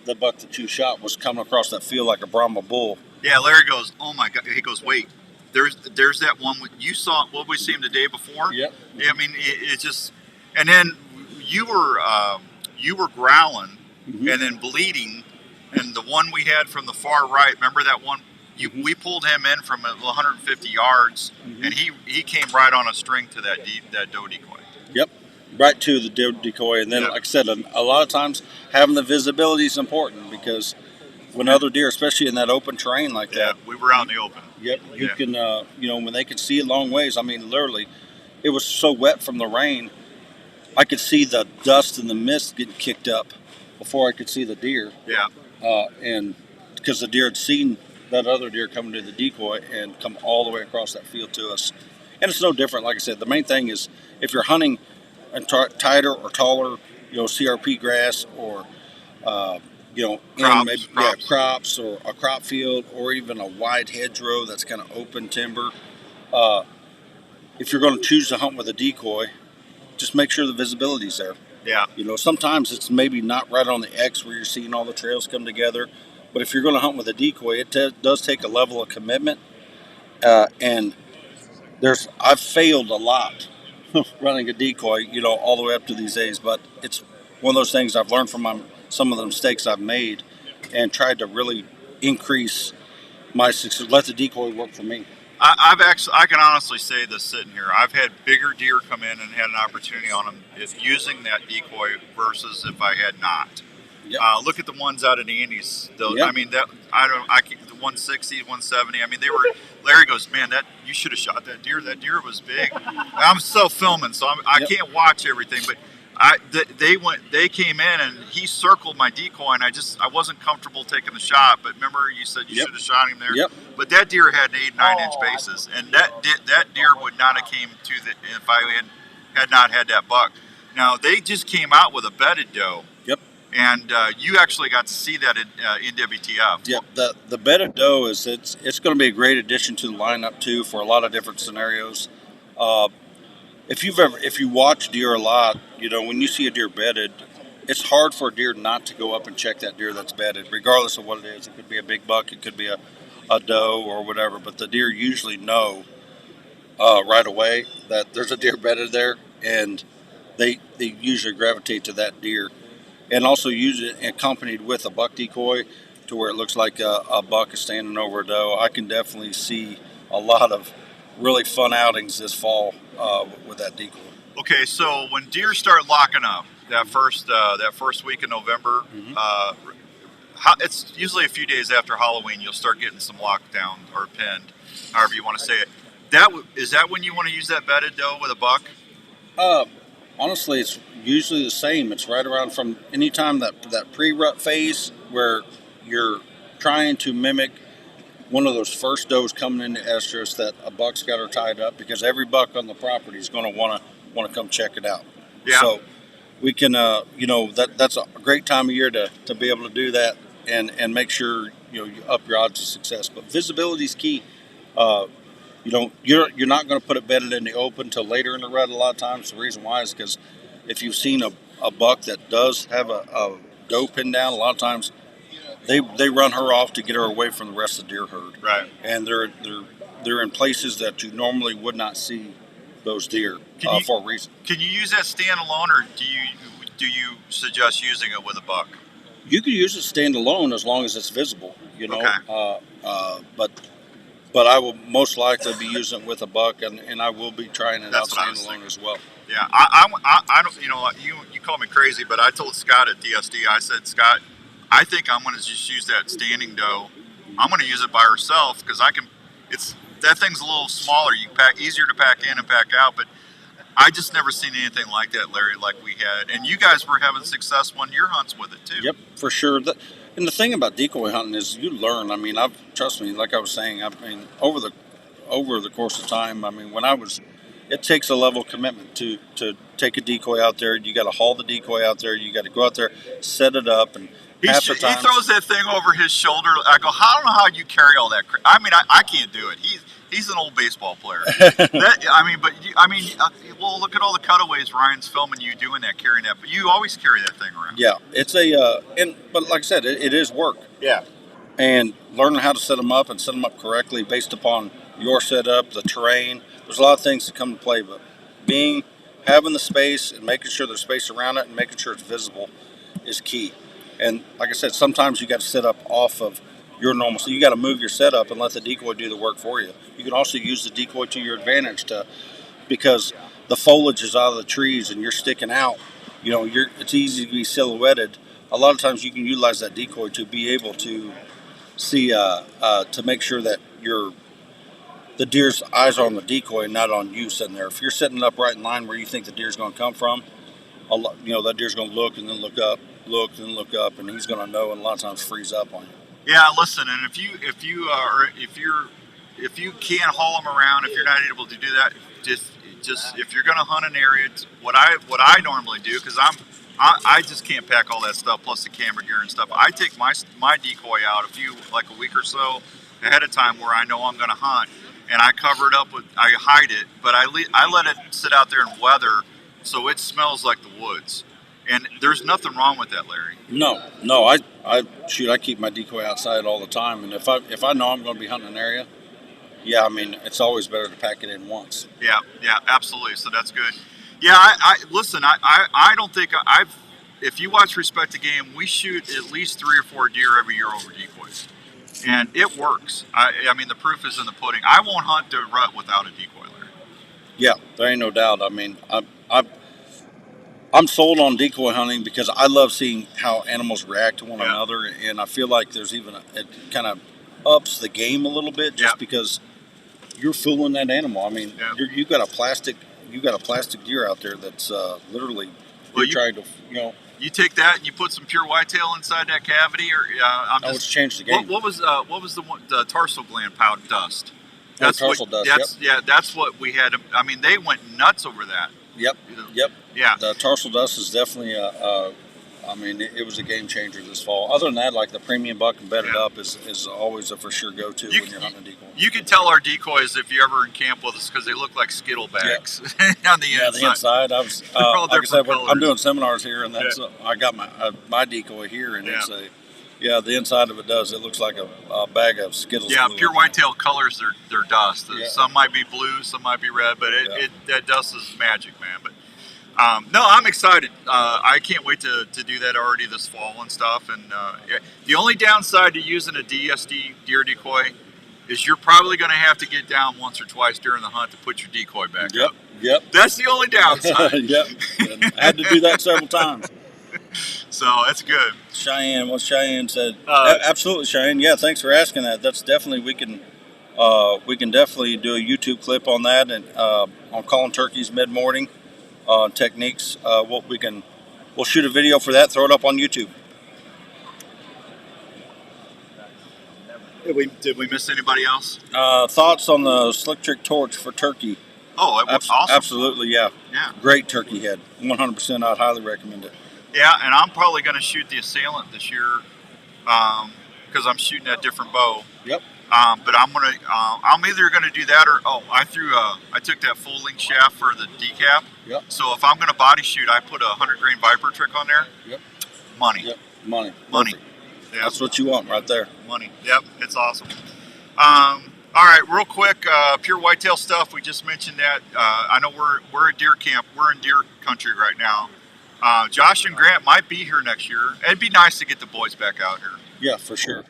the buck that you shot was coming across that field like a Brahma bull. Yeah, Larry goes, oh my God. He goes, wait, there's that one you saw. What we seen the day before? Yep. Yeah. I mean, it just, and then you were growling and then bleeding, and the one we had from the far right. Remember that one? We pulled him in from 150 yards, and he came right on a string to that doe decoy. Yep. Right to the doe decoy, and then, like I said, a lot of times having the visibility is important, because when other deer, especially in that open terrain like that, we were out in the open. Yep, you can, when they can see a long ways. I mean, literally, it was so wet from the rain, I could see the dust and the mist getting kicked up before I could see the deer. Yeah. And because the deer had seen that other deer coming to the decoy and come all the way across that field to us, and it's no different. Like I said, the main thing is if you're hunting and tighter or taller, CRP grass or crops or a crop field, or even a wide hedgerow that's kind of open timber. If you're going to choose to hunt with a decoy, just make sure the visibility's there. Yeah. Sometimes it's maybe not right on the X where you're seeing all the trails come together, but if you're going to hunt with a decoy, it does take a level of commitment. And I've failed a lot running a decoy, all the way up to these days, but it's one of those things I've learned from some of the mistakes I've made and tried to really increase my success. Let the decoy work for me. I can honestly say this sitting here. I've had bigger deer come in and had an opportunity on them using that decoy versus if I had not. Yep. Look at the ones out in the Andes. Yep. I mean, the 160, 170. I mean, they were. Larry goes, man, you should have shot that deer. That deer was big. I'm still filming, so I can't watch everything. But they came in and he circled my decoy, and I wasn't comfortable taking the shot. But remember, you said you should have shot him there. Yep. But that deer had 8-9 inch bases, and that deer would not have came to if I had not had that buck. Now they just came out with a bedded doe. Yep. And you actually got to see that in WTF. Yep. The bedded doe it's going to be a great addition to the lineup too for a lot of different scenarios. If you watch deer a lot, when you see a deer bedded, it's hard for a deer not to go up and check that deer that's bedded, regardless of what it is. It could be a big buck, it could be a doe or whatever, but the deer usually know right away that there's a deer bedded there, and they usually gravitate to that deer. And also use it accompanied with a buck decoy to where it looks like a buck is standing over a doe. I can definitely see a lot of really fun outings this fall with that decoy. Okay, so when deer start locking up that first week in November, it's usually a few days after Halloween. You'll start getting some lockdown or pinned, however you want to say it. Is that when you want to use that bedded doe with a buck? Honestly, it's usually the same. It's right around from any time that pre-rut phase where you're trying to mimic one of those first does coming into estrus that a buck's got her tied up, because every buck on the property is going to want to come check it out. Yeah. So we can, that's a great time of year to be able to do that and make sure you up your odds of success. But visibility is key. You're not going to put it bedded in the open till later in the rut. A lot of times, the reason why is because if you've seen a buck that does have a doe pinned down, a lot of times they run her off to get her away from the rest of the deer herd. Right. And they're in places that you normally would not see those deer for a reason. Can you use that standalone, or do you suggest using it with a buck? You could use it standalone as long as it's visible. Okay. But I will most likely be using it with a buck, and I will be trying it out standalone as well. Yeah, I don't. You call me crazy, but I told Scott at DSD. I said, Scott, I think I'm going to just use that standing doe. I'm going to use it by herself because that thing's a little smaller. Easier to pack in and pack out, but I just never seen anything like that, Larry, like we had. And you guys were having success on your hunts with it too. Yep, for sure. And the thing about decoy hunting is you learn. I mean, trust me, like I was saying, over the course of time, it takes a level of commitment to take a decoy out there. You got to haul the decoy out there. You got to go out there, set it up, and he throws that thing over his shoulder. I go, I don't know how you carry all that. I can't do it. He's an old baseball player. Well, look at all the cutaways Ryan's filming you doing that, carrying that. But you always carry that thing around. Yeah, it's but like I said, it is work. Yeah. And learning how to set them up and set them up correctly based upon your setup, the terrain. There's a lot of things that come into play, but having the space and making sure there's space around it and making sure it's visible is key. And like I said, sometimes you got to set up off of your normal. So you got to move your setup and let the decoy do the work for you. You can also use the decoy to your advantage because the foliage is out of the trees and you're sticking out. It's easy to be silhouetted. A lot of times you can utilize that decoy to be able to see to make sure that the deer's eyes are on the decoy and not on you sitting there. If you're sitting up right in line where you think the deer's going to come from, that deer's going to look and then look up, and he's going to know, and a lot of times freeze up on you. Yeah, listen, and if you can't haul them around, if you're not able to do that, just if you're going to hunt an area, what I normally do, because I just can't pack all that stuff plus the camera gear and stuff. I take my decoy out a week or so ahead of time where I know I'm going to hunt, and I cover it up I hide it, but I let it sit out there in weather so it smells like the woods. And there's nothing wrong with that, Larry. No, I keep my decoy outside all the time, and if I know I'm going to be hunting an area, yeah, I mean, it's always better to pack it in once. Yeah, absolutely. So that's good. Yeah, I listen. I don't think if you watch Respect the Game, we shoot at least 3 or 4 deer every year over decoys, and it works. I mean, the proof is in the pudding. I won't hunt the rut without a decoy, Larry. Yeah, there ain't no doubt. I mean, I'm sold on decoy hunting because I love seeing how animals react to one another, and I feel like there's even it kind of ups the game a little bit just because you're fooling that animal. I mean, you got a plastic deer out there that's literally trying to, You take that and you put some pure whitetail inside that cavity, or it's changed the game. What was the tarsal gland powder dust? That's tarsal dust. That's what we had. I mean, they went nuts over that. Yep. Yeah. The tarsal dust is definitely it was a game changer this fall. Other than that, like the premium buck and bedded up is always a for sure go-to when you're hunting a decoy. You can tell our decoys if you're ever in camp with us because they look like Skittle bags on the inside. Yeah, the inside. I was like I said, I'm doing seminars here, and that's I got my decoy here, and it's the inside of it does. It looks like a bag of Skittles. Yeah, pure whitetail colors. They're dust. Some might be blue, some might be red, but that dust is magic, man. But no, I'm excited. I can't wait to do that already this fall and stuff. And the only downside to using a DSD deer decoy is you're probably going to have to get down once or twice during the hunt to put your decoy back up. Yep. That's the only downside. Yep. I had to do that several times. So that's good. Cheyenne, what Cheyenne said. Absolutely, Cheyenne. Yeah, thanks for asking that. That's definitely we can definitely do a YouTube clip on that and on calling turkeys mid-morning techniques. We'll shoot a video for that. Throw it up on YouTube. Did we miss anybody else? Thoughts on the slick trick torch for turkey? Oh, it was awesome. Absolutely, yeah. Great turkey head. 100%. I'd highly recommend it. Yeah, and I'm probably going to shoot the Assailant this year because I'm shooting that different bow. Yep. But I'm either going to do that or I took that full length shaft for the decap. Yep. So if I'm going to body shoot, I put a 100 grain Viper trick on there. Yep. Money. Yep. Money. Yeah. That's what you want right there. Money. Yep. It's awesome. All right, real quick, pure whitetail stuff. We just mentioned that. I know we're at deer camp. We're in deer country right now. Josh and Grant might be here next year. It'd be nice to get the boys back out here. Yeah, for sure.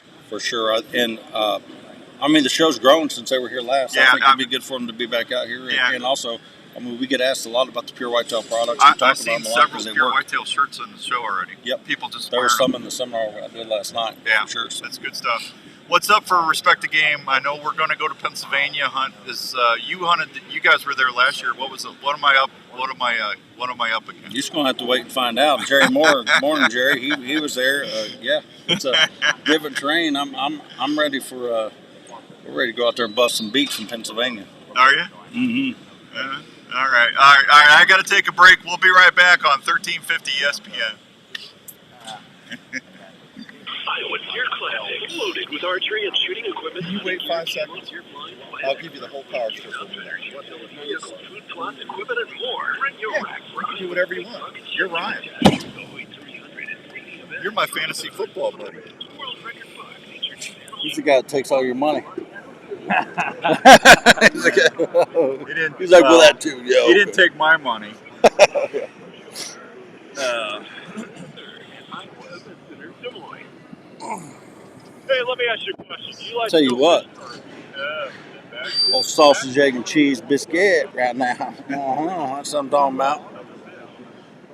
And I mean, the show's grown since they were here last. I think it'd be good for them to be back out here. Yeah. And also, I mean, we get asked a lot about the pure whitetail products. I've seen several pure whitetail shirts on the show already. Yep. People just there were some in the seminar I did last night. Yeah, for sure. That's good stuff. What's up for Respect the Game? I know we're going to go to Pennsylvania hunt. You guys were there last year. What was it? What am I up against? You're just gonna have to wait and find out. Jerry Moore, morning Jerry. He was there. It's a different terrain. I'm ready for. We're ready to go out there and bust some beats in Pennsylvania. Are you? Mm-hmm. All right. I got to take a break. We'll be right back on 1350 ESPN. Iowa Deer Classic, loaded with archery and shooting equipment. You wait 5 seconds. I'll give you the whole power strip. Food plots, equipment, and more. Bring your rack. You can do whatever you want. You're Ryan. You're my fantasy football buddy. He's the guy that takes all your money. He's like, well, that too. Yeah, he didn't take my money. Hey, let me ask you a question. Do you like tell you what. Old sausage, egg, and cheese biscuit right now. That's what I'm talking about.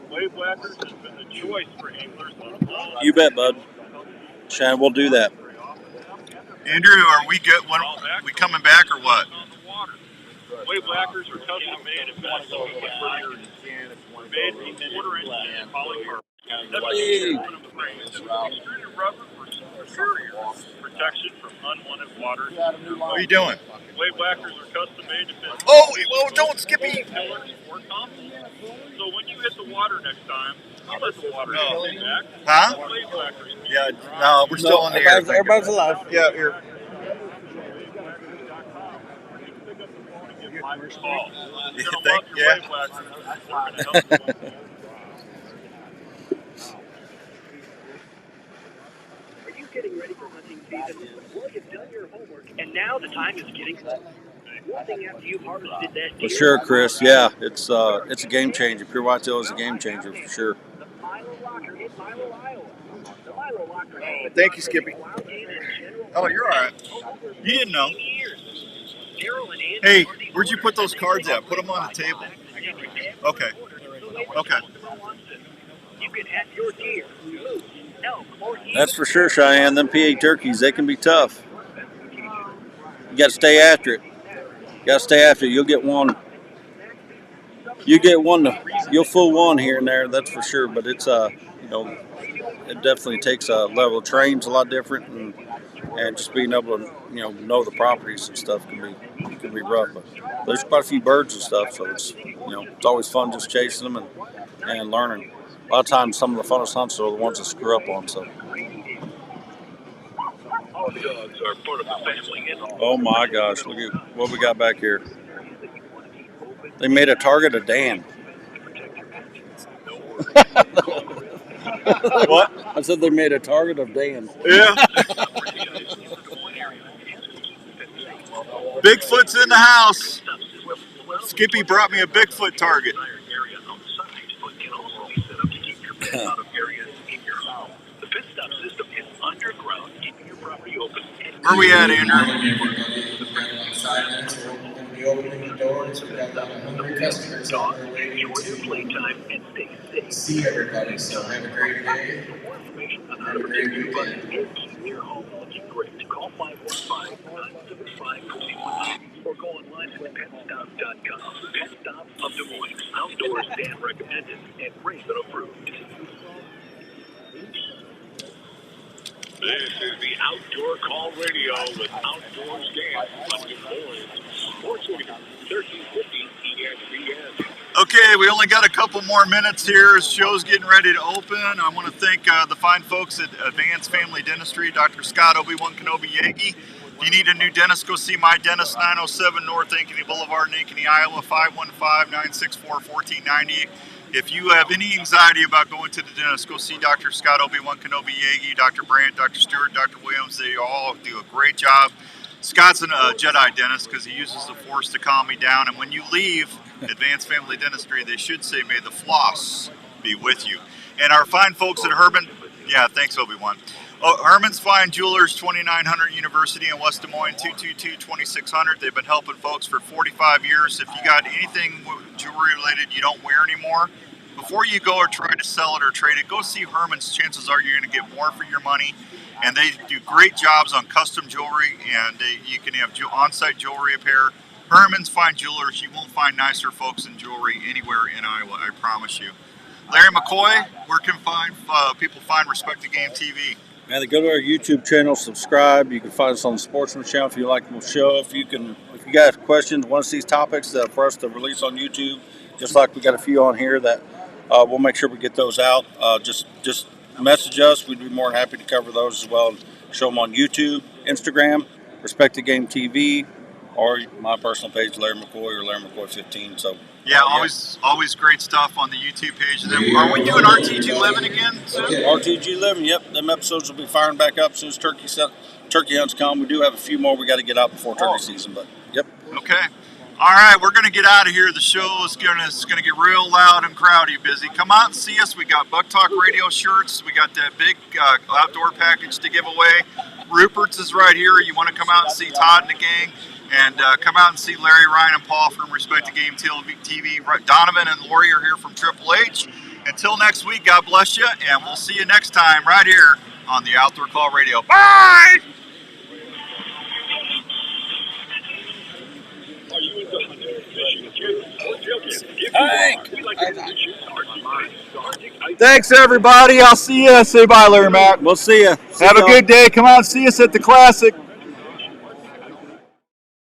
Wave whackers has been the choice for anglers on all. You bet, bud. Shannon, we'll do that. Andrew, are we good? When we coming back or what? Wave whackers are custom made and made from quarter-inch polycarbonate. That's extruded rubber for superior protection protection from unwanted water. What are you doing? Wave whackers are custom made to fit. Oh, well, don't Skippy. So when you hit the water next time, you let the water hit back. Huh? Wave whackers. Yeah, no, we're still on the air. Everybody's alive. Yeah, here. Are you getting ready for hunting season? Well, you've done your homework, and now the time is getting close. One thing after you've harvested that For deer, sure, Chris. Yeah, it's a game changer. Pure whitetail is a game changer for sure. the Milo Locker in Milo, Iowa. The Milo Locker has Thank you, Skippy. wild game in general. Oh, you're all right. You didn't know. Daryl and Andy Hey, are the where'd you owners, put those and cards they at? Put them on the table. Okay. Okay. You can have your deer, moose, elk, or That's for sure, Cheyenne. Them PA turkeys, they can be tough. You got to stay after it. You'll get one. You'll fool one here and there. That's for sure. But it's it definitely takes a level of train's a lot different, and just being able to know the properties and stuff can be rough. But there's quite a few birds and stuff, so it's it's always fun just chasing them and learning. A lot of times, some of the funnest hunts are the ones that screw up on. So. Oh my gosh! Look at what we got back here. They made a target of Dan. What? I said they made a target of Dan. Yeah. Bigfoot's in the house. Skippy brought me a Bigfoot target. Where we at, Andrew? We're going to be opening the doors. We've got a lot of hungry customers out there waiting to see everybody. So have a great day. Have a great weekend. Call 515-975-21 or go online to petstop.com. Pet Stop of Des Moines. Outdoors Dan recommended and Raven approved. This is the Outdoor Call Radio with Outdoors Dan of Des Moines. Sports Radio 1350 ESPN. Okay, we only got a couple more minutes here. The show's getting ready to open. I want to thank the fine folks at Advanced Family Dentistry, Dr. Scott Obi-Wan Kenobi Yagi. If you need a new dentist, go see my dentist, 907 North Ankeny Boulevard in Ankeny, Iowa, 515-964-1490. If you have any anxiety about going to the dentist, go see Dr. Scott Obi-Wan Kenobi Yagi, Dr. Brandt, Dr. Stewart, Dr. Williams. They all do a great job. Scott's a Jedi dentist because he uses the Force to calm me down. And when you leave Advanced Family Dentistry, they should say, may the floss be with you. And our fine folks at Herman, yeah, thanks, Obi-Wan. Herman's Fine Jewelers, 2900 University in West Des Moines, 222-2600. They've been helping folks for 45 years. If you got anything jewelry related you don't wear anymore, before you go or try to sell it or trade it, go see Herman's. Chances are you're going to get more for your money. And they do great jobs on custom jewelry, and you can have on-site jewelry repair. Herman's Fine Jewelers, you won't find nicer folks in jewelry anywhere in Iowa, I promise you. Larry McCoy, where can people find Respect the Game TV? Man, they go to our YouTube channel, subscribe. You can find us on the Sportsman channel if you like the show. If you guys have questions, want to see topics for us to release on YouTube, just like we got a few on here that we'll make sure we get those out. Just message us. We'd be more than happy to cover those as well and show them on YouTube, Instagram, Respect the Game TV, or my personal page, Larry McCoy or Larry McCoy 15. So yeah, always great stuff on the YouTube page. Are we doing RTG Living again soon? RTG Living, yep. Them episodes will be firing back up as soon as turkey hunts come. We do have a few more we got to get out before turkey season, but yep. Okay. All right, we're going to get out of here. The show is going to get real loud and crowdy busy. Come out and see us. We got Buck Talk Radio shirts. We got that big outdoor package to give away. Rupert's is right here. You want to come out and see Todd and the gang, and come out and see Larry, Ryan, and Paul from Respect the Game TV. Donovan and Lori are here from Triple H. Until next week, God bless you, and we'll see you next time right here on the Outdoor Call Radio. Bye! Are you into hunting, fishing, or joking? Hank! We like to introduce you to our Thanks, everybody. I'll see you. Say bye, Larry Mac. We'll see you. Have a good day. Come out and see us at the Classic.